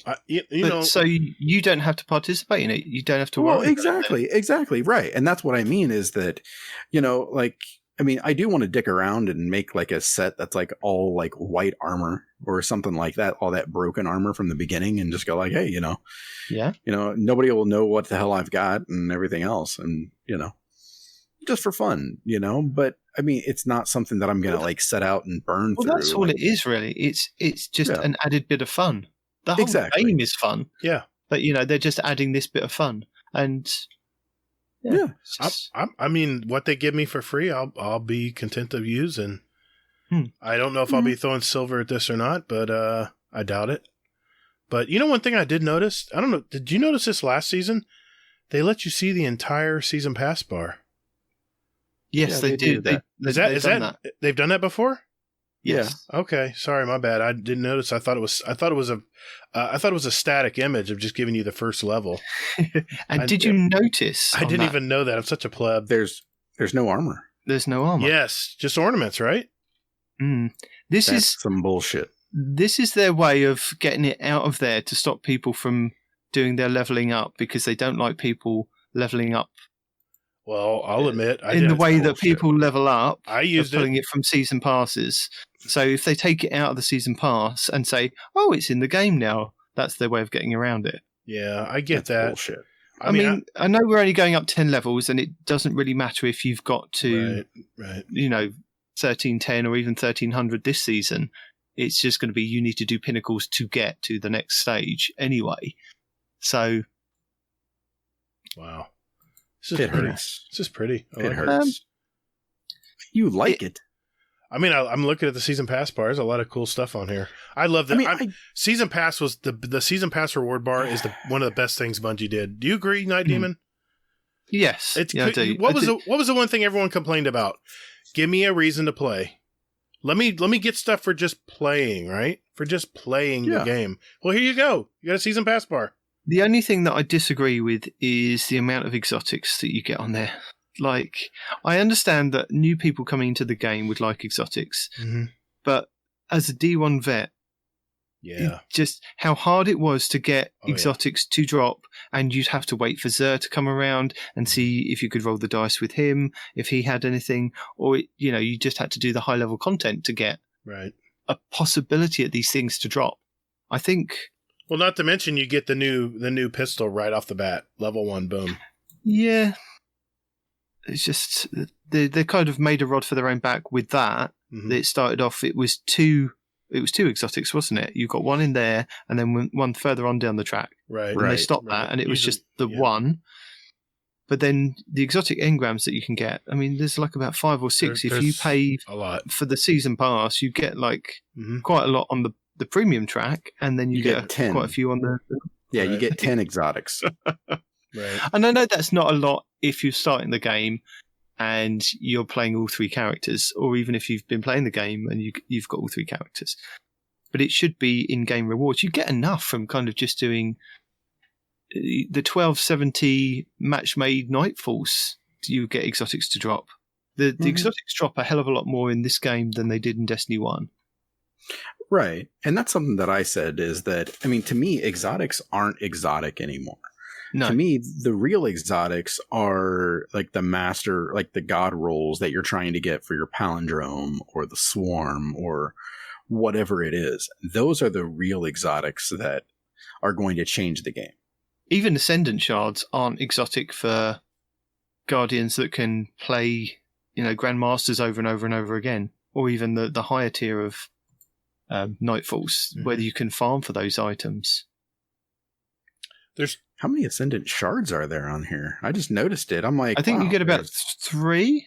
So you don't have to participate in it. You don't have to worry. Well, exactly, right. And that's what I mean is that, I do want to dick around and make like a set that's like all like white armor or something like that, all that broken armor from the beginning, and just go like, hey, nobody will know what the hell I've got and everything else, and just for fun, but I mean, it's not something that I'm going to like set out and burn through. That's all it is, really. It's just an added bit of fun. The whole game is fun. Yeah. But, they're just adding this bit of fun. And, I mean, what they give me for free, I'll be content to use. And I don't know if I'll be throwing silver at this or not, but I doubt it. But one thing I did notice, I don't know, did you notice this last season? They let you see the entire season pass bar. Yes, they do. They've done that before? Yes. Yeah. Okay. Sorry, my bad. I didn't notice. I thought it was a static image of just giving you the first level. And did you notice? I didn't even know that. I'm such a pleb. There's no armor. There's no armor. Yes, just ornaments, right? This is some bullshit. This is their way of getting it out of there to stop people from doing their leveling up, because they don't like people leveling up. Well, I'll admit, in the way that people level up, I used pulling it from season passes. So if they take it out of the season pass and say, "Oh, it's in the game now," that's their way of getting around it. Yeah, I get that. Bullshit. I mean, I know we're only going up 10 levels, and it doesn't really matter if you've got to, right. 1310 or even 1300 this season. It's just going to be you need to do pinnacles to get to the next stage anyway. So, wow, it hurts. This is pretty. It hurts. You like it? I mean, I'm looking at the season pass bar. There's a lot of cool stuff on here. I love that. Season pass was the season pass reward bar is one of the best things Bungie did. Do you agree, Nitedemon? Yes. I do. What was the one thing everyone complained about? Give me a reason to play. Let me get stuff for just playing, right? For just playing the game. Well, here you go. You got a season pass bar. The only thing that I disagree with is the amount of exotics that you get on there. Like, I understand that new people coming into the game would like exotics, but as a D1 vet, just how hard it was to get exotics to drop, and you'd have to wait for Zer to come around and see if you could roll the dice with him, if he had anything, or you just had to do the high level content to get a possibility at these things to drop. I think. Well, not to mention you get the new pistol right off the bat, level 1, boom. Yeah, it's just they kind of made a rod for their own back with that. It started off. It was two exotics, wasn't it? You got one in there, and then one further on down the track. Right. And they stopped that, and it was just the one. But then the exotic engrams that you can get, I mean, there's like about 5 or 6. If you pay a lot for the season pass, you get like quite a lot on the premium track, and then you get 10. Quite a few on the. Yeah, you get 10 exotics. Right. And I know that's not a lot if you're starting the game and you're playing all 3 characters, or even if you've been playing the game and you've got all 3 characters. But it should be in-game rewards. You get enough from kind of just doing the 1270 match-made Nightfalls. You get exotics to drop. The exotics drop a hell of a lot more in this game than they did in Destiny 1. Right. And that's something that I said is that, I mean, to me, exotics aren't exotic anymore. No. To me, the real exotics are like the master, like the god rolls that you're trying to get for your palindrome or the swarm or whatever it is. Those are the real exotics that are going to change the game. Even Ascendant shards aren't exotic for Guardians that can play, Grandmasters over and over and over again, or even the higher tier of Nightfalls, whether you can farm for those items. How many Ascendant shards are there on here? I just noticed it. I'm like, I think you get about 3.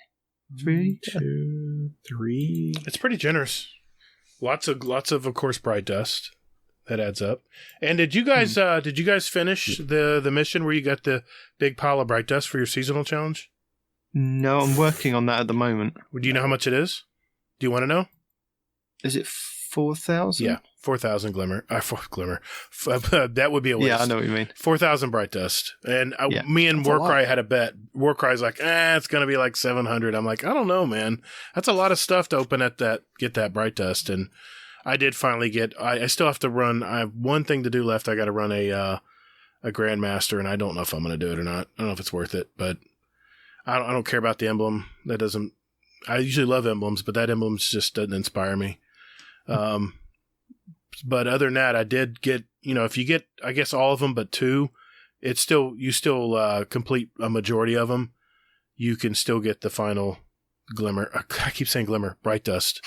3, 2, 3. It's pretty generous. Lots of course, bright dust. That adds up. And did you guys finish the mission where you got the big pile of bright dust for your seasonal challenge? No, I'm working on that at the moment. Do you know how much it is? Do you want to know? Is it 4,000? Yeah, 4,000 glimmer. That would be a waste. Yeah, I know what you mean. 4,000 bright dust. And me and Warcry had a bet. Warcry's like, it's going to be like 700. I'm like, I don't know, man. That's a lot of stuff to open at get that bright dust. And I did finally I still have to run. I have one thing to do left. I got to run a Grandmaster, and I don't know if I'm going to do it or not. I don't know if it's worth it, but I don't care about the emblem. That doesn't. I usually love emblems, but that emblem just doesn't inspire me. But other than that, I did get, if you get, I guess all of them, but 2, you still complete a majority of them. You can still get the final Glimmer. I keep saying Glimmer. Bright Dust.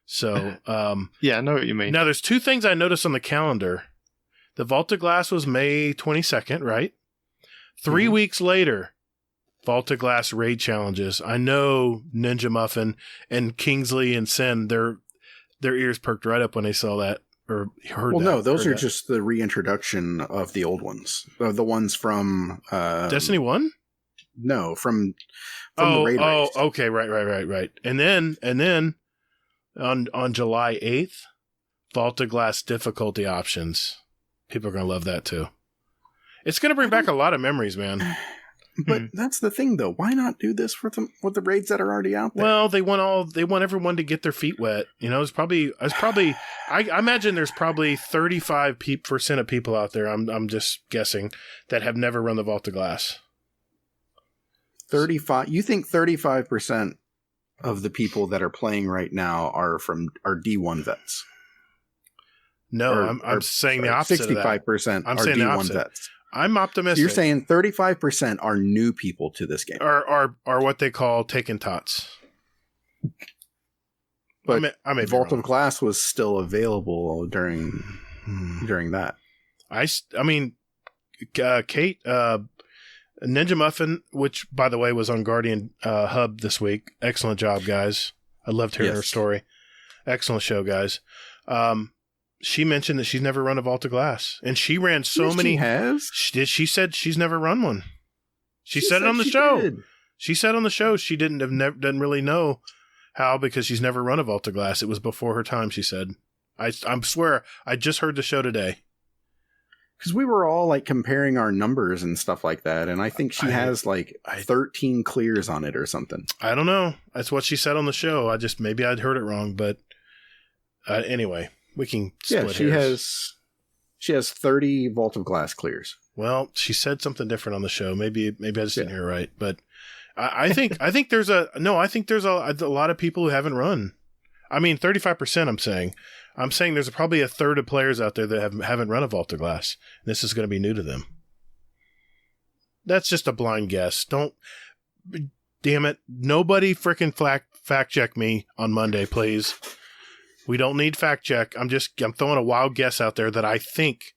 So, yeah, I know what you mean. Now, there's two things I noticed on the calendar. The Vaulted Glass was May 22nd, right? 3 weeks later, Vaulted Glass raid challenges. I know Ninja Muffin and Kingsley and Sin, their ears perked right up when they saw that or heard that. Well, no, those are just the reintroduction of the old ones. The ones from... Destiny 1? No, from the raid race. Okay, right. And then on July 8th, Vaulted Glass difficulty options. People are going to love that too. It's going to bring back a lot of memories, man. But that's the thing, though. Why not do this with the raids that are already out there? Well, they want everyone to get their feet wet. You know, I imagine there's probably 35% of people out there. I'm just guessing that have never run the Vaulted Glass. 35. You think 35% of the people that are playing right now are D1 vets? No, I'm saying the opposite. 65% are D1 vets. I'm optimistic. So you're saying 35% are new people to this game. Are what they call taken tots. But I mean, Vault of Glass was still available during that. I mean, Kate, Ninja Muffin, which by the way was on Guardian Hub this week. Excellent job, guys. I loved hearing her story. Excellent show, guys. She mentioned that she's never run a Vault of Glass, and she ran so many. She has. She said she's never run one. She said it on the show. Did. She said on the show she didn't really know how because she's never run a Vault of Glass. It was before her time. She said, "I swear I just heard the show today." Because we were all like comparing our numbers and stuff like that, and I think she has like 13 clears on it or something. I don't know. That's what she said on the show. Maybe I'd heard it wrong, but anyway. We can split hairs. She has 30 Vault of Glass clears. Well, she said something different on the show. Maybe I just didn't hear it right. But I think there's a lot of people who haven't run. I mean, 35%. I'm saying there's probably a third of players out there that haven't run a Vault of Glass. And this is going to be new to them. That's just a blind guess. Damn it! Nobody freaking fact check me on Monday, please. We don't need fact check. I'm throwing a wild guess out there that I think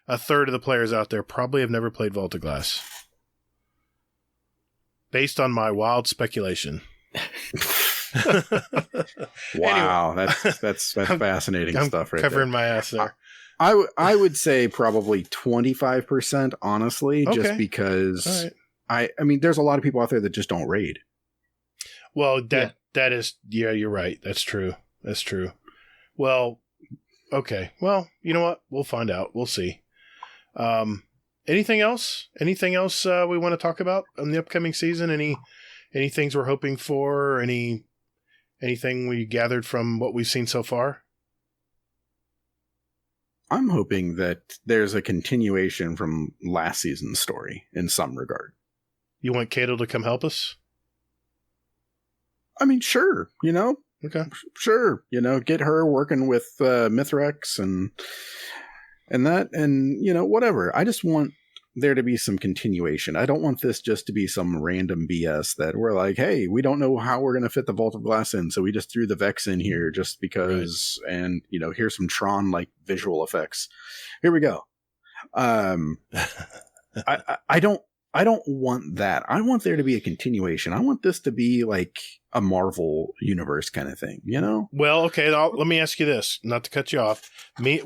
a third of the players out there probably have never played Vault of Glass. Based on my wild speculation. Wow, anyway. that's fascinating stuff right there. Covering my ass there. I would say probably 25%, honestly, just because I mean there's a lot of people out there that just don't raid. Well, that is you're right. That's true. Well, okay. Well, you know what? We'll find out. We'll see. Anything else? Anything else we want to talk about in the upcoming season? Any things we're hoping for? Or anything we gathered from what we've seen so far? I'm hoping that there's a continuation from last season's story in some regard. You want Kato to come help us? I mean, sure. Okay. Sure. Get her working with Mithrax and that and, whatever. I just want there to be some continuation. I don't want this just to be some random BS that we're like, hey, we don't know how we're going to fit the Vault of Glass in, so we just threw the Vex in here just because, right. And, here's some Tron-like visual effects. Here we go. I don't want that. I want there to be a continuation. I want this to be like a Marvel universe kind of thing, Well, okay. Let me ask you this, not to cut you off. I think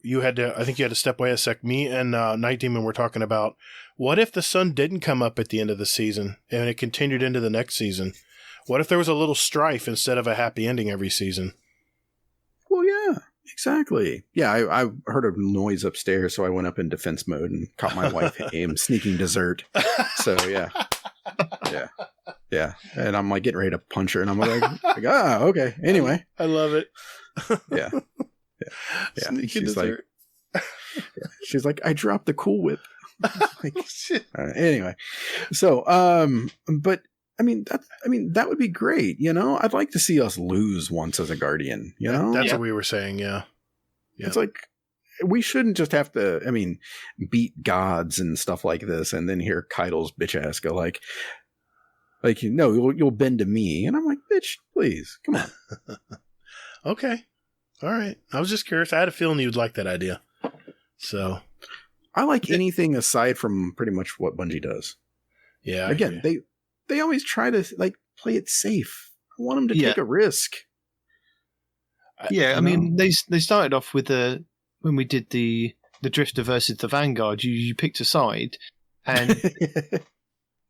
you had to step away a sec. Me and Nitedemon were talking about what if the sun didn't come up at the end of the season and it continued into the next season? What if there was a little strife instead of a happy ending every season? Well, yeah. Exactly. Yeah, I heard a noise upstairs, so I went up in defense mode and caught my wife sneaking dessert. So yeah. And I'm like getting ready to punch her, and I'm like okay. Anyway, I love it. Yeah. Sneaking dessert. She's like, I dropped the Cool Whip. Like, anyway, so but. I mean, that would be great. I'd like to see us lose once as a Guardian, That's what we were saying. Yeah. It's like, we shouldn't just have to, beat gods and stuff like this. And then hear Keidel's bitch ass go like, Like, you'll bend to me. And I'm like, bitch, please, come on. Okay. All right. I was just curious. I had a feeling you'd like that idea. So I like anything aside from pretty much what Bungie does. Yeah. Again, they always try to like play it safe. I want them to take a risk. Yeah, I mean, they started off with when we did the Drifter versus the Vanguard, you picked a side, and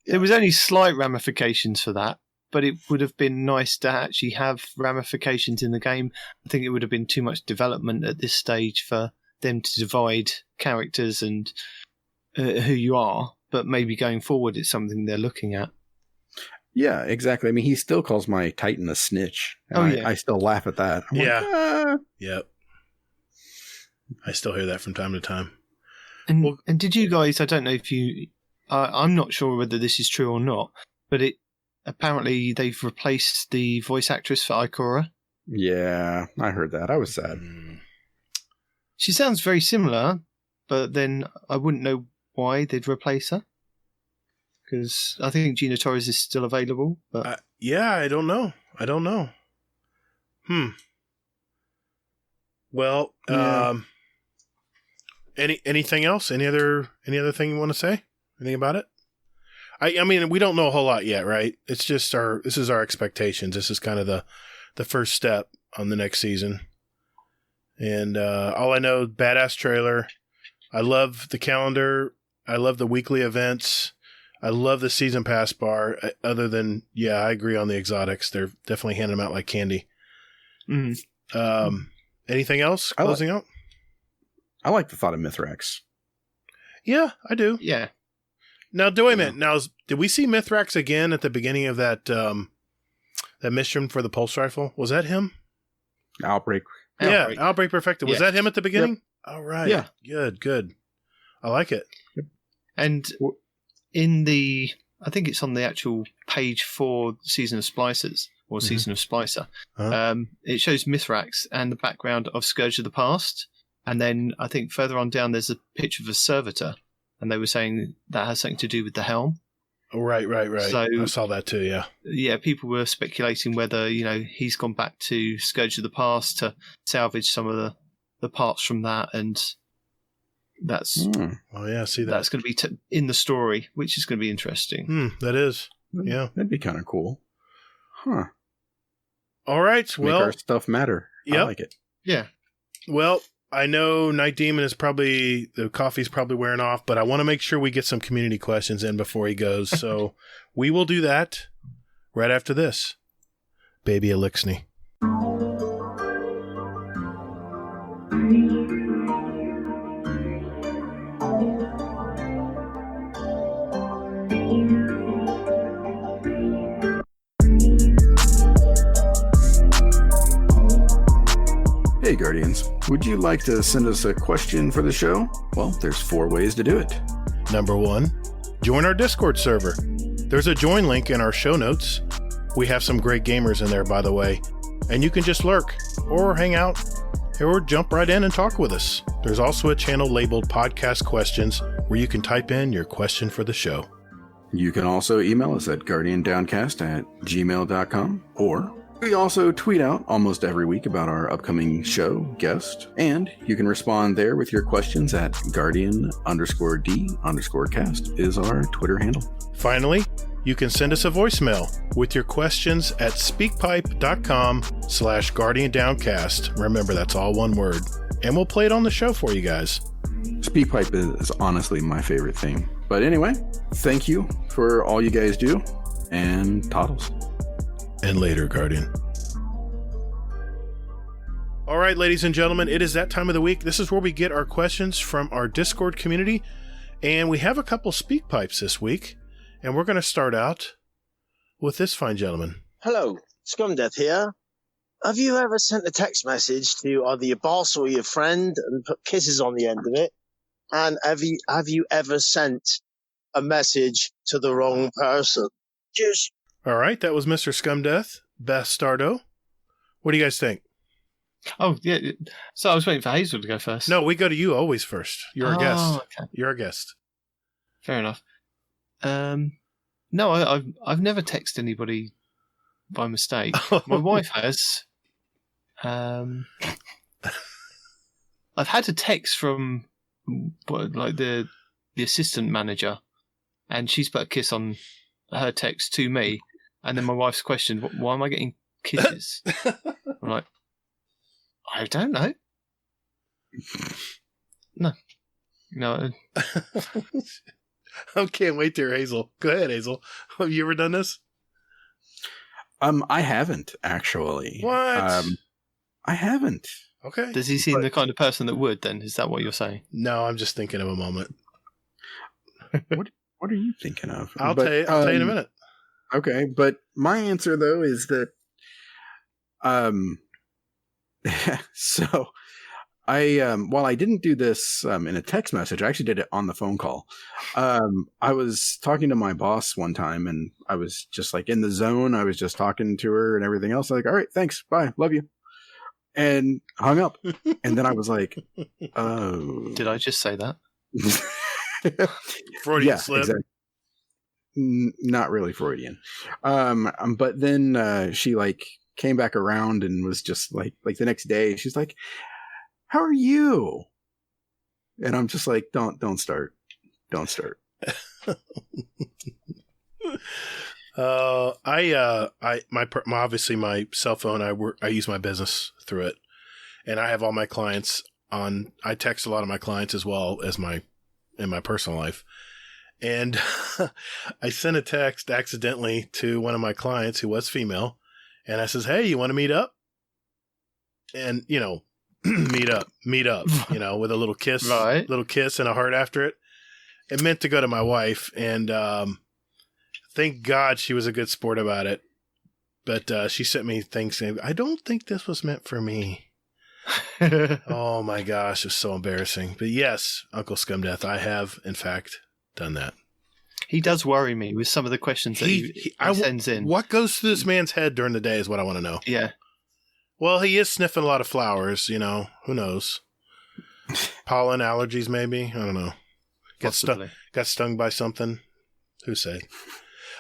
there was only slight ramifications for that, but it would have been nice to actually have ramifications in the game. I think it would have been too much development at this stage for them to divide characters and who you are, but maybe going forward it's something they're looking at. Yeah, exactly. I mean, he still calls my Titan a snitch. And I still laugh at that. I'm like, Yep. I still hear that from time to time. And did you guys, I don't know if you, I'm not sure whether this is true or not, but apparently they've replaced the voice actress for Ikora. Yeah, I heard that. I was sad. She sounds very similar, but then I wouldn't know why they'd replace her. Because I think Gina Torres is still available. But I don't know. Well, anything else? Any other thing you want to say? Anything about it? I mean, we don't know a whole lot yet, right? It's just this is our expectations. This is kind of the first step on the next season. And all I know, badass trailer. I love the calendar. I love the weekly events. I love the season pass bar. Other than, I agree on the exotics. They're definitely handing them out like candy. Anything else closing out? I like the thought of Mithrax. Yeah, I do. Yeah. Now, did we see Mithrax again at the beginning of that mission for the pulse rifle? Was that him? Outbreak. Yeah, Outbreak Perfected. Was that him at the beginning? Yep. All right. Yeah. Good. I like it. And I think it's on the actual page for Season of Splicers, or Season of Splicer. It shows Mithrax and the background of Scourge of the Past. And then I think further on down, there's a picture of a servitor. And they were saying that has something to do with the helm. Oh, right. So, I saw that too, yeah. Yeah, people were speculating whether, he's gone back to Scourge of the Past to salvage some of the parts from that. And that's... Oh, yeah, see that. That's going to be in the story, which is going to be interesting. That is. Yeah. That'd be kind of cool. Huh. All right, well... Make our stuff matter. Yep. I like it. Yeah. Well, I know Nitedemon the coffee's probably wearing off, but I want to make sure we get some community questions in before he goes. So we will do that right after this. Baby Elixni. Hey Guardians, would you like to send us a question for the show? Well, there's 4 ways to do it. Number 1, join our Discord server. There's a join link in our show notes. We have some great gamers in there, by the way. And you can just lurk, or hang out, or jump right in and talk with us. There's also a channel labeled Podcast Questions where you can type in your question for the show. You can also email us at guardiandowncast@gmail.com, or we also tweet out almost every week about our upcoming show, guest, and you can respond there with your questions at guardian_d_cast is our Twitter handle. Finally, you can send us a voicemail with your questions at speakpipe.com/guardiandowncast. Remember, that's all one word. And we'll play it on the show for you guys. SpeakPipe is honestly my favorite thing. But anyway, thank you for all you guys do, and toddles. And later, Guardian. All right, ladies and gentlemen, it is that time of the week. This is where we get our questions from our Discord community. And we have a couple speak pipes this week. And we're going to start out with this fine gentleman. Hello, Scumdeath here. Have you ever sent a text message to either your boss or your friend and put kisses on the end of it? And have you ever sent a message to the wrong person? Cheers. All right, that was Mr. Scumdeath, Bastardo. What do you guys think? Oh, yeah. So I was waiting for Hazel to go first. No, we go to you always first. You're a guest. Okay. You're a guest. Fair enough. No, I've never texted anybody by mistake. My wife has. I've had a text from like the assistant manager, and she's put a kiss on her text to me, and then my wife's questioned, "Why am I getting kisses?" I'm like, I don't know. No. I can't wait to hear Hazel. Go ahead, Hazel. Have you ever done this? I haven't actually. What? I haven't. Okay. Does he seem the kind of person that would? Then is that what you're saying? No, I'm just thinking of a moment. What are you thinking of? I'll tell you in a minute. Okay, but my answer though is that, so I while I didn't do this in a text message, I actually did it on the phone call. I was talking to my boss one time, and I was just like in the zone. I was just talking to her and everything else. Like, all right, thanks, bye, love you, and hung up. And then I was like, oh, did I just say that? Freudian slip. Exactly. Not really Freudian. But then she like came back around and was just like the next day, she's like, how are you? And I'm just like, don't start. Obviously my cell phone, I use my business through it, and I have all my clients on. I text a lot of my clients as well as in my personal life. And I sent a text accidentally to one of my clients who was female, and I says, "Hey, you want to meet up?" And meet up, with a little kiss, right? Little kiss and a heart after it. It meant to go to my wife, and thank God she was a good sport about it. But she sent me things saying, "I don't think this was meant for me." Oh my gosh, it's so embarrassing. But yes, Uncle Scumdeath, I have in fact done that. He does worry me with some of the questions that he sends in. What goes through this man's head during the day is what I want to know. Yeah. Well, he is sniffing a lot of flowers, who knows? Pollen allergies, maybe? I don't know. Got stung by something? Who say?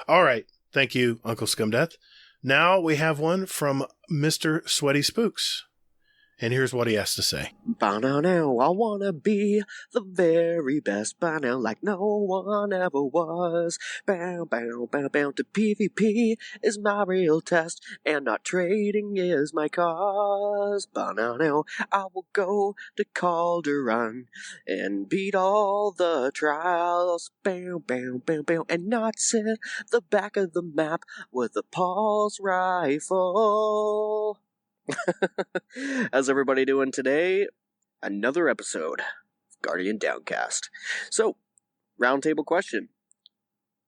All right. Thank you, Uncle Scumdeath. Now we have one from Mr. Sweaty Spooks. And here's what he has to say. By now, I wanna be the very best. By now, like no one ever was. Bow, bow, bow, bow to PvP is my real test, and not trading is my cause. By now, I will go to Calderon and beat all the trials. Bow, bow, bow, bow, and not sit the back of the map with a pulse rifle. How's everybody doing today? Another episode of Guardian Downcast. So, roundtable question.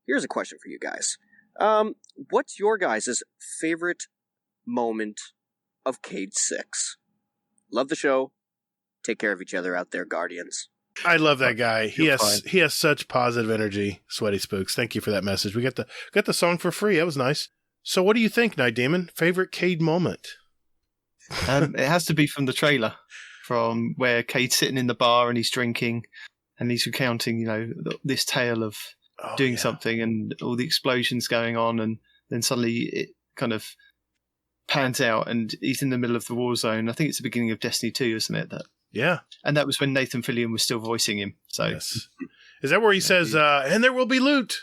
Here's a question for you guys. What's your guys' favorite moment of Cade 6? Love the show. Take care of each other out there, Guardians. I love that guy. He has such positive energy, Sweaty Spooks. Thank you for that message. We got the song for free. That was nice. So what do you think, Nitedemon? Favorite Cade moment? It has to be from the trailer, from where Cade's sitting in the bar and he's drinking and he's recounting, this tale of doing something and all the explosions going on, and then suddenly it kind of pans out and he's in the middle of the war zone. I think it's the beginning of Destiny 2, isn't it? Yeah. And that was when Nathan Fillion was still voicing him. So yes. Is that where he says, and there will be loot?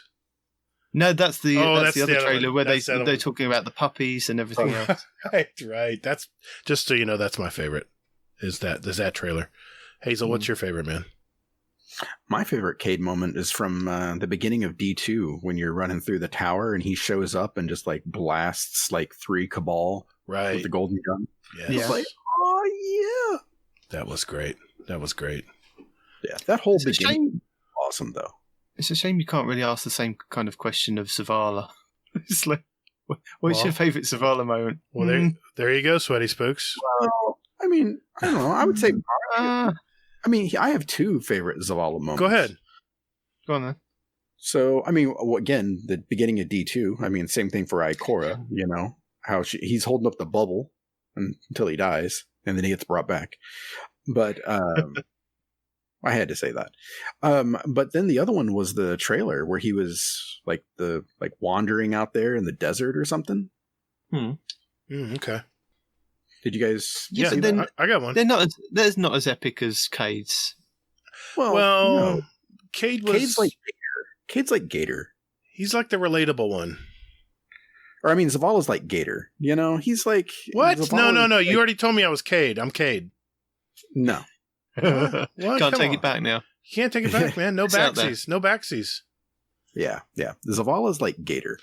No, that's the other trailer where they're talking about the puppies and everything else. Right. That's just so you know, that's my favorite. Is that trailer? Hazel, what's your favorite, man? My favorite Cade moment is from the beginning of D2 when you're running through the tower and he shows up and just like blasts like 3 Cabal with the golden gun. Yes. Yeah. It's like, oh yeah, that was great. Yeah, that whole beginning, awesome though. It's a shame you can't really ask the same kind of question of Zavala. It's like, what's your favourite Zavala moment? Well, there you go, Sweaty Spooks. Well, I mean, I don't know. I would say, I have 2 favorite Zavala moments. Go ahead. Go on then. So, I mean, again, the beginning of D2, I mean, same thing for Ikora, how he's holding up the bubble until he dies, and then he gets brought back. But I had to say that. But then the other one was the trailer where he was like wandering out there in the desert or something. Okay. Did you guys? Yeah, see but then I got one. They're not as epic as Cade's. Well, no. Cade's like Gatr. He's like the relatable one. Or I mean, Zavala's like Gatr. You know, he's like what? Zavala's No. You already told me I was Cade. I'm Cade. No. Well, Can't take it back now. You can't take it back, man. No backsies. No backsies. Yeah. Zavala's like Gatr.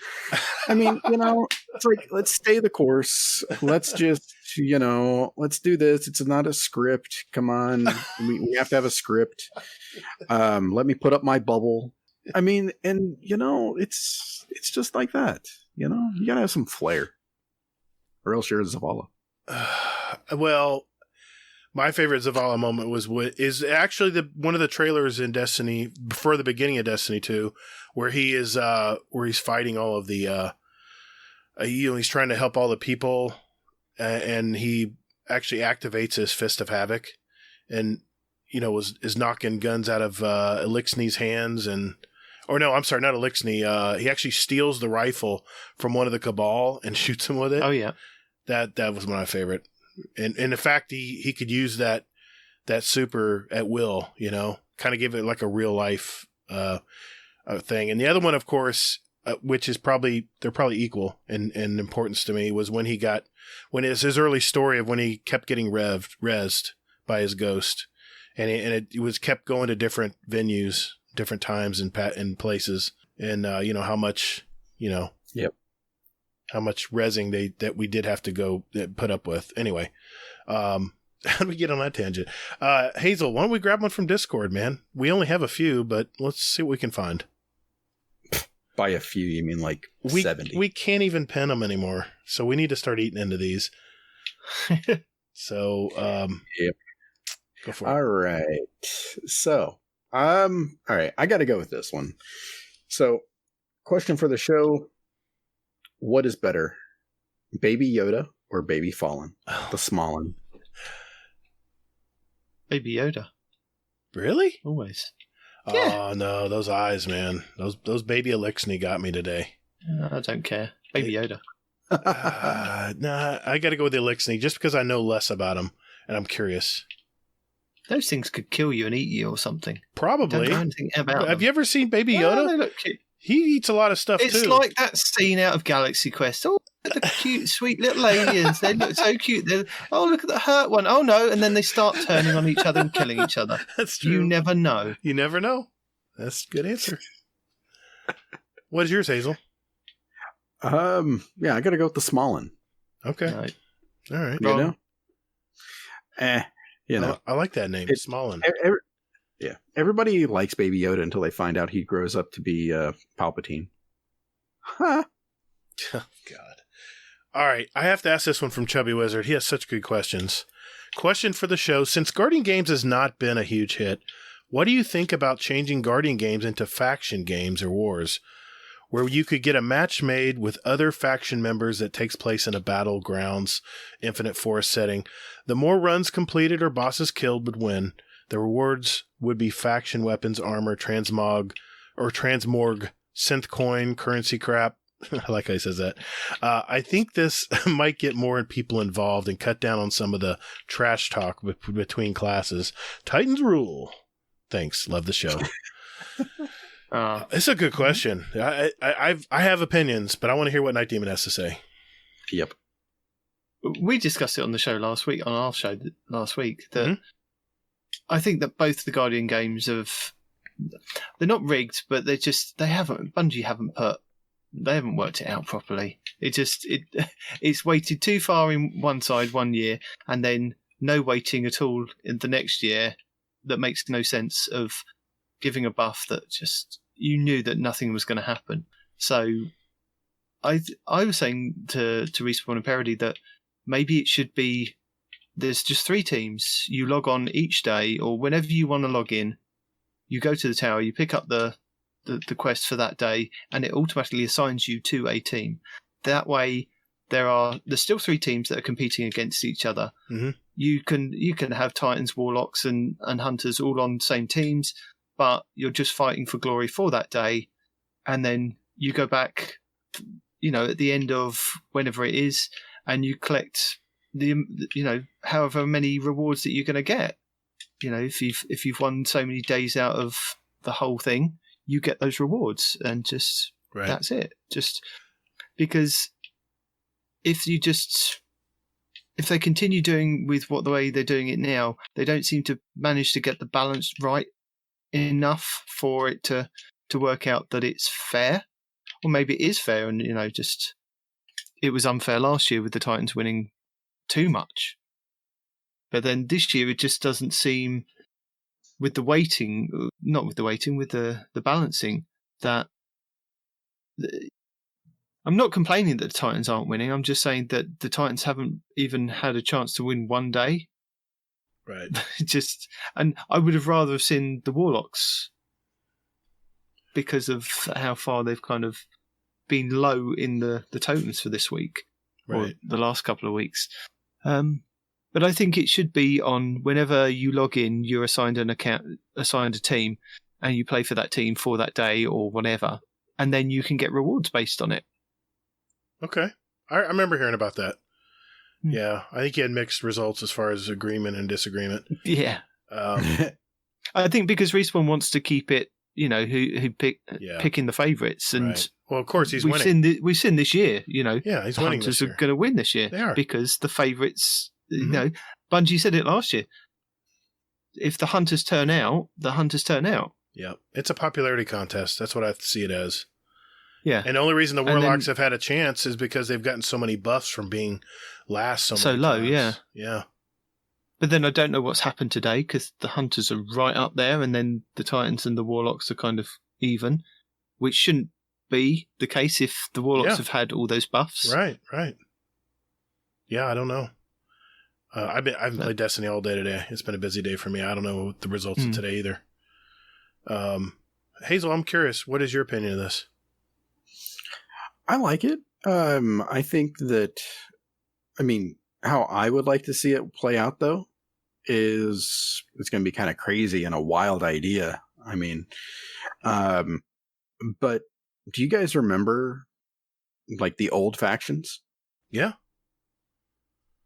I mean, you know, it's like, let's stay the course. Let's just, you know, let's do this. It's not a script. Come on. We have to have a script. Let me put up my bubble. I mean, and, you know, it's just like that. You know, you gotta have some flair. Or else you're a Zavala. Well, my favorite Zavala moment is actually one of the trailers in Destiny before the beginning of Destiny 2, where he's fighting all of the he's trying to help all the people, and he actually activates his Fist of Havoc, and you know is knocking guns out of Elixni's hands, or no, I'm sorry, not Elixni. He actually steals the rifle from one of the Cabal and shoots him with it. Oh yeah, that was my favorite. And the fact he could use that super at will, you know, kind of give it like a real life thing. And the other one, of course, which is they're probably equal in importance to me, was when it's his early story of when he kept getting rezzed by his ghost, and it was kept going to different venues, different times and places, and you know how much, you know. Yep. How much rezzing that we did have to go put up with. Anyway, how did we get on that tangent? Hazel, why don't we grab one from Discord, man? We only have a few, but let's see what we can find. By a few, you mean like 70? We can't even pen them anymore, so we need to start eating into these. So, yep. Go for it. All right. So, all right. I got to go with this one. So, question for the show. What is better, Baby Yoda or Baby Fallen? The Smallin. Baby Yoda. Really? Always. Oh, no. Those eyes, man. Those Baby Elixni got me today. I don't care. Baby Yoda. Nah, I got to go with the Elixni just because I know less about them and I'm curious. Those things could kill you and eat you or something. Probably. Don't know anything about Have them. you ever seen Baby Yoda? Well, they look cute. He eats a lot of stuff, too. It's like that scene out of Galaxy Quest. Oh, look at the cute, sweet little aliens. They look so cute. Look at the hurt one. Oh, no. And then they start turning on each other and killing each other. That's true. You never know. You never know. That's a good answer. What is yours, Hazel? Yeah, I got to go with the Smallin. Okay. Right. All right. You know? You know. I like that name, Smallin. Yeah, everybody likes Baby Yoda until they find out he grows up to be Palpatine. Huh. Oh, God. All right, I have to ask this one from Chubby Wizard. He has such good questions. Question for the show. Since Guardian Games has not been a huge hit, what do you think about changing Guardian Games into faction games or wars, where you could get a match made with other faction members that takes place in a battlegrounds, infinite forest setting? The more runs completed or bosses killed would win. The rewards would be faction weapons, armor, transmog, synth coin, currency crap. I like how he says that. I think this might get more people involved and cut down on some of the trash talk between classes. Titans rule. Thanks. Love the show. It's a good question. I have opinions, but I want to hear what Nitedemon has to say. Yep. We discussed it on the show last week, that I think that both the Guardian games they're not rigged, but Bungie haven't worked it out properly. It's weighted too far in one side one year and then no weighting at all in the next year. That makes no sense of giving a buff that just, you knew that nothing was going to happen. So I was saying to Respawn and Parody that maybe it should be, there's just 3 teams. You log on each day or whenever you want to log in, you go to the tower, you pick up the quest for that day, and it automatically assigns you to a team. That way, there's still 3 teams that are competing against each other. Mm-hmm. you can have Titans, Warlocks, and Hunters all on the same teams, but you're just fighting for glory for that day, and then you go back, at the end of whenever it is, and you collect the however many rewards that you're going to get. If you've won so many days out of the whole thing, you get those rewards, and just that's it. Just because if they continue doing with the way they're doing it now, they don't seem to manage to get the balance right enough for it to work out that it's fair, or maybe it is fair, and just it was unfair last year with the Titans winning too much. But then this year it just doesn't seem, with the balancing, that I'm not complaining that the Titans aren't winning. I'm just saying that the Titans haven't even had a chance to win one day. Right. And I would have rather have seen the Warlocks because of how far they've kind of been low in the totems for this week, or the last couple of weeks. But I think it should be on whenever you log in, you're assigned an account, assigned a team, and you play for that team for that day or whatever, and then you can get rewards based on it. Okay. I remember hearing about that. Yeah. I think you had mixed results as far as agreement and disagreement. Yeah. I think because Respawn wants to keep it, picking the favourites. And well, of course, he's winning. We've seen this year, he's winning Hunters this year. are going to win this year. They are. Because the favourites, Bungie said it last year. If the Hunters turn out, the Hunters turn out. Yeah. It's a popularity contest. That's what I see it as. Yeah. And the only reason the Warlocks have had a chance is because they've gotten so many buffs from being last so many low, times. Yeah. But then I don't know what's happened today, because the Hunters are right up there, and then the Titans and the Warlocks are kind of even, which shouldn't be the case if the Warlocks have had all those buffs. Right. Yeah, I don't know. I haven't played Destiny all day today. It's been a busy day for me. I don't know the results of today either. Hazel, I'm curious. What is your opinion of this? I like it. I think that, how I would like to see it play out, though, is it's going to be kind of crazy and a wild idea. But do you guys remember, like, the old factions? Yeah.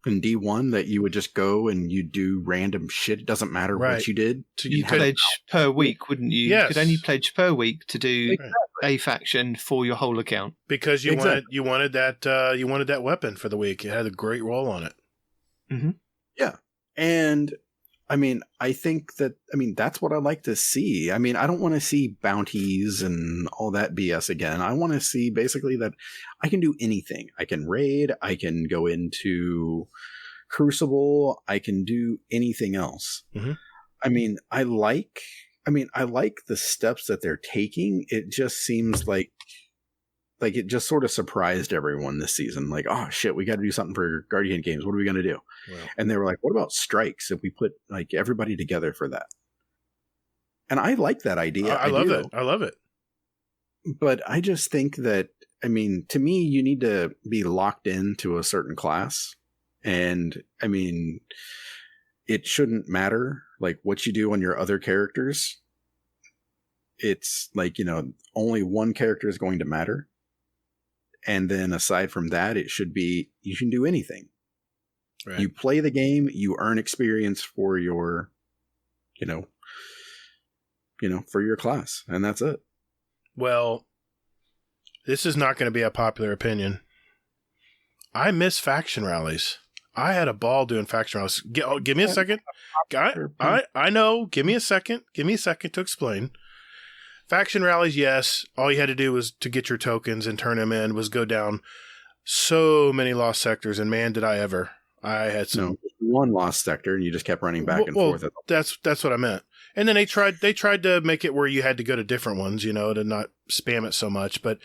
In D1, that you would just go and you do random shit. It doesn't matter what you did. So you pledge per week, wouldn't you? Yes. You could only pledge per week to do a faction for your whole account. Because you wanted that weapon for the week. It had a great roll on it. Mm-hmm. Yeah. And I think that, that's what I like to see. I don't want to see bounties and all that BS again. I want to see basically that I can do anything. I can raid. I can go into Crucible. I can do anything else. Mm-hmm. I like the steps that they're taking. It just seems like it just sort of surprised everyone this season. Like, oh shit, we got to do something for Guardian Games. What are we going to do? Wow. And they were like, what about strikes if we put like everybody together for that? And I like that idea. I love it. I love it. But I just think that, to me, you need to be locked into a certain class. And it shouldn't matter like what you do on your other characters. It's like, only one character is going to matter. And then aside from that, it should be, you can do anything. Right. You play the game, you earn experience for your, for your class. And that's it. Well, this is not going to be a popular opinion. I miss faction rallies. I had a ball doing faction rallies. Give me a second. I know. Give me a second. Give me a second to explain. Faction rallies, yes. All you had to do was to get your tokens and turn them in, was go down so many lost sectors, and man, did I ever. I had some one lost sector, and you just kept running back and forth. That's what I meant. And then they tried to make it where you had to go to different ones, to not spam it so much. But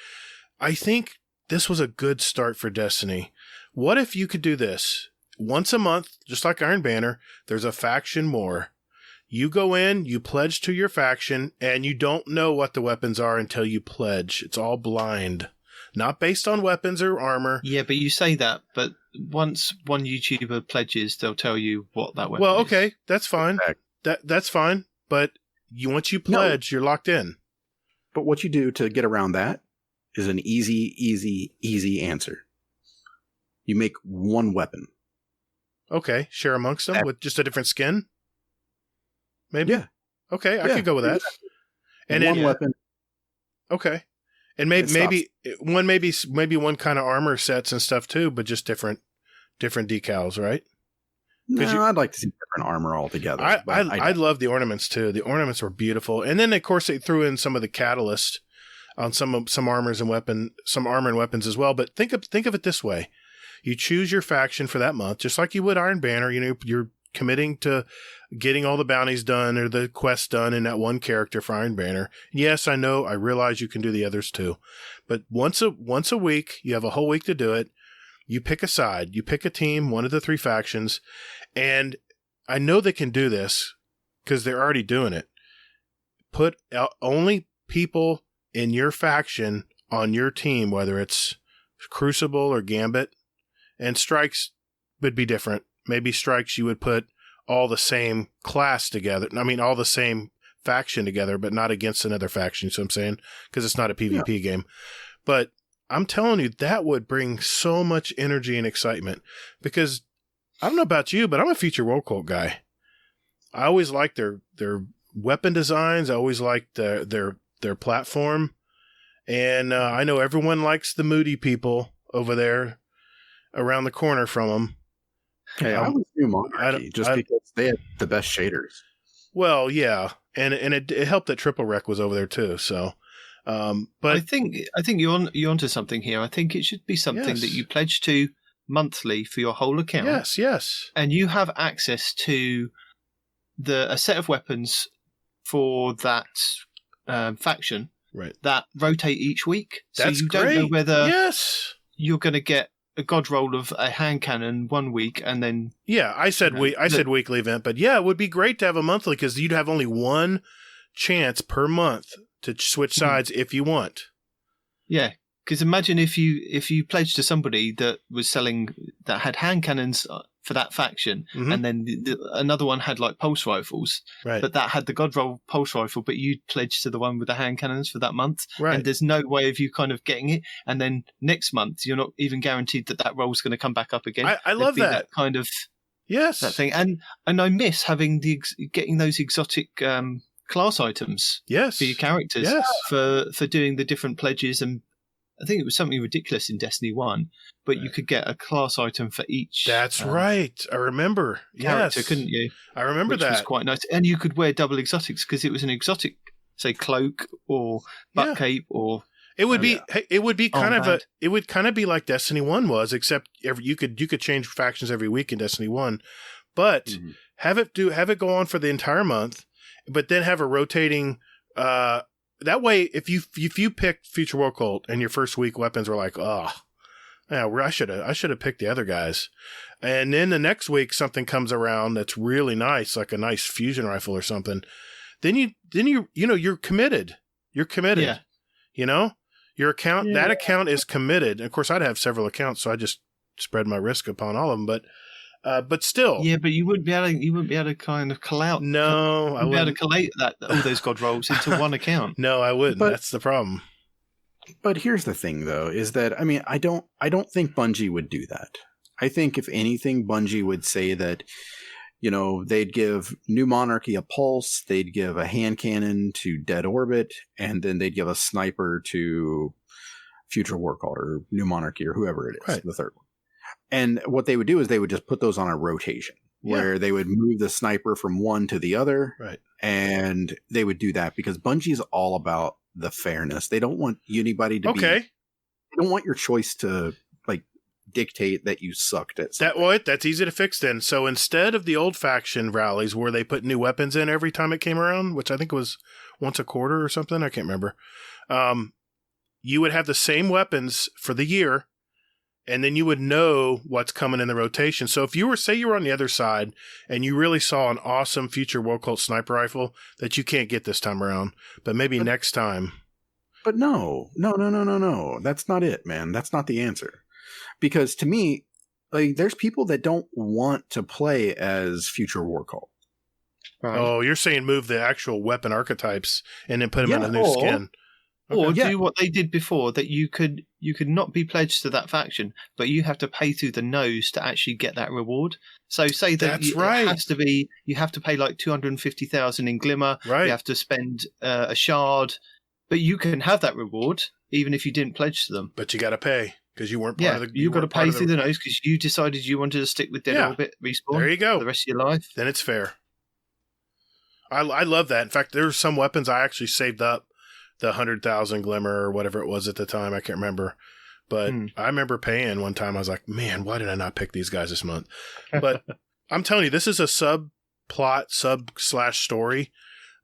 I think this was a good start for Destiny. What if you could do this once a month, just like Iron Banner? There's a faction more. You go in, you pledge to your faction, and you don't know what the weapons are until you pledge. It's all blind. Not based on weapons or armor. Yeah, but you say that, but once one YouTuber pledges, they'll tell you what that weapon Well, is. okay, that's fine. That's fine. But once you pledge, you're locked in. But what you do to get around that is an easy answer. You make one weapon. Okay, share amongst them with just a different skin? Maybe? Yeah. Okay, I could go with that. And one weapon. Okay. And maybe one kind of armor sets and stuff too, but just different decals, right? No, I'd like to see different armor altogether. I love the ornaments too. The ornaments were beautiful, and then of course they threw in some of the catalyst on some armor and weapons as well. But think of it this way: you choose your faction for that month, just like you would Iron Banner. You know, you're committing to getting all the bounties done or the quests done in that one character for Iron Banner. Yes, I know. I realize you can do the others too, but once a week, you have a whole week to do it. You pick a side. You pick a team, one of the 3 factions, and I know they can do this because they're already doing it. Put only people in your faction on your team, whether it's Crucible or Gambit, and strikes would be different. Maybe strikes you would put all the same class together. I mean, all the same faction together, but not against another faction. So I'm saying, because it's not a PvP game. But I'm telling you, that would bring so much energy and excitement. Because I don't know about you, but I'm a Future World Cult guy. I always liked their weapon designs. I always liked their platform. And I know everyone likes the moody people over there around the corner from them. Hey, I was New Monarchy just because they had the best shaders. Well, yeah, and it helped that Triple Wreck was over there too. So, but I think you're onto something here. I think it should be something that you pledge to monthly for your whole account. Yes, and you have access to a set of weapons for that faction, right? That rotate each week. That's so you great. Don't know whether you're going to get a god roll of a hand cannon one week and then I said weekly event, but it would be great to have a monthly because you'd have only one chance per month to switch sides if you want. Yeah, because imagine if you pledged to somebody that was selling that had hand cannons for that faction, and then another one had like pulse rifles, right? But that had the god roll pulse rifle, but you pledged to the one with the hand cannons for that month, right? And there's no way of you kind of getting it, and then next month you're not even guaranteed that roll's going to come back up again. I love that kind of that thing, and I miss having getting those exotic class items for your characters for doing the different pledges. And I think it was something ridiculous in Destiny 1, but you could get a class item for each. That's right. I remember. Character, couldn't you? I remember that. Which was quite nice. And you could wear double exotics because it was an exotic, say, cloak or butt cape or. It would be kind of be like Destiny 1 was, except you could change factions every week in Destiny 1, but have it go on for the entire month, but then have a rotating. That way, if you picked Future World Cult and your first week weapons were like, I should have picked the other guys, and then the next week something comes around that's really nice, like a nice fusion rifle or something, then you're committed. You're committed. Yeah. You know, your account that account is committed. And of course, I'd have several accounts, so I just spread my risk upon all of them, but still. Yeah, but you wouldn't be able to kind of collate. No, I wouldn't be able to collate all those god rolls into one account. No, I wouldn't. That's the problem. But here's the thing, though, is that I don't think Bungie would do that. I think if anything, Bungie would say that, they'd give New Monarchy a pulse, they'd give a hand cannon to Dead Orbit, and then they'd give a sniper to Future War Cult or New Monarchy or whoever it is, the third one. And what they would do is they would just put those on a rotation where they would move the sniper from one to the other. Right. And they would do that because Bungie is all about the fairness. They don't want anybody to be. They don't want your choice to dictate that you sucked at something. That's easy to fix then. So instead of the old faction rallies where they put new weapons in every time it came around, which I think was once a quarter or something, I can't remember. You would have the same weapons for the year. And then you would know what's coming in the rotation. So if you were on the other side and you really saw an awesome Future World Cult sniper rifle that you can't get this time around, but maybe next time. But no. That's not it, man. That's not the answer. Because to me, like there's people that don't want to play as Future War Cult. Right. Oh, you're saying move the actual weapon archetypes and then put them in a new skin. Or do what they did before, that you could not be pledged to that faction, but you have to pay through the nose to actually get that reward. So say that it has to be, you have to pay like 250,000 in Glimmer. Right. You have to spend a shard, but you can have that reward even if you didn't pledge to them. But you got to pay because you weren't part of the. You've got to pay through the nose because you decided you wanted to stick with Dead Orbit Respawn. There you go. For the rest of your life. Then it's fair. I love that. In fact, there's some weapons I actually saved up. The 100,000 Glimmer or whatever it was at the time. I can't remember. But I remember paying one time. I was like, man, why did I not pick these guys this month? But I'm telling you, this is a subplot, sub/story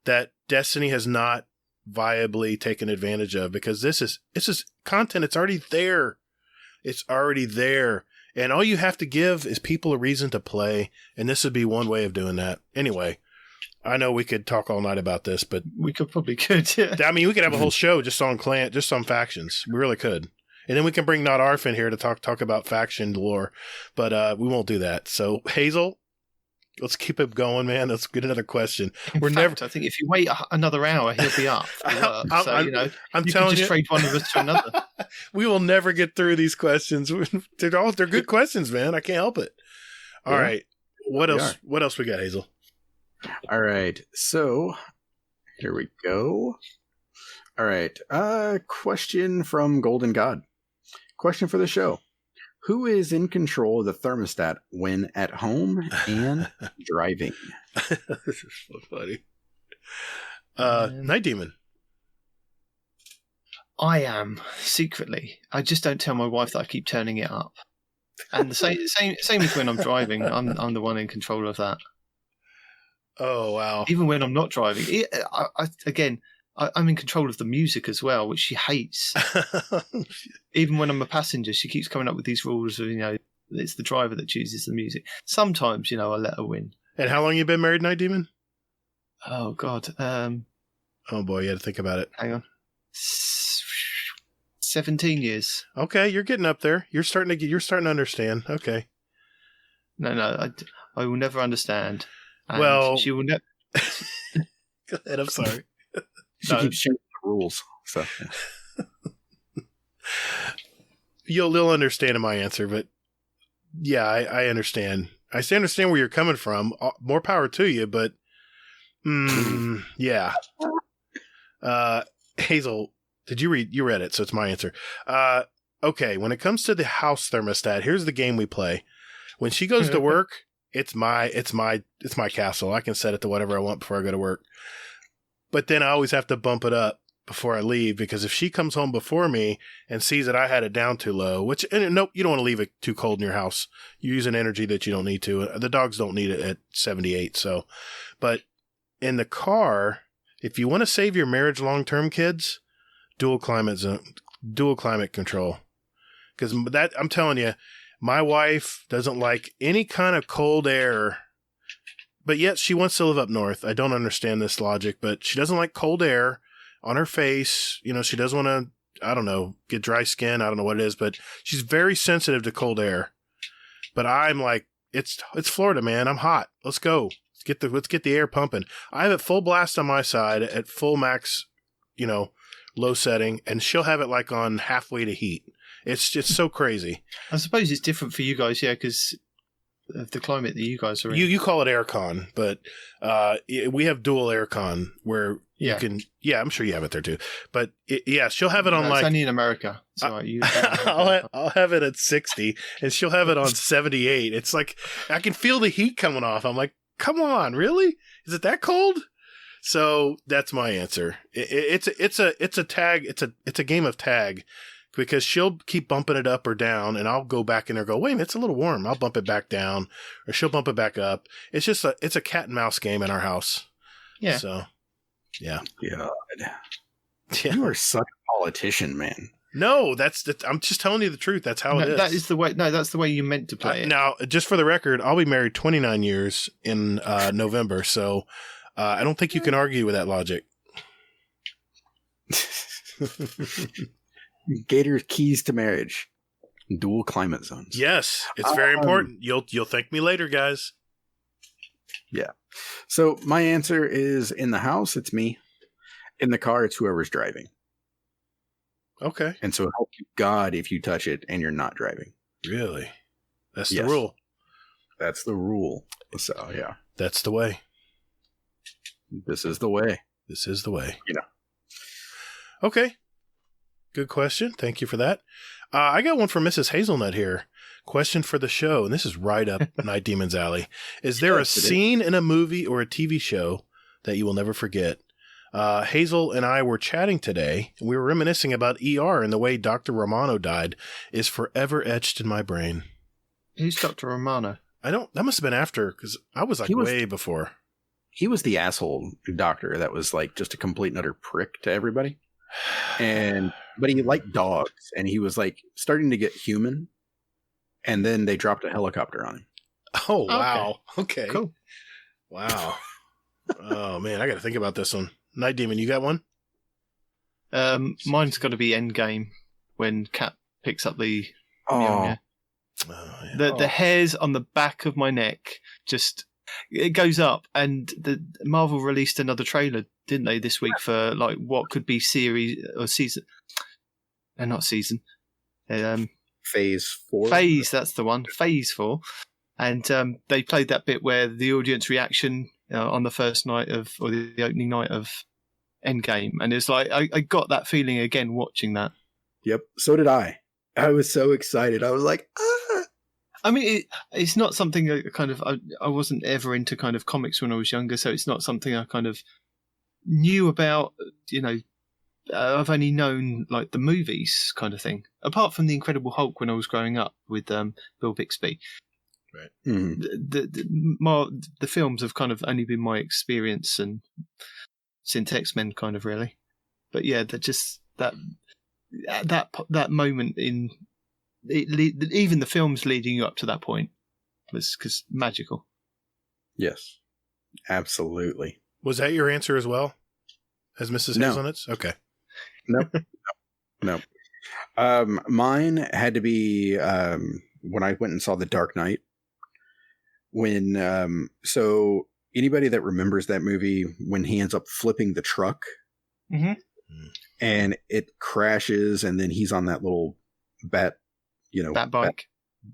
that Destiny has not viably taken advantage of, because this is content. It's already there. It's already there. And all you have to give is people a reason to play. And this would be one way of doing that. Anyway. I know we could talk all night about this, but we could, yeah. I mean, we could have a whole show just on factions. We really could. And then we can bring Not Arf in here to talk about faction lore, but we won't do that. So Hazel, let's keep it going, man. Let's get another question. I think if you wait another hour, he'll be up. I'm telling you, just trade one of us to another. We will never get through these questions. They're good questions, man. I can't help it. All right. What else? What else we got, Hazel? All right, so here we go. All right, question from Golden God. Question for the show. Who is in control of the thermostat when at home and driving? This is so funny. Nitedemon. I am, secretly. I just don't tell my wife that I keep turning it up. And the same as when I'm driving, I'm the one in control of that. Oh, wow. Even when I'm not driving. I'm in control of the music as well, which she hates. Even when I'm a passenger, she keeps coming up with these rules of, it's the driver that chooses the music. Sometimes, I let her win. And how long you been married, Nitedemon? Oh, God. Oh, boy, you had to think about it. Hang on. 17 years. Okay, you're getting up there. You're starting to understand. Okay. No, I will never understand. And well, she will never. Go ahead. I'm sorry. She keeps changing the rules. So you'll understand my answer, but yeah, I understand. I understand where you're coming from. More power to you, but yeah. Hazel, did you read? You read it, so it's my answer. Okay, when it comes to the house thermostat, here's the game we play. When she goes to work. It's my castle. I can set it to whatever I want before I go to work. But then I always have to bump it up before I leave, because if she comes home before me and sees that I had it down too low, nope, you don't want to leave it too cold in your house. You're using energy that you don't need to. The dogs don't need it at 78. So, but in the car, if you want to save your marriage long-term, kids, dual climate control. Because that, I'm telling you, my wife doesn't like any kind of cold air, but yet she wants to live up north. I don't understand this logic, but she doesn't like cold air on her face. She doesn't want to, I don't know, get dry skin. I don't know what it is, but she's very sensitive to cold air. But I'm like, it's Florida, man. I'm hot. Let's go. Let's get the air pumping. I have it full blast on my side at full max, low setting, and she'll have it like on halfway to heat. It's just so crazy. I suppose it's different for you guys, yeah, because of the climate that you guys are in. You call it aircon, but we have dual aircon where you can. Yeah, I'm sure you have it there too. But she'll have it on it's only in America. So I'll have it at 60, and she'll have it on 78. It's like I can feel the heat coming off. I'm like, come on, really? Is it that cold? So that's my answer. It's a tag. It's a game of tag. Because she'll keep bumping it up or down, and I'll go back in there and go, wait a minute, it's a little warm. I'll bump it back down, or she'll bump it back up. It's just it's a cat and mouse game in our house. Yeah. So, yeah. God. You are such a politician, man. No, I'm just telling you the truth. That's how it is. That is the way. No, that's the way you meant to play it. Now, just for the record, I'll be married 29 years in November, so I don't think you can argue with that logic. Gator's keys to marriage. Dual climate zones. Yes, it's very important. You'll thank me later, guys. Yeah. So my answer is in the house, it's me. In the car, it's whoever's driving. Okay. And so help you God if you touch it and you're not driving. Really? That's the rule. That's the rule. So, yeah. That's the way. This is the way. This is the way. You know. Okay. Good question. Thank you for that. I got one from Mrs. Hazelnut here. Question for the show, and this is right up Night Demon's alley. Is there a scene in a movie or a TV show that you will never forget? Hazel and I were chatting today, and we were reminiscing about ER, and the way Dr. Romano died is forever etched in my brain. Who's Dr. Romano? That must have been after, because I was way before. He was the asshole doctor that was like just a complete and utter prick to everybody. But he liked dogs, and he was like starting to get human. And then they dropped a helicopter on him. Oh, wow. Okay. Cool. Wow. Oh, man. I got to think about this one. Night Demon, you got one? Mine's got to be Endgame when Kat picks up the Mjolnir. The hairs on the back of my neck it goes up, and the Marvel released another trailer, didn't they, this week for like what could be series or season? Not season. Phase 4. That's the one. Phase 4. And they played that bit where the audience reaction on the first night or the opening night of Endgame. And it's like, I got that feeling again watching that. Yep. So did I. I was so excited. I was like, ah. I mean, it's not something I wasn't ever into kind of comics when I was younger. So it's not something I kind of knew about, I've only known like the movies kind of thing, apart from the Incredible Hulk when I was growing up with Bill Bixby. Right. Mm-hmm. The films have kind of only been my experience and since X-Men kind of really, but yeah, that moment in it, even the films leading you up to that point was magical. Yes, absolutely. Was that your answer as well as Mrs. Hazelnut's? Okay. No. Mine had to be when I went and saw The Dark Knight. So anybody that remembers that movie when he ends up flipping the truck, mm-hmm. and it crashes, and then he's on that little bat bike.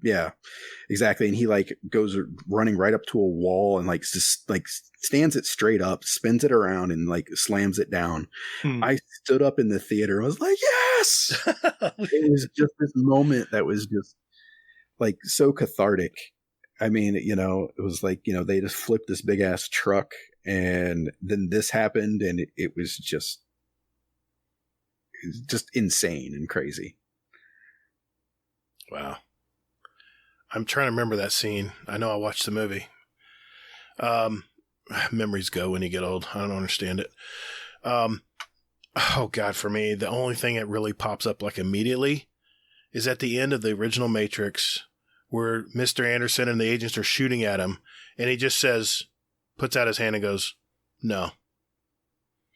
Yeah, exactly. And he like goes running right up to a wall and like just like stands it straight up, spins it around, and like slams it down. I stood up in the theater. I was like, yes! It was just this moment that was just like so cathartic. I mean, it was like, they just flipped this big ass truck, and then this happened, and it was just insane and crazy. Wow. I'm trying to remember that scene. I know I watched the movie. Memories go when you get old. I don't understand it. Oh God, for me, the only thing that really pops up like immediately is at the end of the original Matrix, where Mr. Anderson and the agents are shooting at him, and he just puts out his hand and goes, "No."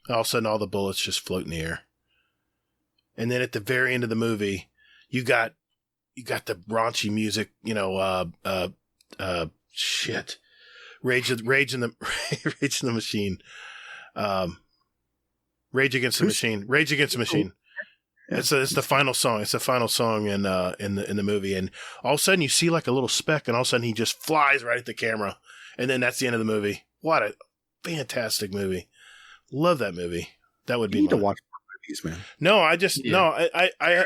All of a sudden, all the bullets just float in the air. And then at the very end of the movie, you got the raunchy music, Rage in the Machine. Rage Against the Machine. Rage Against the Machine. It's the final song. It's the final song in the movie, and all of a sudden you see like a little speck, and all of a sudden he just flies right at the camera, and then that's the end of the movie. What a fantastic movie! Love that movie. That would be. You need to watch movies, man. No, I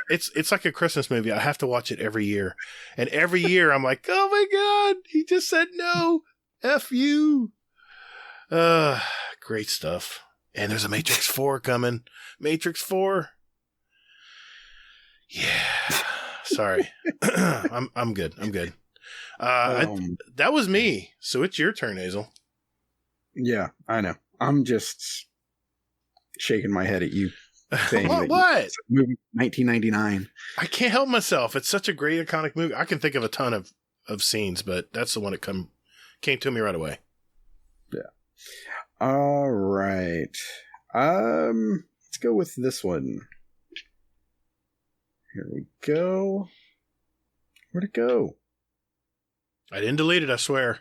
it's like a Christmas movie. I have to watch it every year, and every year I'm like, oh my God, he just said no, F you. Great stuff. And there's a Matrix 4 coming. Matrix 4. Yeah. Sorry. I'm good. That was me. So it's your turn, Hazel. Yeah, I know. I'm just shaking my head at you. Saying what? Movie 1999. I can't help myself. It's such a great iconic movie. I can think of a ton of scenes, but that's the one that came to me right away. Yeah. All right. Let's go with this one. Here we go. Where'd it go? I didn't delete it, I swear.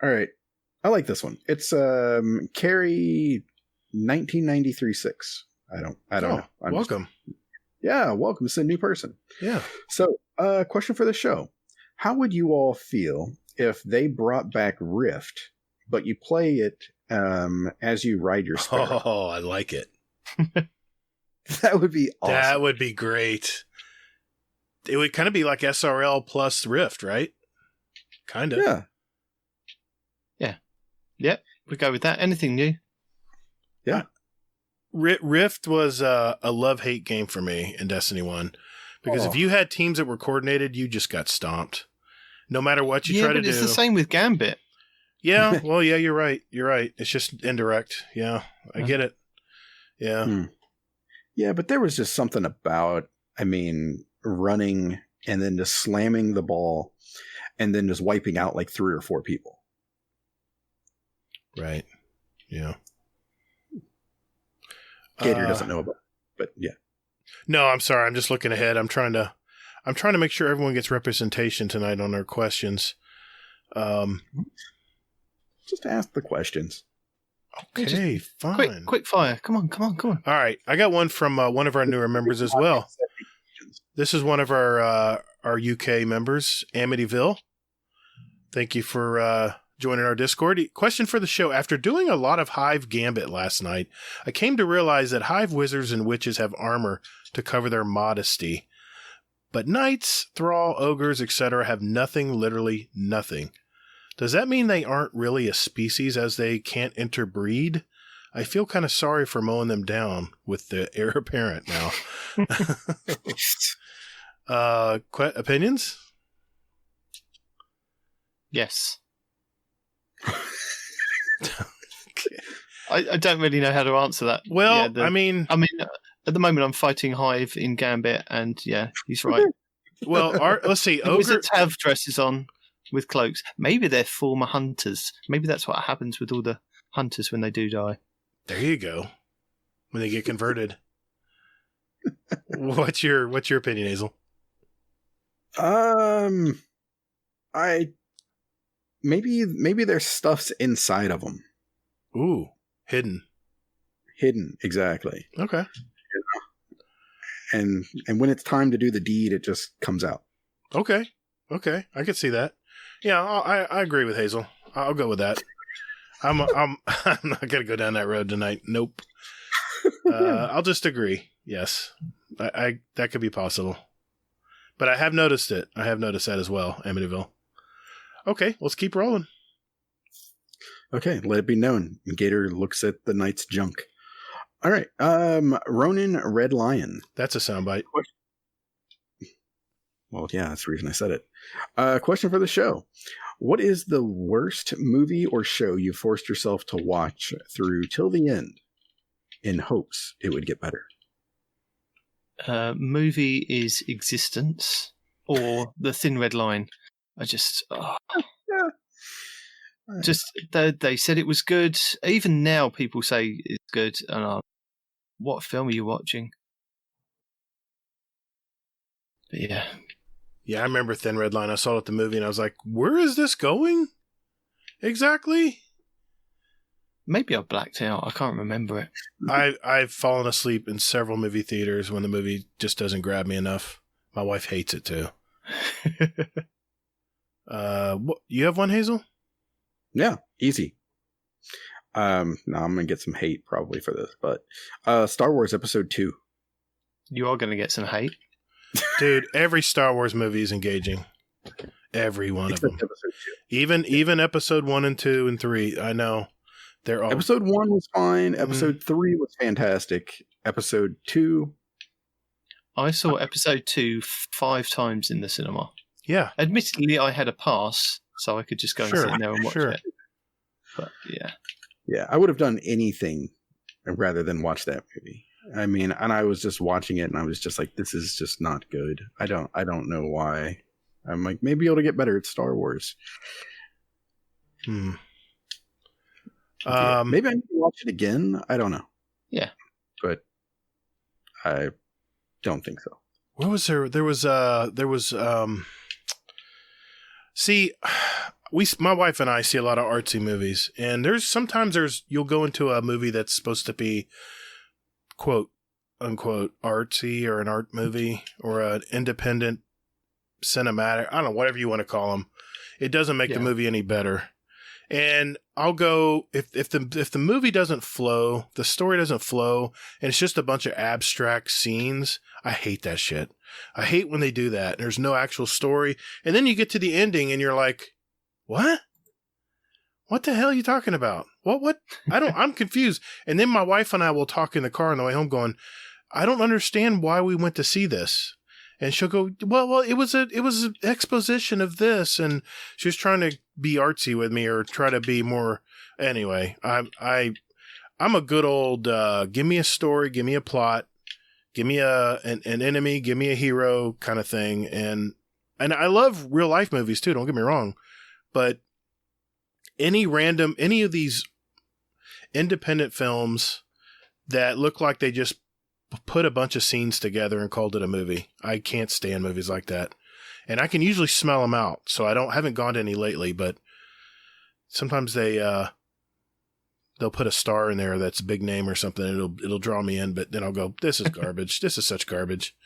All right. I like this one. It's Carrie 1993-6. I don't know. Welcome. Yeah, welcome. It's a new person. Yeah. So, question for the show. How would you all feel if they brought back Rift, but you play it as you ride your sparrow? Oh, I like it. That would be awesome. That would be great. It would kind of be like SRL plus Rift, right? Kind of. Yeah. Yeah, we go with that. Anything new? Yeah. Rift was a love-hate game for me in Destiny 1. Because if you had teams that were coordinated, you just got stomped. No matter what you try to do. It's the same with Gambit. Yeah, well, yeah, you're right. You're right. It's just indirect. Yeah, I get it. Yeah. Yeah, but there was just something about, running and then just slamming the ball and then just wiping out like 3 or 4 people. Right. Yeah. Gatr doesn't know about it, but yeah. No, I'm sorry. I'm just looking ahead. I'm trying to make sure everyone gets representation tonight on their questions. Just ask the questions. Okay, fine. Quick fire. Come on. All right. I got one from one of our newer members as well. This is one of our UK members, Amityville. Thank you for joining our Discord. Question for the show. After doing a lot of Hive Gambit last night, I came to realize that Hive wizards and witches have armor to cover their modesty. But knights, thrall, ogres, etc. have nothing, literally nothing. Does that mean they aren't really a species as they can't interbreed? I feel kind of sorry for mowing them down with the heir apparent now. Opinions? Yes. I don't really know how to answer that. Well, at the moment I'm fighting Hive in Gambit, and yeah, he's right. Well, let's see. Wizards have dresses on with cloaks. Maybe they're former hunters. Maybe that's what happens with all the hunters when they do die. There you go. When they get converted. What's your opinion, Hazel? Maybe there's stuff's inside of them. Ooh, hidden, exactly. Okay. And when it's time to do the deed, it just comes out. Okay, I could see that. Yeah, I agree with Hazel. I'll go with that. I'm not gonna go down that road tonight. Nope. I'll just agree. Yes, I that could be possible. But I have noticed it. I have noticed that as well, Amityville. Okay, let's keep rolling. Okay, let it be known. Gatr looks at the knight's junk. All right, Ronin Red Lion. That's a soundbite. Well, yeah, that's the reason I said it. Question for the show. What is the worst movie or show you forced yourself to watch through till the end in hopes it would get better? Movie is Existence or The Thin Red Line. They said it was good. Even now, people say it's good. And what film are you watching? But yeah. Yeah, I remember Thin Red Line. I saw it at the movie, and I was like, "Where is this going? Exactly." Maybe I blacked out. I can't remember it. I've fallen asleep in several movie theaters when the movie just doesn't grab me enough. My wife hates it too. You have one, Hazel? Yeah, easy. Now I'm gonna get some hate probably for this, but Star Wars Episode 2. You are gonna get some hate, dude. Every Star Wars movie is engaging. Every one of them. Episode 2. Even Episode 1 and 2 and 3. I know they're all. Episode 1 was fine. Episode 3 was fantastic. Episode 2. I saw Episode 2 5 times in the cinema. Yeah. Admittedly, I had a pass, so I could just go and sit in there and watch it. But yeah. Yeah, I would have done anything rather than watch that movie. I mean, and I was just watching it and I was just like, this is just not good. I don't know why. I'm like, maybe it'll get better. It's Star Wars. Maybe I need to watch it again. I don't know. Yeah. But I don't think so. What was there? There was see, my wife and I see a lot of artsy movies, and sometimes you'll go into a movie that's supposed to be quote unquote artsy or an art movie or an independent cinematic, I don't know, whatever you want to call them. It doesn't make the movie any better. And I'll go, if the movie doesn't flow, the story doesn't flow, and it's just a bunch of abstract scenes, I hate that shit. I hate when they do that. There's no actual story. And then you get to the ending and you're like, what? What the hell are you talking about? What? I'm confused. And then my wife and I will talk in the car on the way home going, I don't understand why we went to see this. And she'll go, well, it was an exposition of this, and she was trying to be artsy with me or try to be more. Anyway, I'm a good old give me a story, give me a plot, give me an enemy, give me a hero kind of thing, and I love real life movies too. Don't get me wrong, but any of these independent films that look like they just put a bunch of scenes together and called it a movie. I can't stand movies like that. And I can usually smell them out. So haven't gone to any lately, but sometimes they'll put a star in there that's a big name or something. It'll draw me in, but then I'll go, this is garbage. This is such garbage.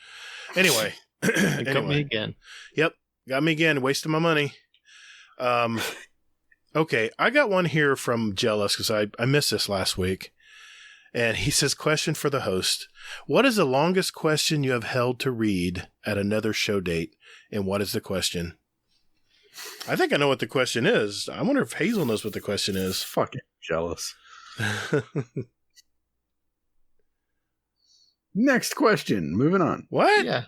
Anyway. Got me again. Yep. Got me again. Wasting my money. Okay. I got one here from Jealous because I missed this last week. And he says, question for the host. What is the longest question you have held to read at another show date? And what is the question? I think I know what the question is. I wonder if Hazel knows what the question is. Fucking jealous. Next question. Moving on. What? Yeah.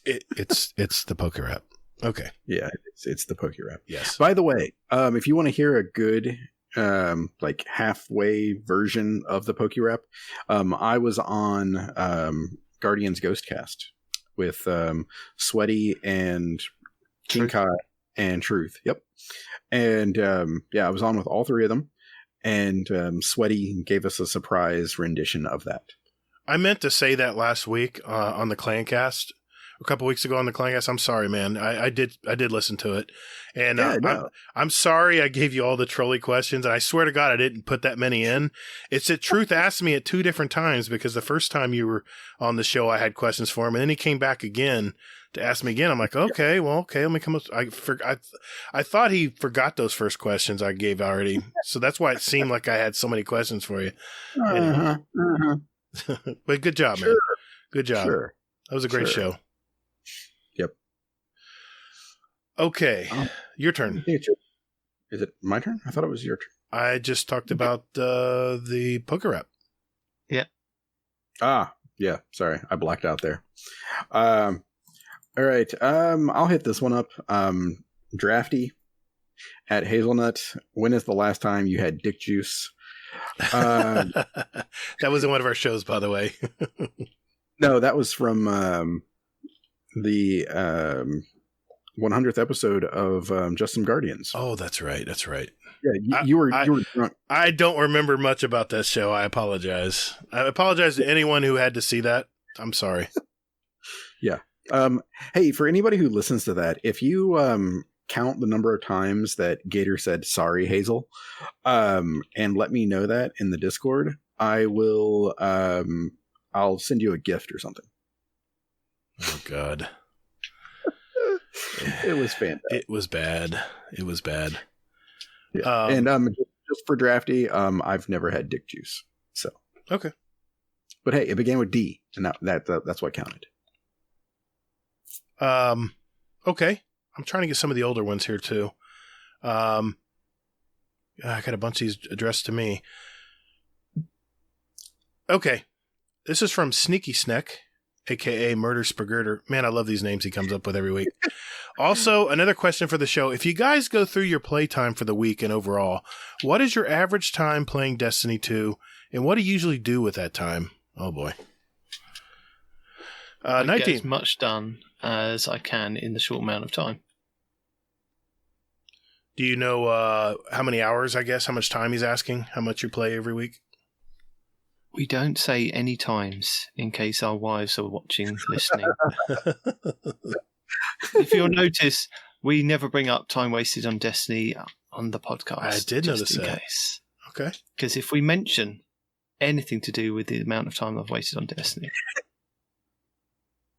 It's the poker app. Okay. Yeah, it's the poker app. Yes. By the way, if you want to hear a good like halfway version of the PokeRap. I was on Guardian's Ghostcast with Sweaty and Kinkai and Truth. Yep. And I was on with all three of them. And Sweaty gave us a surprise rendition of that. I meant to say that last week on the Clancast. A couple weeks ago on the Clancast. I'm sorry, man. I did listen to it, and I'm sorry I gave you all the trolley questions. And I swear to God, I didn't put that many in. It's that Truth asked me at 2 different times because the first time you were on the show, I had questions for him, and then he came back again to ask me again. I'm like, okay, let me come up. I thought he forgot those first questions I gave already, so that's why it seemed like I had so many questions for you. Anyway. But good job, man. Good job. Sure. That was a great show. Yep. Okay, your turn. Is it my turn? I thought it was your turn. I just talked about the poker app. Yeah. Yeah. Sorry, I blacked out there. All right. I'll hit this one up. Drafty at Hazelnut. When is the last time you had dick juice? That was in one of our shows, by the way. No, that was from the 100th episode of Just Some Guardians. Oh, that's right. Yeah, you were drunk. I don't remember much about that show. I apologize. I apologize to anyone who had to see that. I'm sorry. Yeah. Hey, for anybody who listens to that, if you count the number of times that Gatr said sorry, Hazel, and let me know that in the Discord, I will I'll send you a gift or something. Oh God. It was fantastic. It was bad. Yeah. And just for Drafty, I've never had dick juice. So okay. But hey, it began with D, and that's what counted. Okay. I'm trying to get some of the older ones here too. I got a bunch of these addressed to me. Okay. This is from Sneaky Sneck, a.k.a. Murder Spagurter. Man, I love these names he comes up with every week. Also, another question for the show. If you guys go through your playtime for the week and overall, what is your average time playing Destiny 2, and what do you usually do with that time? Oh, boy. I 19. get as much done as I can in the short amount of time. Do you know how many hours, I guess, how much time he's asking, how much you play every week? We don't say any times in case our wives are watching, listening. If you'll notice, we never bring up time wasted on Destiny on the podcast. I did notice that. Case. Okay. Because if we mention anything to do with the amount of time I've wasted on Destiny,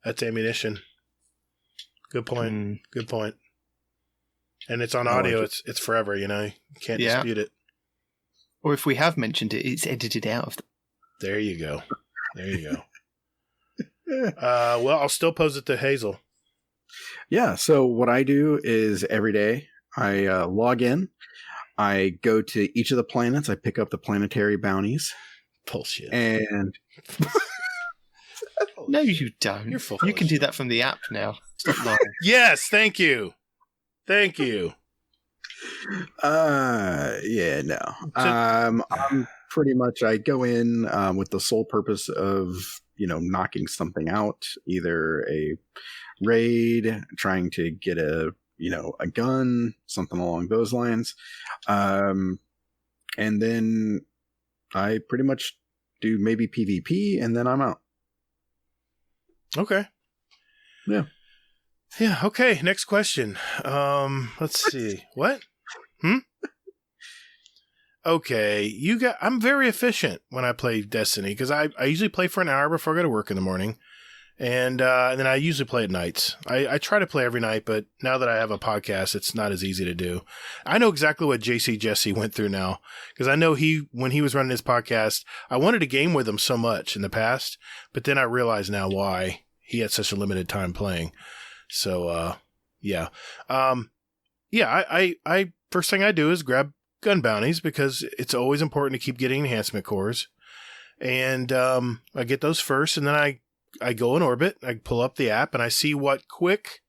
that's ammunition. Good point. Good point. And it's on audio. It's forever. You can't dispute it. Or if we have mentioned it, it's edited out of. There you go. Well, I'll still pose it to Hazel. Yeah. So what I do is every day I log in. I go to each of the planets. I pick up the planetary bounties. Bullshit. And no, you don't. You're full. You can do that from the app now. Stop lying. Yes. Thank you. Yeah, no. I'm pretty much, I go in with the sole purpose of, knocking something out, either a raid, trying to get a gun, something along those lines. And then I pretty much do maybe PvP and then I'm out. Okay. Yeah. Yeah. Okay. Next question. Let's see. What? Okay. I'm very efficient when I play Destiny because I usually play for an hour before I go to work in the morning. And then I usually play at nights. I try to play every night, but now that I have a podcast, it's not as easy to do. I know exactly what JC Jesse went through now because I know when he was running his podcast, I wanted to game with him so much in the past, but then I realize now why he had such a limited time playing. So, yeah. I first thing I do is grab gun bounties because it's always important to keep getting enhancement cores. And I get those first, and then I go in orbit, I pull up the app, and I see what quick,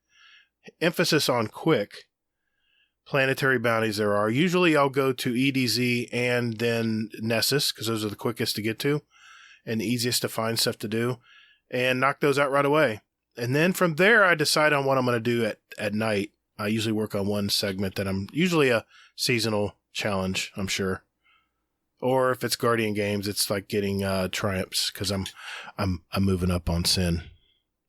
emphasis on quick, planetary bounties there are. Usually I'll go to EDZ and then Nessus, because those are the quickest to get to and the easiest to find stuff to do, and knock those out right away. And then from there, I decide on what I'm going to do at night. I usually work on one segment that I'm usually a seasonal challenge, I'm sure. Or if it's Guardian games, it's like getting triumphs because I'm moving up on sin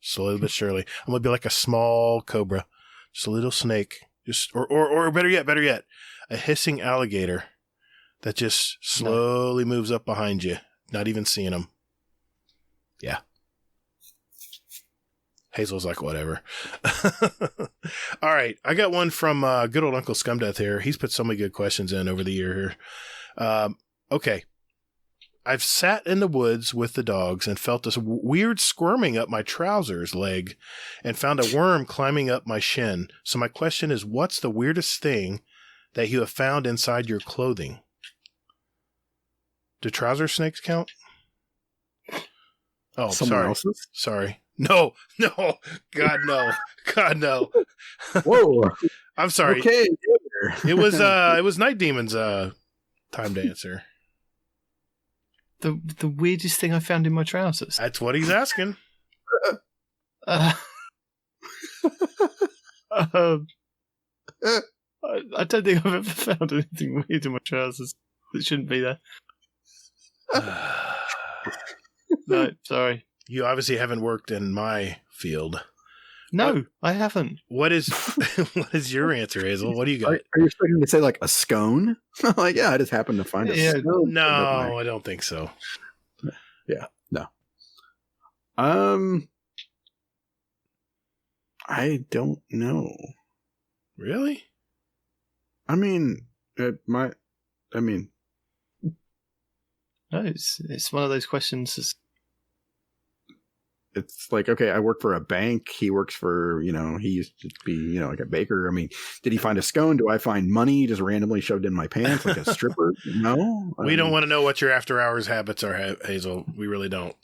slowly but surely. I'm gonna be like a small cobra, just a little snake, or better yet, a hissing alligator that just slowly moves up behind you, not even seeing them. Yeah. Hazel's like, whatever. All right. I got one from good old Uncle Scumdeath here. He's put so many good questions in over the year here. Okay. I've sat in the woods with the dogs and felt this weird squirming up my trousers leg and found a worm climbing up my shin. So my question is, what's the weirdest thing that you have found inside your clothing? Do trouser snakes count? Oh, someone else's? Sorry. No. God, no. Whoa. I'm sorry. Okay. It was Nidedemon's time to answer. The weirdest thing I found in my trousers. That's what he's asking. I don't think I've ever found anything weird in my trousers that shouldn't be there. No, sorry. You obviously haven't worked in my field. No, I haven't. What is your answer, Hazel? What do you got? Are you expecting to say like a scone? Like, yeah, I just happened to find a scone. No, I don't think so. Yeah, no. I don't know. Really? I mean, no, it's one of those questions. It's like, okay, I work for a bank. He works for, he used to be, like a baker. I mean, did he find a scone? Do I find money just randomly shoved in my pants like a stripper? No. We don't want to know what your after hours habits are, Hazel. We really don't.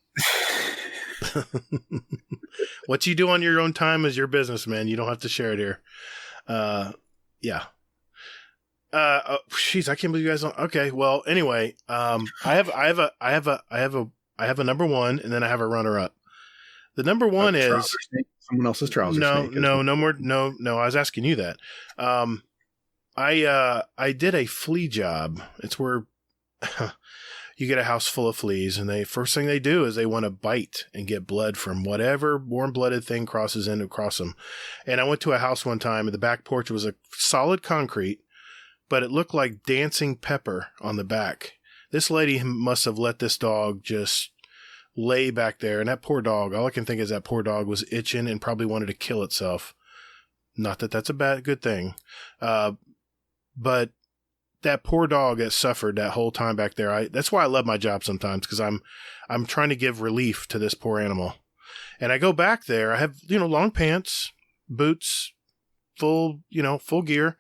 What you do on your own time is your business, man. You don't have to share it here. Yeah. Jeez, I can't believe you guys don't. Okay. Well, anyway, I have a number one, and then I have a runner up. The number one is someone else's trousers. No more. No. I was asking you that. I did a flea job. It's where you get a house full of fleas, and first thing they do is they want to bite and get blood from whatever warm-blooded thing crosses in across them. And I went to a house one time, and the back porch was a solid concrete, but it looked like dancing pepper on the back. This lady must have let this dog just lay back there, and that poor dog, all I can think is that poor dog was itching and probably wanted to kill itself. Not that that's a good thing. But that poor dog that suffered that whole time back there, that's why I love my job sometimes, because I'm trying to give relief to this poor animal. And I go back there, I have, long pants, boots, full gear.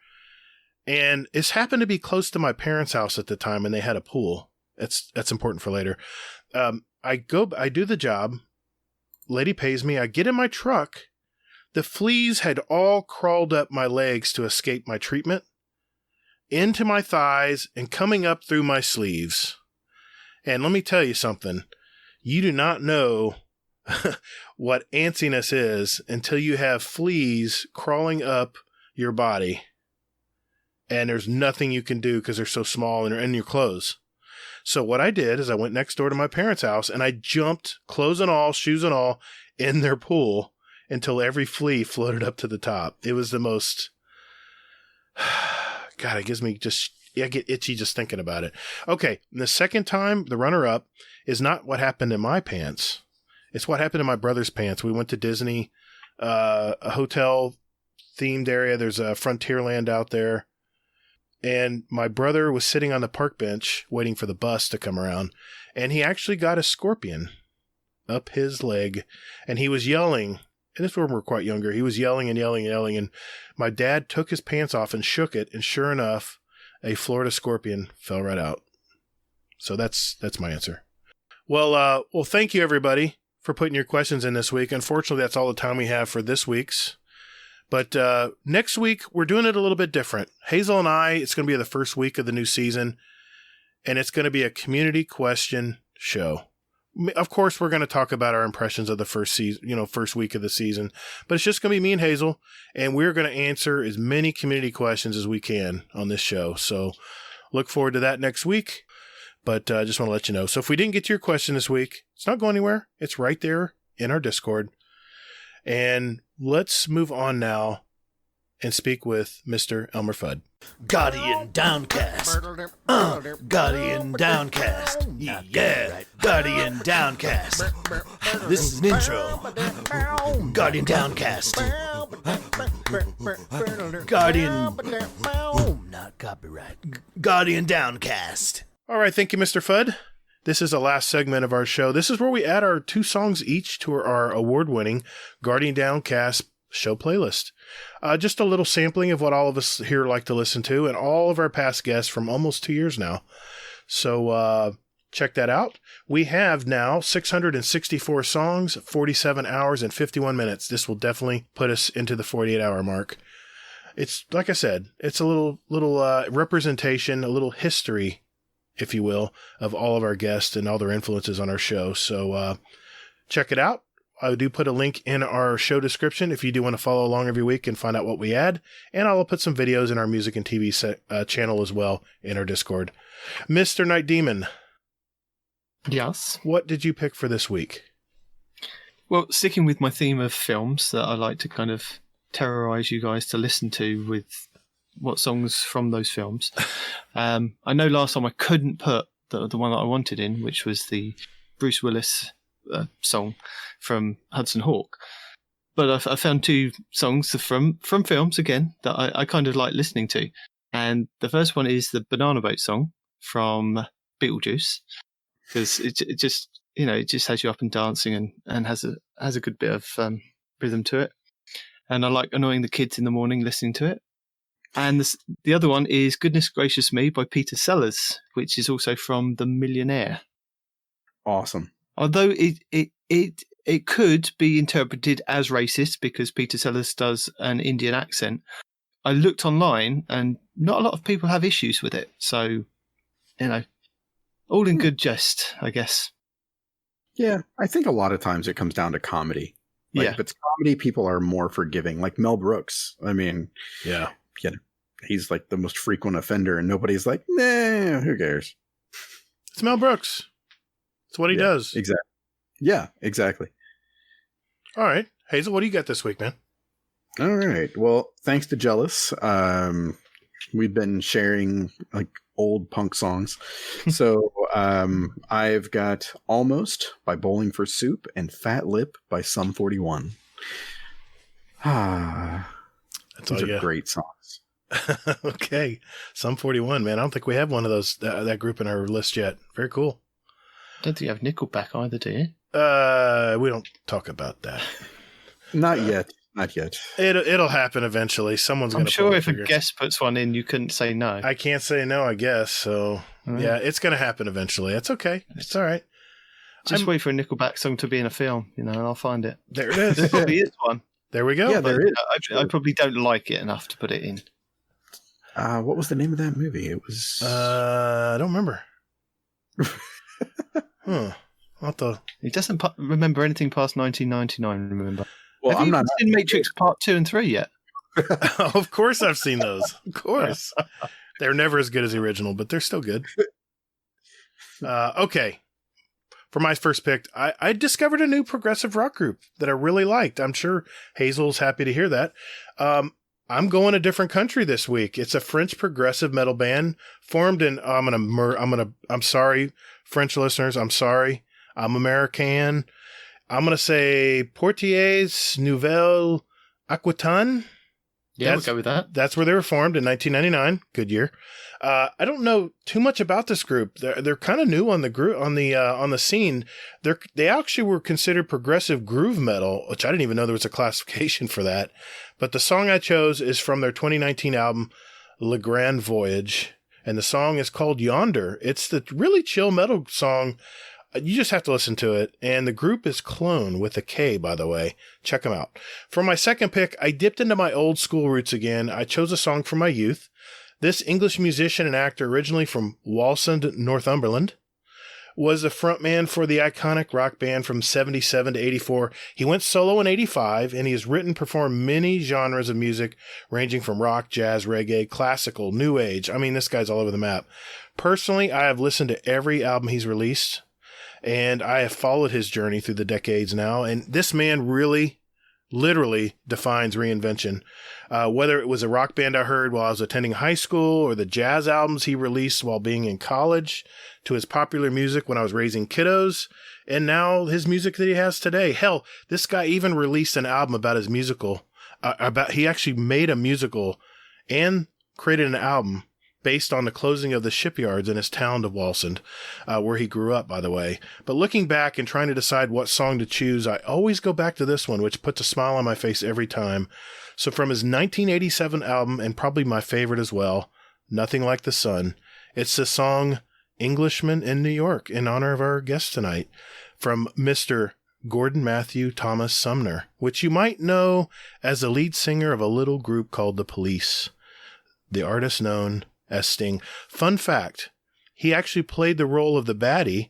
And it's happened to be close to my parents' house at the time, and they had a pool. That's important for later. I do the job. Lady pays me. I get in my truck. The fleas had all crawled up my legs to escape my treatment, into my thighs, and coming up through my sleeves. And let me tell you something. You do not know what antsiness is until you have fleas crawling up your body. And there's nothing you can do because they're so small and they're in your clothes. So what I did is I went next door to my parents' house and I jumped, clothes and all, shoes and all, in their pool until every flea floated up to the top. It was the most... God, it gives me I get itchy just thinking about it. Okay, the second time, the runner-up is not what happened in my pants. It's what happened in my brother's pants. We went to Disney, a hotel-themed area. There's a Frontierland out there. And my brother was sitting on the park bench waiting for the bus to come around. And he actually got a scorpion up his leg. And he was yelling. And this was when we were quite younger. He was yelling and yelling and yelling. And my dad took his pants off and shook it. And sure enough, a Florida scorpion fell right out. So that's my answer. Well, thank you, everybody, for putting your questions in this week. Unfortunately, that's all the time we have for this week's. But next week, we're doing it a little bit different. Hazel and I, it's going to be the first week of the new season, and it's going to be a community question show. Of course, we're going to talk about our impressions of the first week of the season, but it's just going to be me and Hazel, and we're going to answer as many community questions as we can on this show. So look forward to that next week, but I just want to let you know. So if we didn't get to your question this week, it's not going anywhere. It's right there in our Discord. And let's move on now and speak with Mr. Elmer Fudd. Guardian Downcast. Guardian Downcast. Yeah. Guardian Downcast. This is an intro. Guardian Downcast. Guardian. Not copyright. Guardian Downcast. All right. Thank you, Mr. Fudd. This is the last segment of our show. This is where we add our 2 songs each to our award-winning Guardian Downcast show playlist. Just a little sampling of what all of us here like to listen to, and all of our past guests from almost 2 years now. So check that out. We have now 664 songs, 47 hours, and 51 minutes. This will definitely put us into the 48-hour mark. It's, like I said, it's a little representation, a little history, if you will, of all of our guests and all their influences on our show. So check it out. I do put a link in our show description if you do want to follow along every week and find out what we add. And I'll put some videos in our music and TV channel as well in our Discord. Mr. Nitedemon. Yes? What did you pick for this week? Well, sticking with my theme of films that I like to kind of terrorize you guys to listen to with what songs from those films. I know last time I couldn't put the one that I wanted in, which was the Bruce Willis song from Hudson Hawk. But I found 2 songs from films, again, that I kind of like listening to. And the first one is the Banana Boat song from Beetlejuice, because it just has you up and dancing and has a good bit of rhythm to it. And I like annoying the kids in the morning listening to it. And the other one is Goodness Gracious Me by Peter Sellers, which is also from The Millionaire. Awesome. Although it could be interpreted as racist because Peter Sellers does an Indian accent, I looked online and not a lot of people have issues with it. So, all in good jest, I guess. Yeah, I think a lot of times it comes down to comedy. If it's comedy, people are more forgiving. Like Mel Brooks. I mean, yeah, he's like the most frequent offender, and nobody's like, nah, who cares? It's Mel Brooks. It's what he does. Exactly. Yeah, exactly. All right. Hazel, what do you got this week, man? All right. Well, thanks to Jealous, we've been sharing like old punk songs. So I've got Almost by Bowling for Soup and Fat Lip by Sum 41. Those are great songs. Okay. Sum 41, man. I don't think we have one of those, that group in our list yet. Very cool. I don't think you have Nickelback either, do you? We don't talk about that. Not yet. Not yet. It'll happen eventually. Someone's going to. I'm sure if a guest puts one in, you couldn't say no. I can't say no, I guess. So yeah, it's going to happen eventually. It's okay. It's all right. Just wait for a Nickelback song to be in a film, and I'll find it. There it is. There probably is one. There we go. Yeah, there is. I probably don't like it enough to put it in. What was the name of that movie? It was. I don't remember. He doesn't remember anything past 1999. Remember? Well, Have you seen Matrix Part 2 and 3 yet? Of course, I've seen those. Of course, they're never as good as the original, but they're still good. Okay, for my first pick, I discovered a new progressive rock group that I really liked. I'm sure Hazel's happy to hear that. I'm going a different country this week. It's a French progressive metal band formed in. I'm sorry, French listeners. I'm sorry. I'm American. I'm going to say Portiers Nouvelle Aquitaine. Yeah, we'll go with that. That's where they were formed in 1999. Good year. I don't know too much about this group. They're kind of new on the group on the scene. They actually were considered progressive groove metal, which I didn't even know there was a classification for that. But the song I chose is from their 2019 album Le Grand Voyage, and the song is called Yonder. It's the really chill metal song. You just have to listen to it. And the group is Clone with a K, by the way. Check them out. For my second pick, I dipped into my old school roots again. I chose a song from my youth. This English musician and actor, originally from Wallsend, Northumberland, was the frontman for the iconic rock band from 77 to 84. He went solo in 85, and he has written and performed many genres of music, ranging from rock, jazz, reggae, classical, new age. I mean, this guy's all over the map. Personally, I have listened to every album he's released, and I have followed his journey through the decades now. And this man really, literally defines reinvention. Whether it was a rock band I heard while I was attending high school, or the jazz albums he released while being in college, to his popular music when I was raising kiddos, and now his music that he has today. Hell, this guy even released an album about his musical. He actually made a musical and created an album based on the closing of the shipyards in his town of Wallsend, where he grew up, by the way. But looking back and trying to decide what song to choose, I always go back to this one, which puts a smile on my face every time. So from his 1987 album, and probably my favorite as well, Nothing Like the Sun, it's the song Englishman in New York, in honor of our guest tonight, from Mr. Gordon Matthew Thomas Sumner, which you might know as the lead singer of a little group called The Police, the artist known as Sting. Fun fact, he actually played the role of the baddie,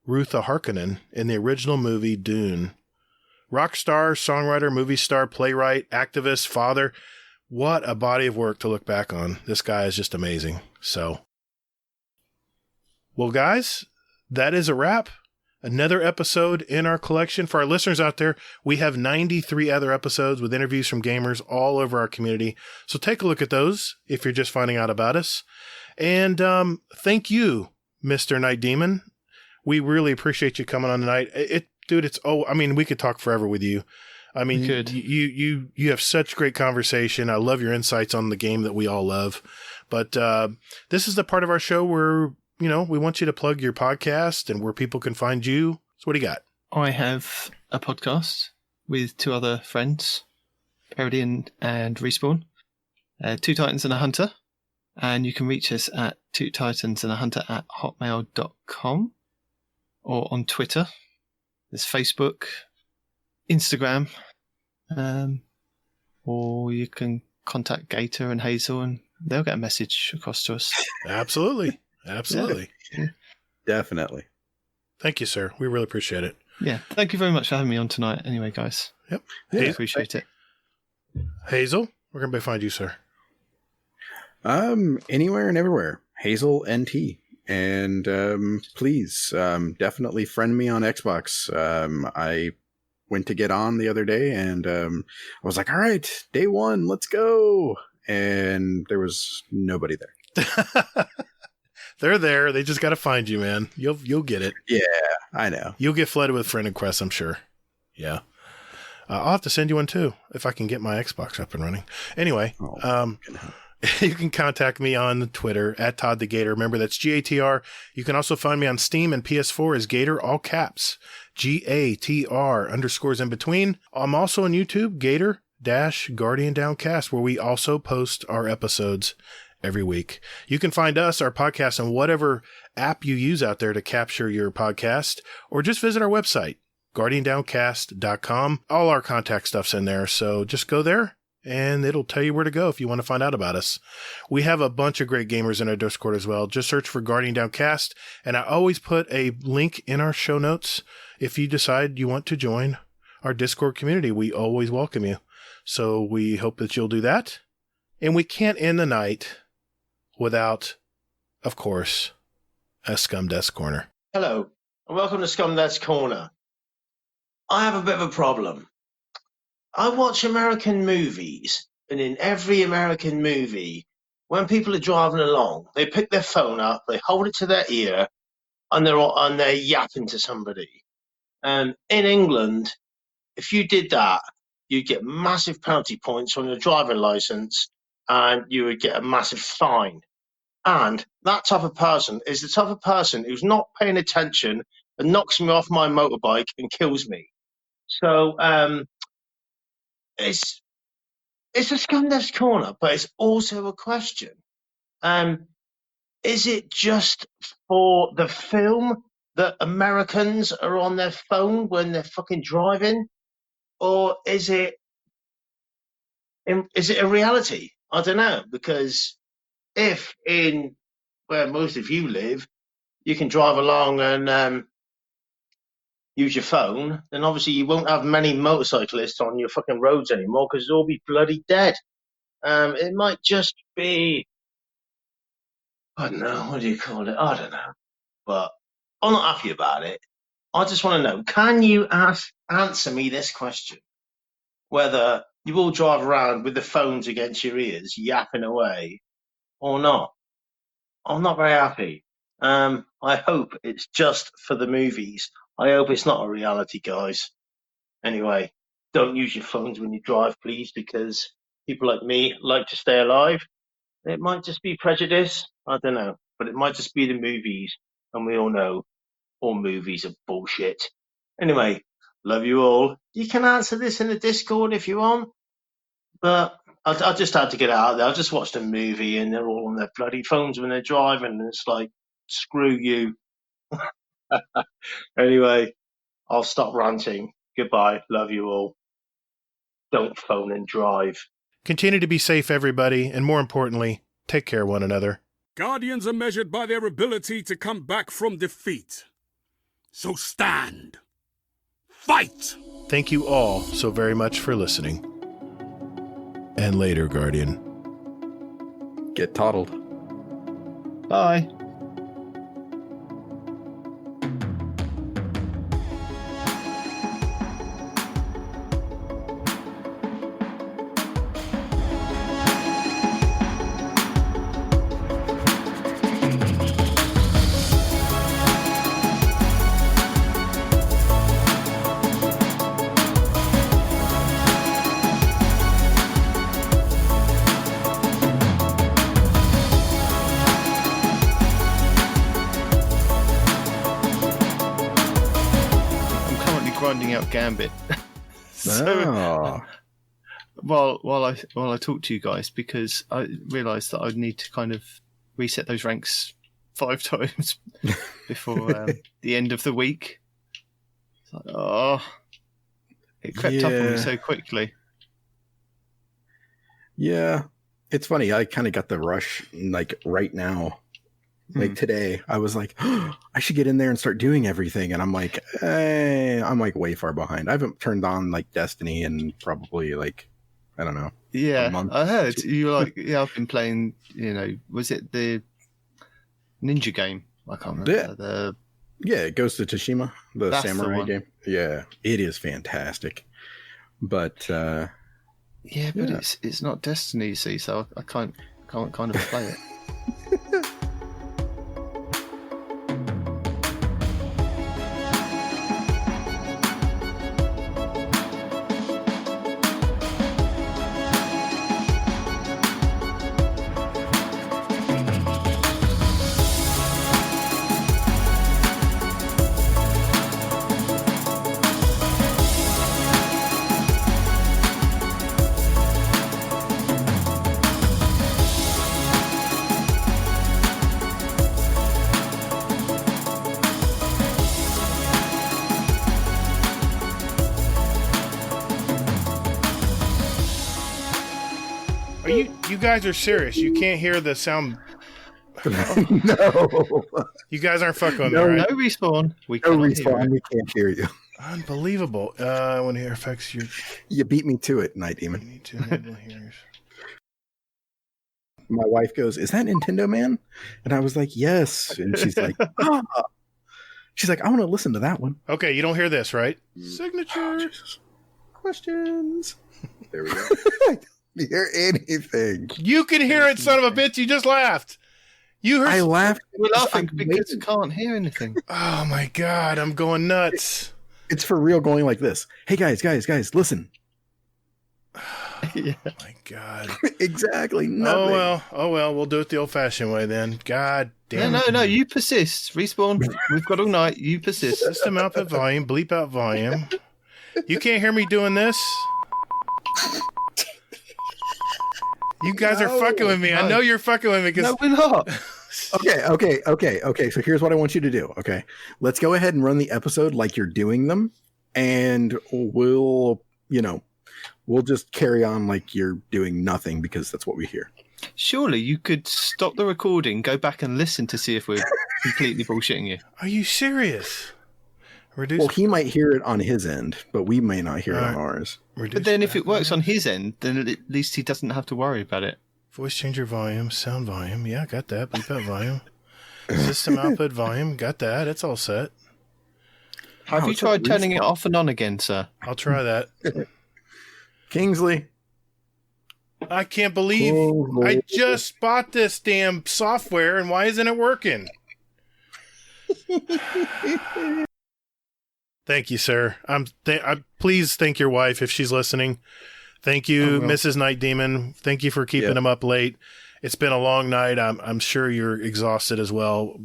Rutha Harkonnen, in the original movie Dune. Rock star, songwriter, movie star, playwright, activist, father. What a body of work to look back on. This guy is just amazing. So, well, guys, that is a wrap. Another episode in our collection. For our listeners out there, we have 93 other episodes with interviews from gamers all over our community. So take a look at those if you're just finding out about us. And thank you, Mr. Nitedemon. We really appreciate you coming on tonight. We could talk forever with you. I mean, you have such great conversation. I love your insights on the game that we all love. But this is the part of our show where, we want you to plug your podcast and where people can find you. So what do you got? I have a podcast with two other friends, Parodian and Respawn, Two Titans and a Hunter. And you can reach us at twotitansandahunter@hotmail.com or on Twitter. There's Facebook, Instagram, or you can contact Gatr and Hazel and they'll get a message across to us. Absolutely. Yeah. Definitely. Thank you, sir. We really appreciate it. Yeah. Thank you very much for having me on tonight anyway, guys. Yep. I appreciate it. Hazel, where can we find you, sir? Anywhere and everywhere. Hazel NT. And please, definitely friend me on Xbox. I went to get on the other day, and I was like, all right, day one, let's go. And there was nobody there. They're there. They just got to find you, man. You'll get it. Yeah, I know. You'll get flooded with friend requests, I'm sure. Yeah. I'll have to send you one, too, if I can get my Xbox up and running. Anyway, you can contact me on Twitter at Todd the Gatr. Remember, that's Gatr. You can also find me on Steam and PS4 as Gatr, all caps. Gatr underscores in between. I'm also on YouTube, Gatr-Guardian Downcast, where we also post our episodes every week. You can find us, our podcast, on whatever app you use out there to capture your podcast, or just visit our website, guardiandowncast.com. All our contact stuff's in there, so just go there and it'll tell you where to go if you want to find out about us. We have a bunch of great gamers in our Discord as well. Just search for Guardian Downcast, and I always put a link in our show notes. If you decide you want to join our Discord community, we always welcome you. So we hope that you'll do that. And we can't end the night without, of course, a Scumdesk Corner. Hello, and welcome to Scumdesk Corner. I have a bit of a problem. I watch American movies, and in every American movie, when people are driving along, they pick their phone up, they hold it to their ear, and they're yapping to somebody. And in England, if you did that, you'd get massive penalty points on your driving license, and you would get a massive fine. And that type of person is the type of person who's not paying attention and knocks me off my motorbike and kills me. So, it's a Scumdesk Corner, but it's also a question. Is it just for the film that Americans are on their phone when they're fucking driving, or is it a reality? I don't know, because if in where most of you live, you can drive along and use your phone, then obviously you won't have many motorcyclists on your fucking roads anymore because they'll all be bloody dead. It might just be, I don't know, what do you call it? I don't know. But I'm not happy about it. I just want to know, can you answer me this question? Whether you all drive around with the phones against your ears, yapping away, or not. I'm not very happy. I hope it's just for the movies. I hope it's not a reality, guys. Anyway, don't use your phones when you drive, please, because people like me like to stay alive. It might just be prejudice. I don't know. But it might just be the movies. And we all know all movies are bullshit. Anyway, love you all. You can answer this in the Discord if you want. But I just had to get it out there. I just watched a movie and they're all on their bloody phones when they're driving. And it's like, screw you. Anyway, I'll stop ranting. Goodbye. Love you all. Don't phone and drive. Continue to be safe, everybody. And more importantly, take care of one another. Guardians are measured by their ability to come back from defeat. So stand. Fight! Thank you all so very much for listening. And later, Guardian. Get toddled. Bye. Gambit. While I talk to you guys, because I realised that I'd need to kind of reset those ranks 5 times before the end of the week. It's like, it crept up on me so quickly. Yeah, it's funny. I kind of got the rush like right now. Like today, I was like, I should get in there and start doing everything. And I'm like, I'm like way far behind. I haven't turned on like Destiny in probably like, I don't know. Yeah, a month. I heard you were like, I've been playing, was it the Ninja game I can't remember. Yeah, Ghost of Tsushima, the samurai game. Yeah, it is fantastic. But it's not Destiny, you see, so I can't kind of play it. You guys are serious. You can't hear the sound. No. You guys aren't fucking with me, right? No respawn. We can't hear you. Unbelievable. When it affects your... You beat me to it, Nitedemon. You need to enable hearers. My wife goes, "Is that Nintendo Man?" And I was like, "Yes." And she's like, "Ah." She's like, "I want to listen to that one." Okay, you don't hear this, right? Signature. Questions. There we go. Hear anything? You can hear it, son of a bitch. You just laughed. You heard? I laughed. We're laughing because we can't hear anything. Oh my god, I'm going nuts. It's for real, going like this. Hey guys, listen. Yeah. Oh my god. Exactly. Nothing. Oh well. We'll do it the old-fashioned way then. God damn. No. You persist. Respawn. We've got all night. You persist. System output volume. Bleep out volume. You can't hear me doing this. You guys are fucking with me. No. I know you're fucking with me. No, we're not. Okay. So here's what I want you to do. Okay. Let's go ahead and run the episode like you're doing them. And we'll just carry on like you're doing nothing because that's what we hear. Surely you could stop the recording, go back and listen to see if we're completely bullshitting you. Are you serious? Well, he might hear it on his end, but we may not hear it on ours. But then if it works on his end, then at least he doesn't have to worry about it. Voice changer volume, sound volume. Yeah, got that. Bleep out volume. System output volume. Got that. It's all set. Have you tried turning it off and on again, sir? I'll try that. Kingsley. I can't believe I just bought this damn software, and why isn't it working? Thank you, sir. Please thank your wife if she's listening. Thank you, Mrs. Nitedemon. Thank you for keeping him up late. It's been a long night. I'm sure you're exhausted as well.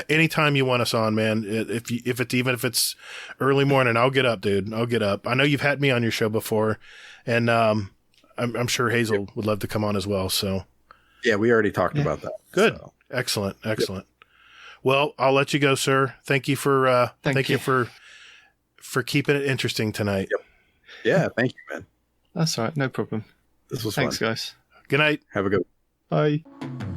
Anytime you want us on, man. If it's early morning, I'll get up, dude. I'll get up. I know you've had me on your show before, and I'm sure Hazel would love to come on as well. So yeah, we already talked about that. Good, so. Excellent. Yep. Well, I'll let you go, sir. Thank you for thank you for keeping it interesting tonight. Yep. Yeah, thank you, man. That's all right, no problem. This was Thanks, fun. Guys. Good night. Have a good one. Bye.